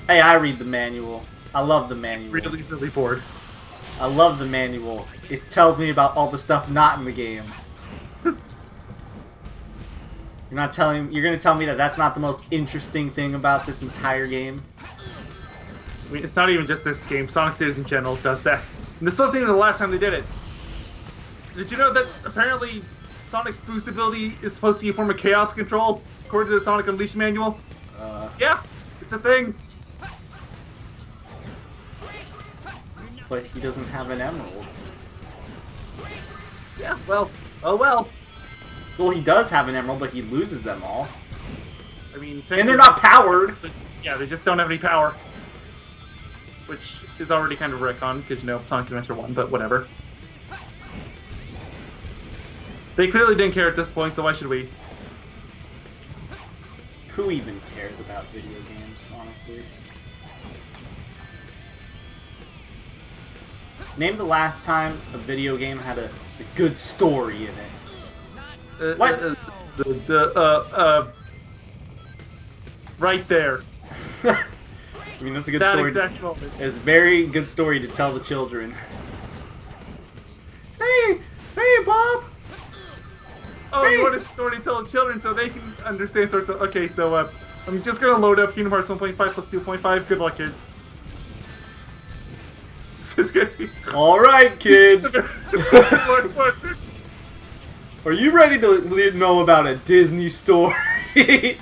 Hey, I read the manual. I love the manual. Really, really bored. I love the manual. It tells me about all the stuff not in the game. You're gonna tell me that that's not the most interesting thing about this entire game? I mean, it's not even just this game. Sonic series in general does that. And this wasn't even the last time they did it. Did you know that apparently Sonic's boost ability is supposed to be a form of chaos control, according to the Sonic Unleashed manual? Yeah, it's a thing. But he doesn't have an emerald. Yeah, well, oh well. Well, he does have an emerald, but he loses them all. I mean, And they're not powered! Yeah, they just don't have any power. Which is already kind of retcon, because, you know, Sonic Adventure 1, but whatever. They clearly didn't care at this point, so why should we? Who even cares about video games, honestly? Name the last time a video game had a good story in it. What? Right there. I mean, that's a good That story. exact moment. It's a very good story to tell the children. Hey! Hey, Bob! Oh, Hey! you want a story to tell the children so they can understand sort of... Okay, so, I'm just gonna load up Kingdom Hearts 1.5 plus 2.5. Good luck, kids. This is good to... Alright, kids! Are you ready to know about a Disney story? Yay!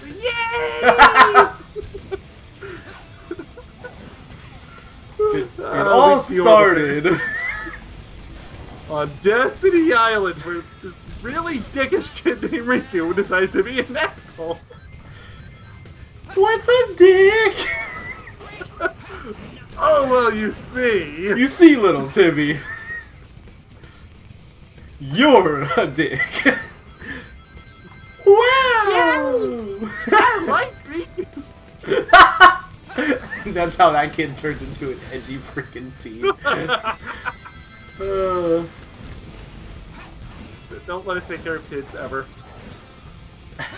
It all started on Destiny Island, where this really dickish kid named Riku decided to be an asshole. What's a dick? Oh, well, you see. You see, little Timmy. You're a dick. Wow! I like Riku. That's how that kid turns into an edgy freaking teen. Don't let us take care of kids ever.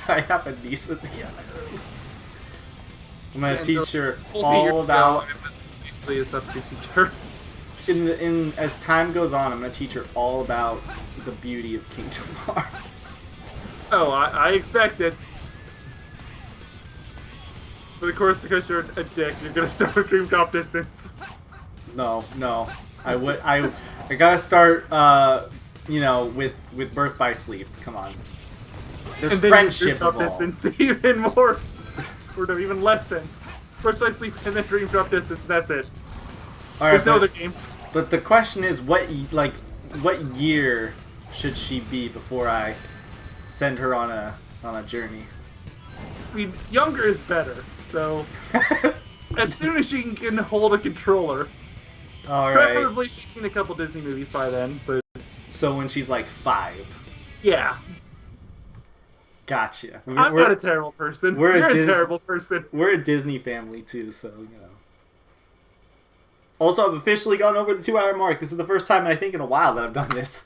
I have a niece at the end. I'm gonna And teach so her 12 all years about. ago, I was basically a substitute teacher. As time goes on, I'm gonna teach her all about the beauty of Kingdom Hearts. Oh, I expect it. But of course, because you're a dick, you're gonna start with Dream Drop Distance. No, I gotta start. With Birth by Sleep. Come on. There's And then friendship Dream Drop involved. Distance even more, or no, even less sense. First I Sleep and then Dream Drop Distance. That's it. All right, There's no but- other games. But the question is, what year should she be before I send her on a journey? I mean, younger is better. So as soon as she can hold a controller, All right. preferably she's seen a couple Disney movies by then. But So when she's like 5. yeah, Gotcha. I'm not a terrible person. we're a You're a Dis- terrible person. We're a Disney family too, so you know. Also, I've officially gone over the 2-hour mark. This is the first time I think in a while that I've done this.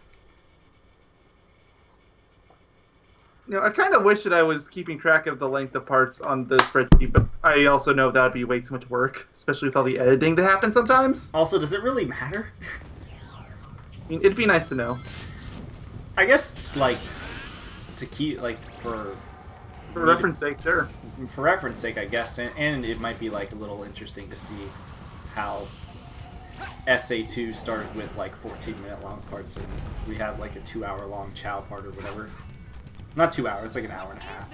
You know, I kind of wish that I was keeping track of the length of parts on the spreadsheet, but I also know that would be way too much work, especially with all the editing that happens sometimes. Also, does it really matter? I mean, it'd be nice to know. I guess to keep for reference sake, sure. For reference sake, I guess, and it might be a little interesting to see how SA2 started with 14-minute long parts, and we have a 2-hour long Chow part or whatever. Not 2 hours, it's an hour and a half.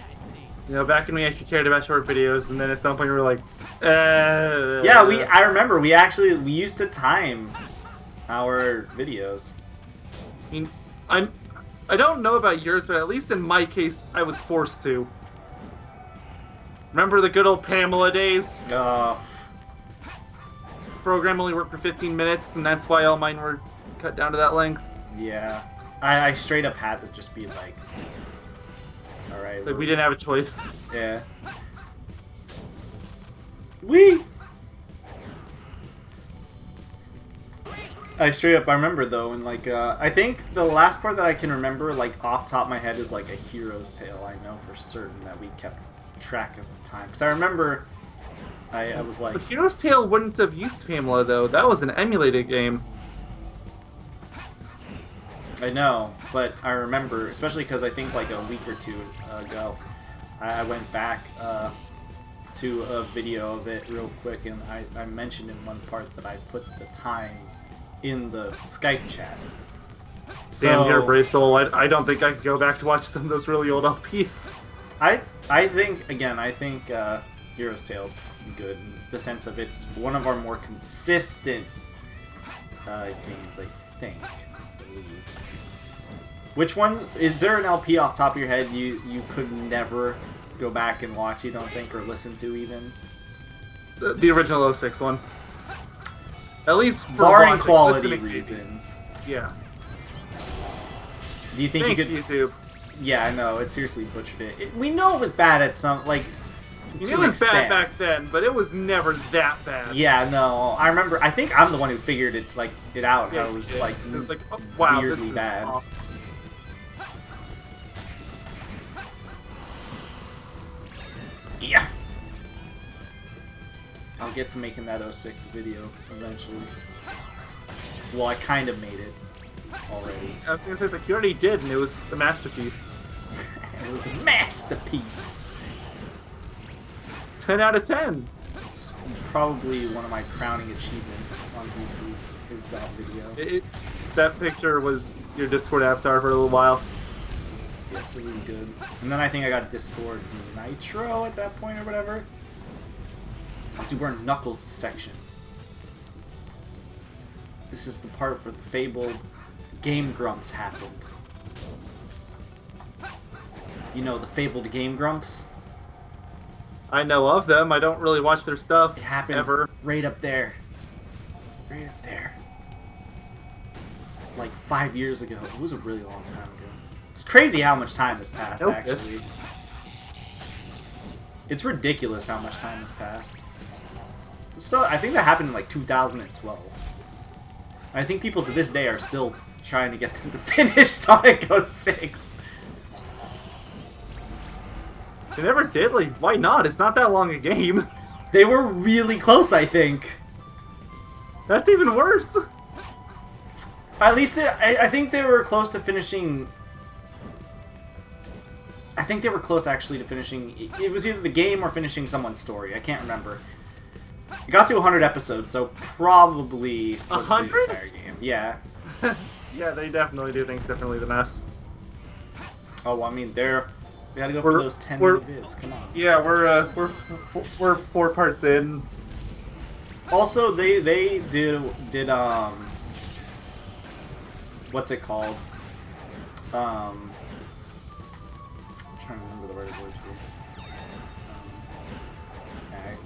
You know, back when we actually cared about short videos, and then at some point we were like, Yeah, I remember we used to time our videos. I mean, I don't know about yours, but at least in my case, I was forced to. Remember the good old Pamela days? Program only worked for 15 minutes, and that's why all mine were cut down to that length. Yeah. I straight up had to just be alright. Like, we didn't have a choice. Yeah. I straight up, I remember though, and I think the last part that I can remember, off top of my head, is a Hero's Tale. I know for certain that we kept track of time. Because I remember, I was like... The Hero's Tale wouldn't have used Pamela, though. That was an emulated game. I know, but I remember, especially because I think a week or two ago, I went back to a video of it real quick, and I mentioned in one part that I put the time in the Skype chat. Damn, you're a brave soul. I don't think I could go back to watch some of those really old LPs. I think Hero's Tale is good in the sense of it's one of our more consistent games, I think. I believe. Which one is there an LP off the top of your head you could never go back and watch, you don't think, or listen to even? The original 06 one. At least for barring watching, quality listening, reasons. Yeah. Do you think Thanks, you could? YouTube. Yeah, I know it seriously butchered it. We know it was bad at some I mean, it was bad back then, but it was never that bad. Yeah, no, I remember. I think I'm the one who figured it out. Yeah, How it was it was oh, wow, weirdly this is bad. awful. Yeah. I'll get to making that 06 video eventually. Well, I kind of made it already. I was gonna say, you already did, and it was a masterpiece. It was a masterpiece. 10 out of 10. It's probably one of my crowning achievements on YouTube is that video. That picture was your Discord avatar for a little while. Yes, it was good. And then I think I got Discord Nitro at that point or whatever. I'll do where Knuckles section. This is the part where the fabled Game Grumps happened. You know, the fabled Game Grumps? I know of them. I don't really watch their stuff. It happened ever. right up there. Right up there. 5 years ago. It was a really long time ago. It's crazy how much time has passed, Nope, actually. It's ridiculous how much time has passed. So I think that happened in 2012. I think people to this day are still trying to get them to finish Sonic 06. They never did. Like, why not? It's not that long a game. They were really close, I think. That's even worse. At least I think they were close to finishing. I think they were close actually to finishing. It was either the game or finishing someone's story. I can't remember. It got to 100 episodes, so probably was the 100? entire game. Yeah. Yeah, they definitely do things differently than us. Oh, I mean, we gotta go for those 10 minute vids. Come on. Yeah, we're 4 parts in. Also, they did what's it called? I'm trying to remember the right word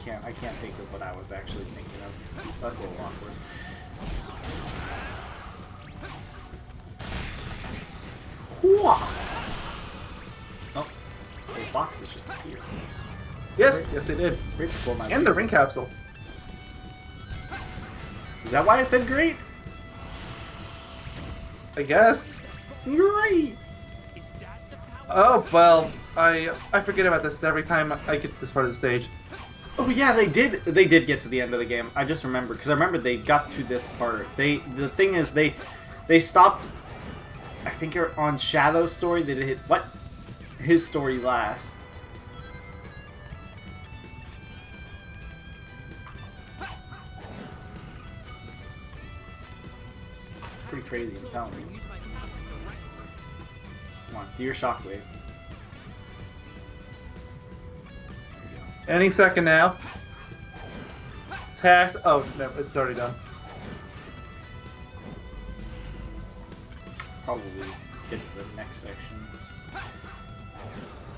here. I can't think of what I was actually thinking of. That's a little awkward. Hooah! Oh, those boxes just appeared. Yes, yes, they did. Right before my And the ring capsule. Is that why it said great? I guess. Great! Is that the power? Oh well, I forget about this every time I get to this part of the stage. Oh yeah, they did get to the end of the game. I just remembered because I remember they got to this part. The thing is they stopped. I think on Shadow's story they did his story last. It's pretty crazy, I'm telling you. Use my powers directly. Come on, do your shockwave. There you go. Any second now. Tax. Oh no, it's already done. Probably get to the next section.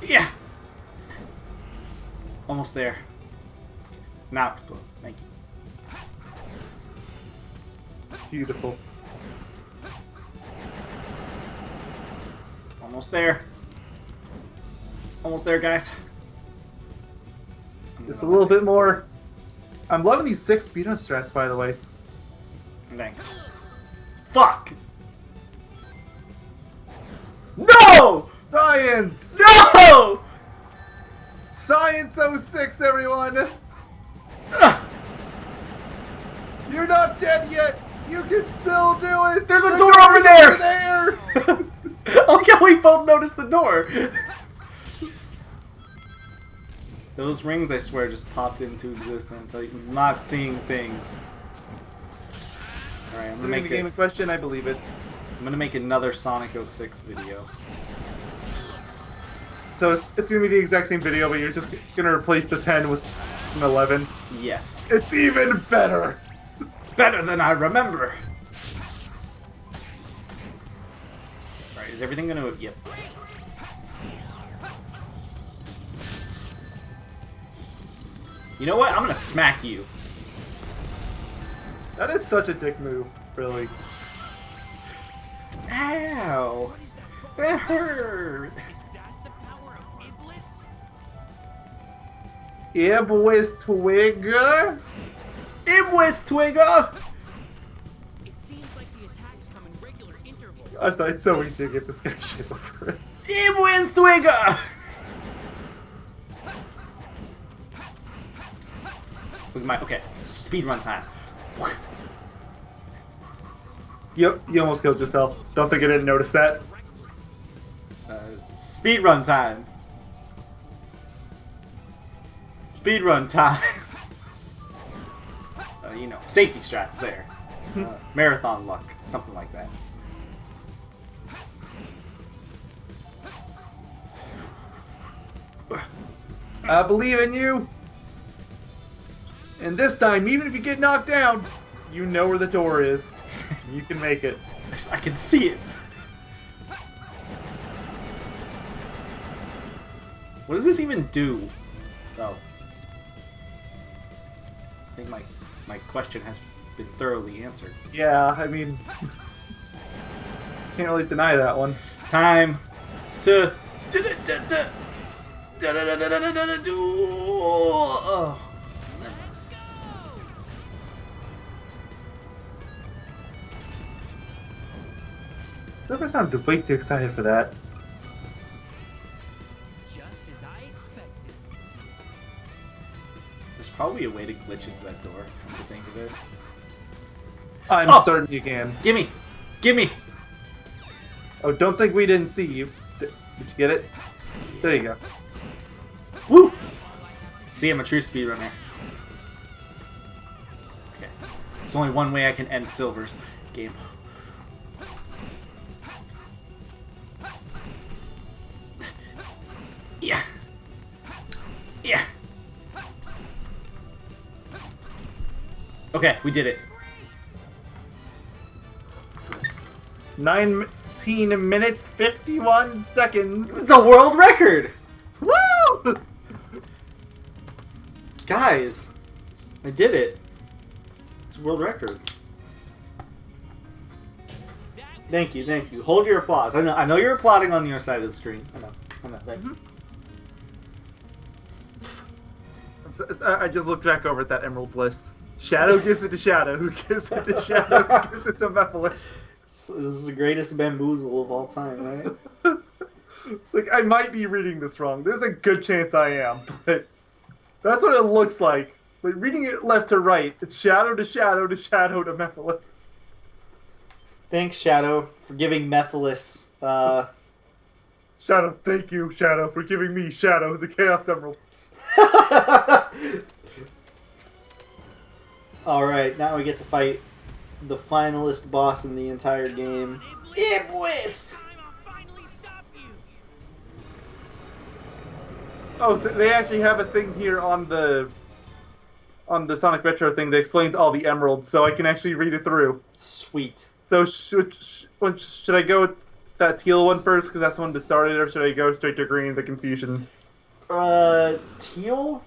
Yeah! Almost there. Now explode. Thank you. Beautiful. Almost there. Almost there, guys. Just a little bit more. I'm loving these 6 speedrun strats, by the way. Thanks. Fuck! No! Science! No! Science 06, everyone! Ugh. You're not dead yet! You can still do it! There's a The door over there! there! Oh yeah, we both noticed the door! Those rings, I swear, just popped into existence. I'm not seeing things. Alright, I'm To gonna make make the game in question, I believe it. I'm gonna make another Sonic 06 video. So it's gonna be the exact same video, but you're just gonna replace the 10 with an 11. Yes. It's even better! It's better than I remember! Alright, is everything gonna... Yep. You know what? I'm gonna smack you. That is such a dick move, really. Ow! That hurt! Is that the power of Iblis? Yeah, boys, Twigger! Iblis, Twigger! It seems like the attacks come in regular intervals. I'm sorry, it's so easy to get this guy shit over it. Iblis, Twigger! Look at my... Okay, speedrun time. You almost killed yourself. Don't think I didn't notice that. Speedrun time. Speedrun time. You know, safety strats there. Marathon luck, something like that. I believe in you! And this time, even if you get knocked down, you know where the door is. You can make it. I can see it. What does this even do? Oh. I think my question has been thoroughly answered. Yeah, I mean... Can't really deny that one. Time to... Oh. Silver sounded way too excited for that. Just as I expected. There's probably a way to glitch into that door, come to think of it. I'm Oh! certain you can. Gimme! Gimme! Oh, don't think we didn't see you. Did you get it? There you go. Woo! See, I'm a true speedrunner. Okay. There's only one way I can end Silver's game. Yeah. Yeah. Okay, we did it. 19 minutes, 51 seconds. It's a world record! Woo! Guys, I did it. It's a world record. Thank you, thank you. Hold your applause. I know you're applauding on your side of the screen. I know, thank you. I just looked back over at that emerald list. Shadow gives it to Shadow. Who gives it to Shadow? Who gives it to Mephiles? This is the greatest bamboozle of all time, right? Like, I might be reading this wrong. There's a good chance I am, but that's what it looks like. Like, reading it left to right, it's Shadow to Shadow to Shadow to Mephiles. Thanks, Shadow, for giving Mephiles. Shadow, thank you, Shadow, for giving me Shadow, the Chaos Emerald. Alright, now we get to fight the finalist boss in the entire game. Iblis! Oh, they actually have a thing here on the Sonic Retro thing that explains all the emeralds, so I can actually read it through. Sweet. So should I go with that teal one first, because that's the one that started, or should I go straight to green, the confusion? Teal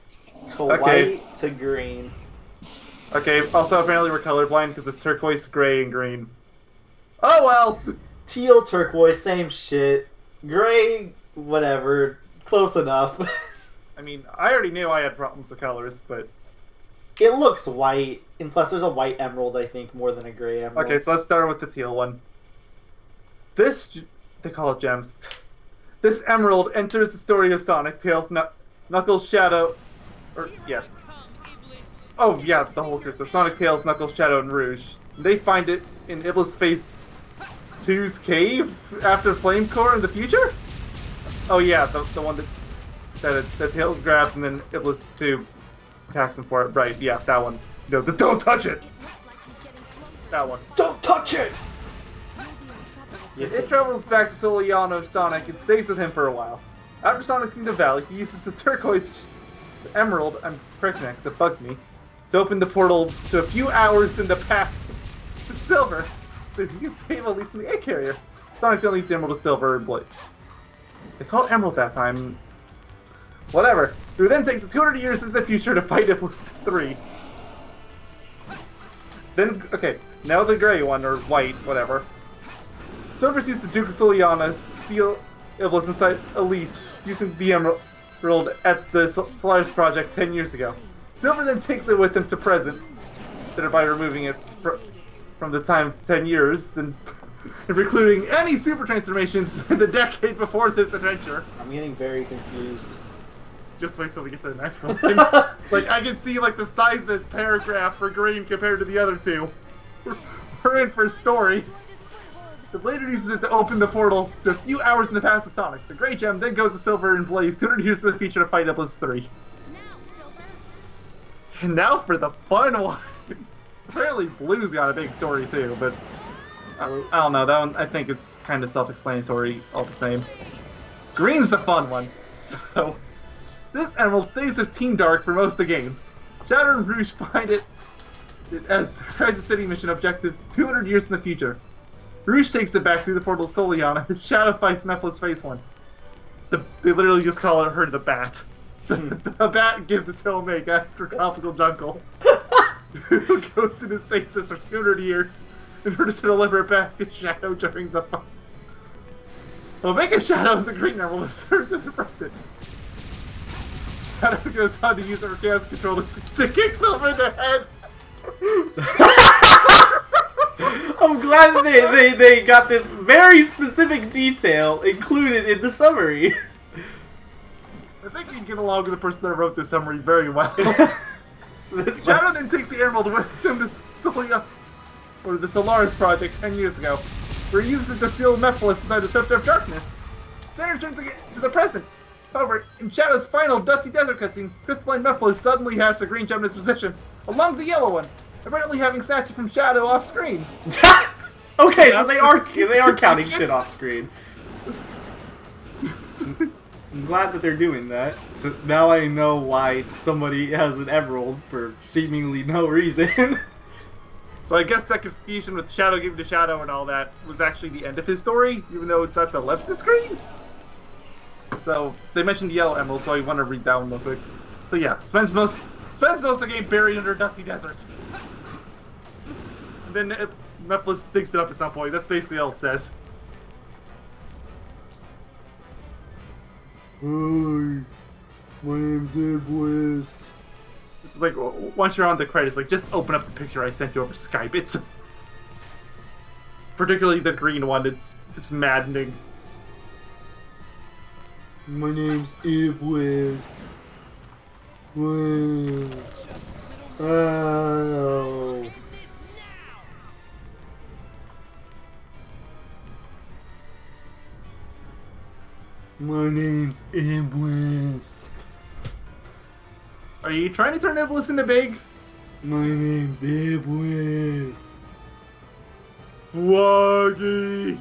to Okay. white to green. Okay, also apparently we're colorblind because it's turquoise, gray, and green. Oh well! Teal, turquoise, same shit. Gray, whatever. Close enough. I mean, I already knew I had problems with colors, but... It looks white, and plus there's a white emerald, I think, more than a gray emerald. Okay, so let's start with the teal one. This... they call it gems. This emerald enters the story of Sonic, Tails, Knuckles, Shadow... or, yeah. Oh, yeah, the whole crew. So Sonic, Tails, Knuckles, Shadow, and Rouge. They find it in Iblis Phase 2's cave after Flame Core in the future? Oh, yeah, the one that Tails grabs and then Iblis 2 attacks him for it. Right, yeah, that one. No, the don't touch it! That one. Don't touch it! It travels back to Soliano of Sonic and stays with him for a while. After Sonic's Kingdom Valley, he uses the turquoise emerald, I'm correct next, it bugs me, to open the portal to a few hours in the past to Silver, so he can save Elise in the egg carrier. Sonic then leaves the emerald to Silver and Blaze. They called it Emerald that time. Whatever. Who then takes it 200 years into the future to fight Iblis 3. Then, okay, now the gray one, or white, whatever. Silver sees the Duke of Soliana steal Iblis inside Elise, using the emerald at the Solaris Project 10 years ago. Silver then takes it with him to present, thereby removing it from the time of 10 years, and precluding any super transformations in the decade before this adventure. I'm getting very confused. Just wait till we get to the next one. Like, I can see, like, the size of the paragraph for green compared to the other two. We're in for a story. The Blader uses it to open the portal to a few hours in the past of Sonic. The Gray Gem then goes to Silver and Blaze 200 years in the future to fight Iblis 3. And now for the fun one. Apparently Blue's got a big story too, but I don't know, that one I think it's kind of self-explanatory all the same. Green's the fun one. So this emerald stays with Team Dark for most of the game. Shadow and Rouge find it as Crisis City mission objective 200 years in the future. Rouge takes it back through the portal to Soliana as Shadow fights Mephiles Phase 1. They literally just call her the Bat. The Bat gives it to Omega after Tropical Jungle, who goes into stasis for 200 years in order to deliver it back to Shadow during the fight. Omega, Shadow, and the Green Emerald return to the present. Shadow goes on to use her chaos control to kick Silver in the head. I'm glad that they got this very specific detail included in the summary. I think you can get along with the person that wrote this summary very well. So this Shadow then takes the emerald with him to Solia, or the Solaris project 10 years ago, where he uses it to steal Mephiles inside the Scepter of Darkness. Then returns again to the present. However, in Shadow's final Dusty Desert cutscene, Crystalline Mephiles suddenly has the green gem in his possession, along with the yellow one, apparently having snatched it from Shadow off screen. Okay, so they are counting shit off screen. I'm glad that they're doing that. So now I know why somebody has an emerald for seemingly no reason. So I guess that confusion with Shadow giving to Shadow and all that was actually the end of his story, even though it's at the left of the screen. So they mentioned the yellow emerald, so I want to read that one real quick. So yeah, spends most of the game buried under a dusty desert. And then Mephiles digs it up at some point. That's basically all it says. Hi, my name's Iblis. It's like, once you're on the credits, like, just open up the picture I sent you over Skype. It's... particularly the green one, it's maddening. My name's Iblis. Wow. Oh. My name's Iblis. Are you trying to turn Iblis into big? My name's Iblis. Foggy!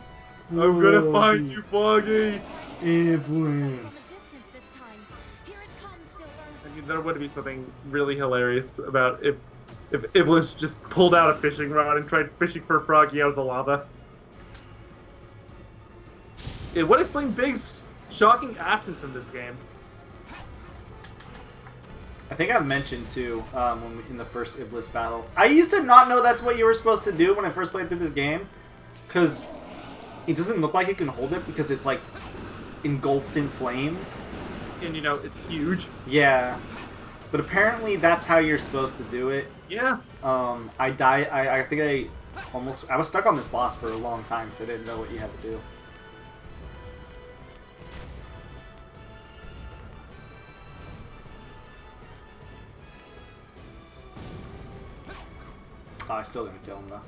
I'm gonna find you, Foggy! Iblis. I mean, there would be something really hilarious about if Iblis just pulled out a fishing rod and tried fishing for Froggy out of the lava. It would explain Big's shocking absence from this game. I think I've mentioned too in the first Iblis battle. I used to not know that's what you were supposed to do when I first played through this game, because it doesn't look like you can hold it because it's like engulfed in flames. And you know, it's huge. Yeah, but apparently that's how you're supposed to do it. Yeah. I died. I think I was stuck on this boss for a long time because I didn't know what you had to do. Oh, I still didn't kill him though.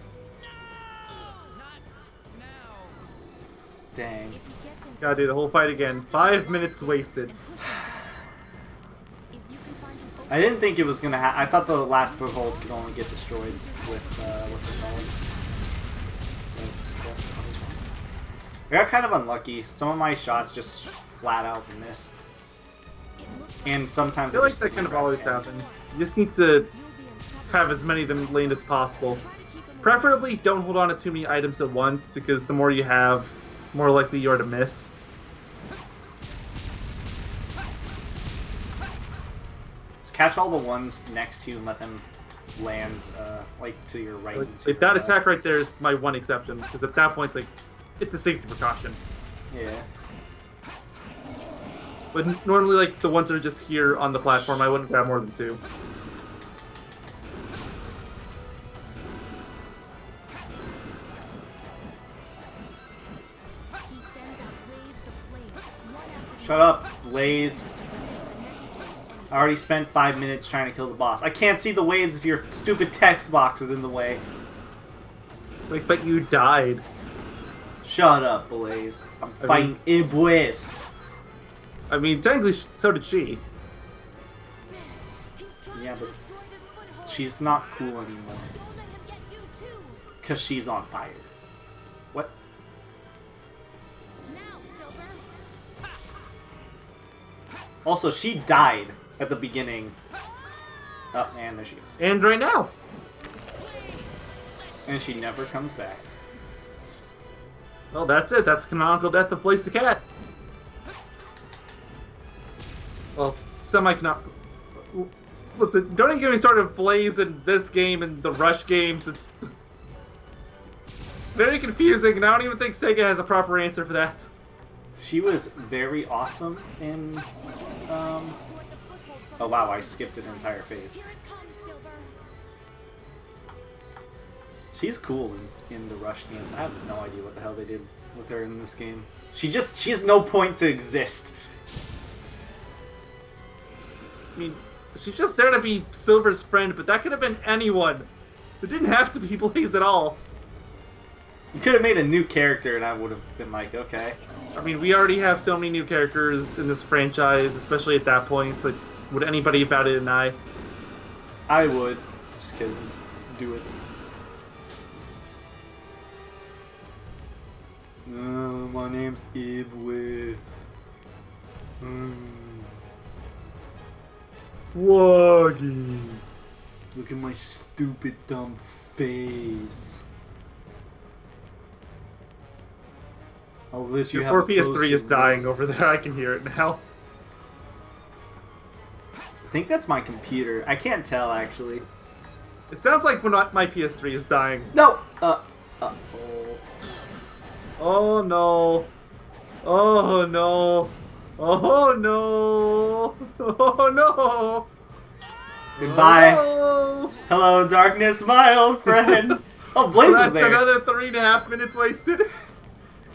Dang. Gotta do the whole fight again. 5 minutes wasted. I didn't think it was gonna I thought the last foothold could only get destroyed with, what's it called? Yes, I was wrong. I got kind of unlucky. Some of my shots just flat out missed. And sometimes I feel like that kind of always happens. You just need to have as many of them laid as possible. Preferably don't hold on to too many items at once, because the more you have, the more likely you are to miss. Just catch all the ones next to you and let them land, like, to your right. Like that attack right there is my one exception, because at that point, like, it's a safety precaution. Yeah. But normally, like, the ones that are just here on the platform, I wouldn't grab more than 2. Shut up, Blaze. I already spent 5 minutes trying to kill the boss. I can't see the waves if your stupid text box is in the way. Like, but you died. Shut up, Blaze. I'm fighting Iblis. I mean, technically, so did she. Yeah, but she's not cool anymore. Because she's on fire. What? Also, she died at the beginning. Oh, and there she goes. And right now. And she never comes back. Well, that's it. That's canonical death of Blaze the Cat. Well, semi-canonical. Don't even get me started with Blaze in this game and the Rush games. It's very confusing, and I don't even think Sega has a proper answer for that. She was very awesome in, oh wow, I skipped an entire phase. She's cool in the Rush games. I have no idea what the hell they did with her in this game. She has no point to exist. I mean, She's just there to be Silver's friend, but that could have been anyone. It didn't have to be Blaze at all. You could have made a new character, and I would have been like, okay. I mean, we already have so many new characters in this franchise, especially at that point. It's like, would anybody bat an eye? I would. Just kidding. Do it. My name's Ibwith. Yogi. Look at my stupid dumb face. I'll let you Your have a 4 PS3 closer is dying look. over there. I can hear it now. I think that's my computer. I can't tell actually. It sounds like when my PS3 is dying. No. Oh no. Oh no. Oh no. Oh no. Goodbye. Oh, Hello, darkness, my old friend. Oh, Blaze that's is there. another 3.5 minutes wasted.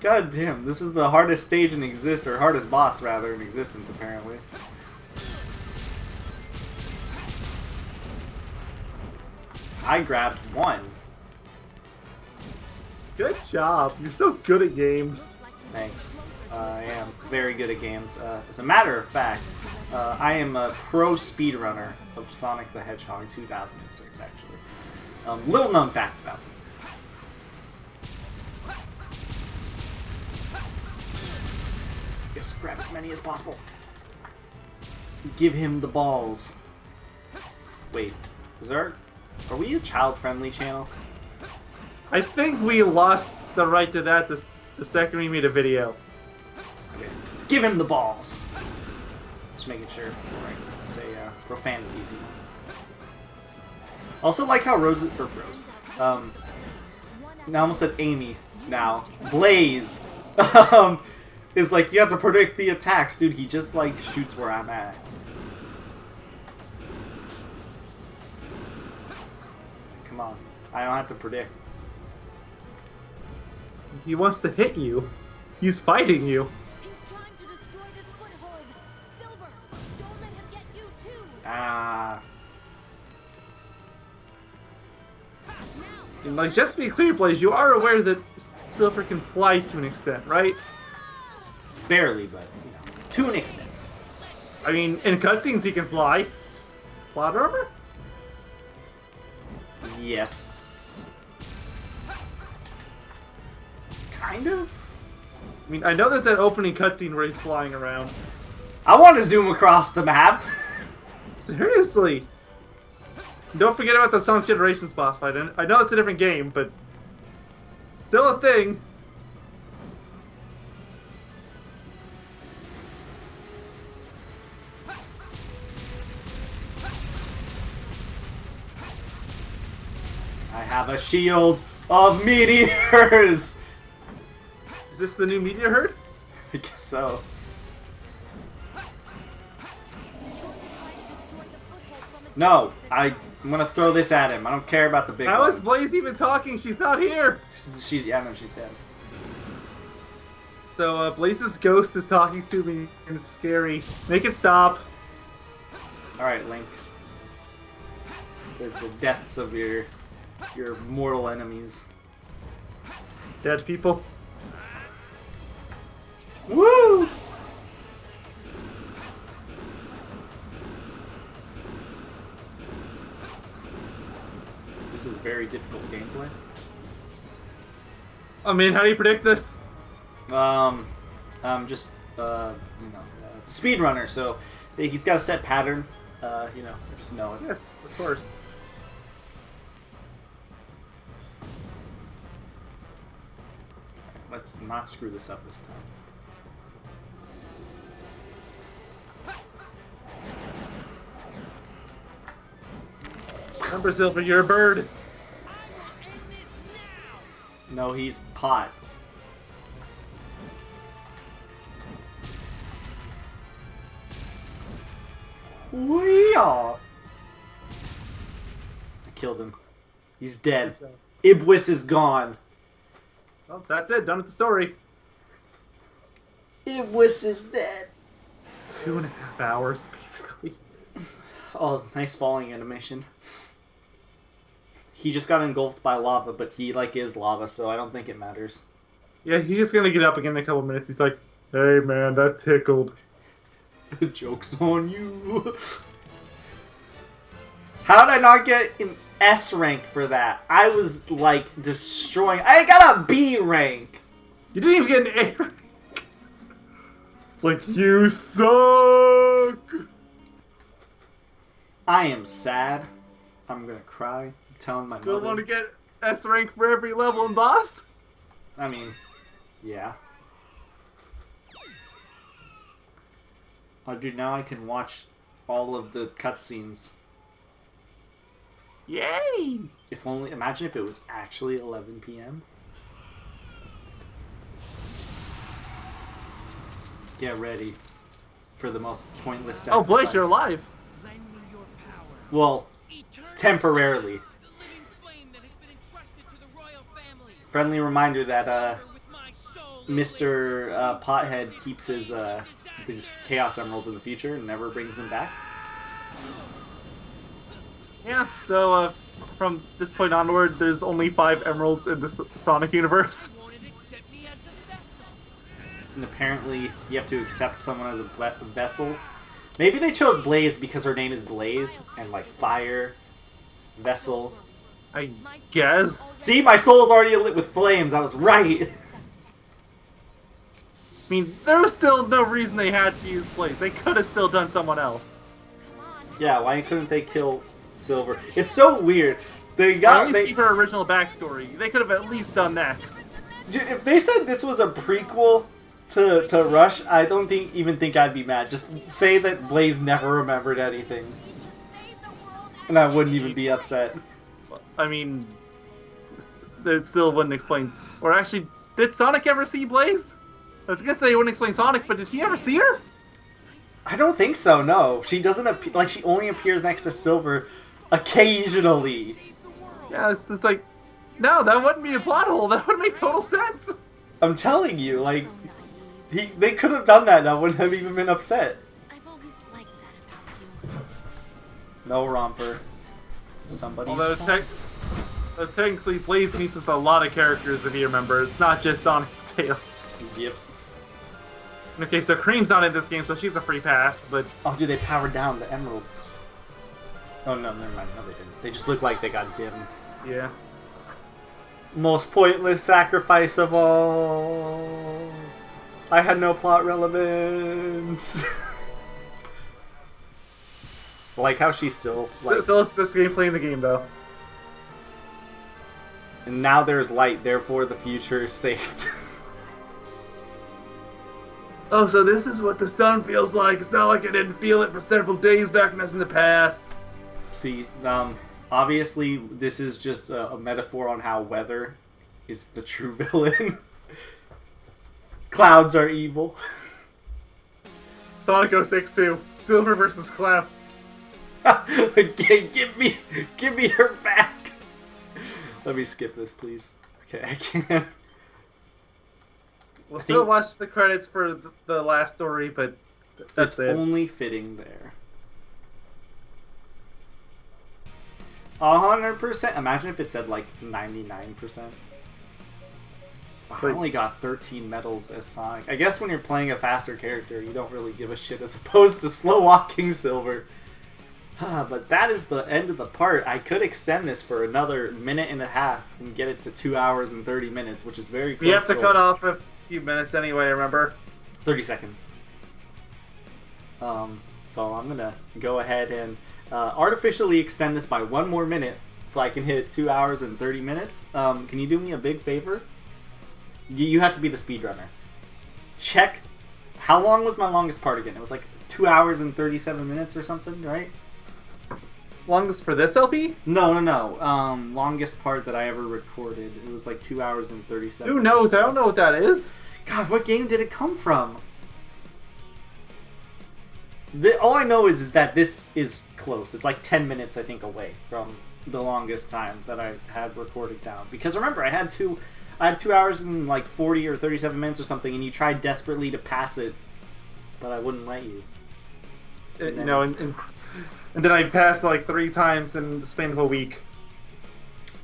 God damn, this is the hardest stage in existence, or hardest boss rather in existence, apparently. I grabbed one. Good job. You're so good at games. Thanks. I am very good at games. As a matter of fact, I am a pro speedrunner of Sonic the Hedgehog 2006, actually. Little known fact about me. Yes, grab as many as possible. Give him the balls. Wait, are we a child-friendly channel? I think we lost the right to that the second we made a video. Okay. Give him the balls. Just making sure before I say profanities, you know. Also like how Rose, I almost said Amy now. Blaze is like, you have to predict the attacks. Dude, he just like shoots where I'm at. Come on. I don't have to predict. He wants to hit you. He's fighting you. He's trying to destroy this foothold. Silver, don't let him get you too. Ah. And like, just to be clear, Blaze, you are aware that Silver can fly to an extent, right? Barely, but, you know, to an extent. I mean, in cutscenes he can fly. Plot armor? Yes. Kind of? I mean, I know there's that opening cutscene where he's flying around. I want to zoom across the map. Seriously. Don't forget about the Sonic Generations boss fight. I know it's a different game, but still a thing. I have a shield of meteors. Is this the new meteor herd? I guess so. No, I'm gonna throw this at him. I don't care about the big How one. is Blaze even talking? She's not here. Yeah, no, she's dead. So Blaze's ghost is talking to me, and it's scary. Make it stop. All right, Link. The deaths of your mortal enemies. Dead people. Woo! This is very difficult gameplay. I mean, how do you predict this? Just speedrunner. So he's got a set pattern. You know, I just know it. Yes, of course. Let's not screw this up this time. Remember, Silver, you're a bird. No, he's pot. Wee-yaw. I killed him. He's dead. Ibwis is gone. Well, that's it. Done with the story. Ibwis is dead. 2.5 hours, basically. Oh, nice falling animation. He just got engulfed by lava, but he, like, is lava, so I don't think it matters. Yeah, he's just gonna get up again in a couple minutes. He's like, hey man, that tickled. The joke's on you. How did I not get an S rank for that? I was, like, destroying... I got a B rank! You didn't even get an A rank. It's like, you suck! I am sad. I'm gonna cry. I'm telling my Still mother. want to get S rank for every level in boss? I mean, yeah. Oh, dude, now I can watch all of the cutscenes. Yay! If only, imagine if it was actually 11 p.m. Get ready for the most pointless Oh, sacrifice. Blaze, you're alive. Lend me your power. Well, Eternal temporarily. the living flame that has been entrusted to the royal family. Friendly reminder that With my soul Mr. Pothead keeps his Chaos Emeralds in the future and never brings them back. Yeah, so from this point onward, there's only 5 emeralds in the Sonic universe. won't it accept me as the vessel. And apparently, you have to accept someone as a vessel. Maybe they chose Blaze because her name is Blaze, and like fire, vessel. I guess. See, my soul's already lit with flames. I was right. I mean, there was still no reason they had to use Blaze. They could have still done someone else. Yeah, why couldn't they kill Silver? It's so weird. They At got least keep her original backstory. They could have at least done that. Dude, if they said this was a prequel to Rush, I don't even think I'd be mad. Just say that Blaze never remembered anything, and I wouldn't even be upset. I mean, it still wouldn't explain. Or actually, did Sonic ever see Blaze? I was gonna say it wouldn't explain Sonic, but did he ever see her? I don't think so. No, she doesn't appear. Like, she only appears next to Silver occasionally. Yeah, it's just like, no, that wouldn't be a plot hole. That would make total sense. I'm telling you, like, they could have done that and I wouldn't have even been upset. I've always liked that about you. No romper. Somebody's Although technically, Blaze meets with a lot of characters, if you remember. It's not just Sonic and Tails. Yep. Okay, so Cream's not in this game, so she's a free pass, but... Oh, dude, they powered down the emeralds. Oh, no, never mind. No, they didn't. They just look like they got dimmed. Yeah. Most pointless sacrifice of all. I had no plot relevance. Like how she's still like. Still a specific gameplay in the game, though. And now there's light, therefore the future is saved. Oh, so this is what the sun feels like. It's not like I didn't feel it for several days back when I was in the past. See, obviously this is just a metaphor on how weather is the true villain. Clouds are evil. Sonic 06 2. Silver versus Clouds. give me her back. Let me skip this, please. Okay, I can't. We'll still watch the credits for the last story, but that's It's it. only fitting there. 100%. Imagine if it said like 99%. Wow, I only got 13 medals as Sonic. I guess when you're playing a faster character, you don't really give a shit as opposed to slow walking Silver. But that is the end of the part. I could extend this for another minute and a half and get it to 2 hours and 30 minutes, which is very close. We have to cut off a few minutes anyway, remember? 30 seconds. So I'm gonna go ahead and artificially extend this by 1 more minute so I can hit 2 hours and 30 minutes. Can you do me a big favor? You have to be the speedrunner. Check how long was my longest part again? It was like 2 hours and 37 minutes or something, right? Longest for this LP? No. Longest part that I ever recorded. It was like 2 hours and 37. Who knows? I don't know what that is. God, what game did it come from? All I know is that this is close. It's like 10 minutes, I think, away from the longest time that I had recorded down. Because remember, I had 2 hours and like 40 or 37 minutes or something, and you tried desperately to pass it, but I wouldn't let you. You know, in And then I passed like 3 times in the span of a week.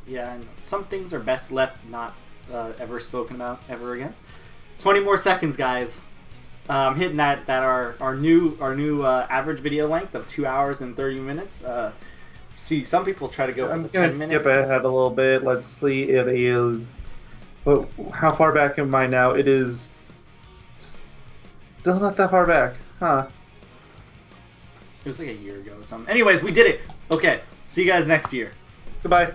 Yeah, and some things are best left not ever spoken about ever again. 20 more seconds, guys. I'm hitting that our new average video length of 2 hours and 30 minutes. See, some people try to go for I'm the gonna 10 minute. skip ahead a little bit. Let's see. It is. But how far back am I now? It is still not that far back, huh? It was like a year ago or something. Anyways, we did it. Okay, see you guys next year. Goodbye.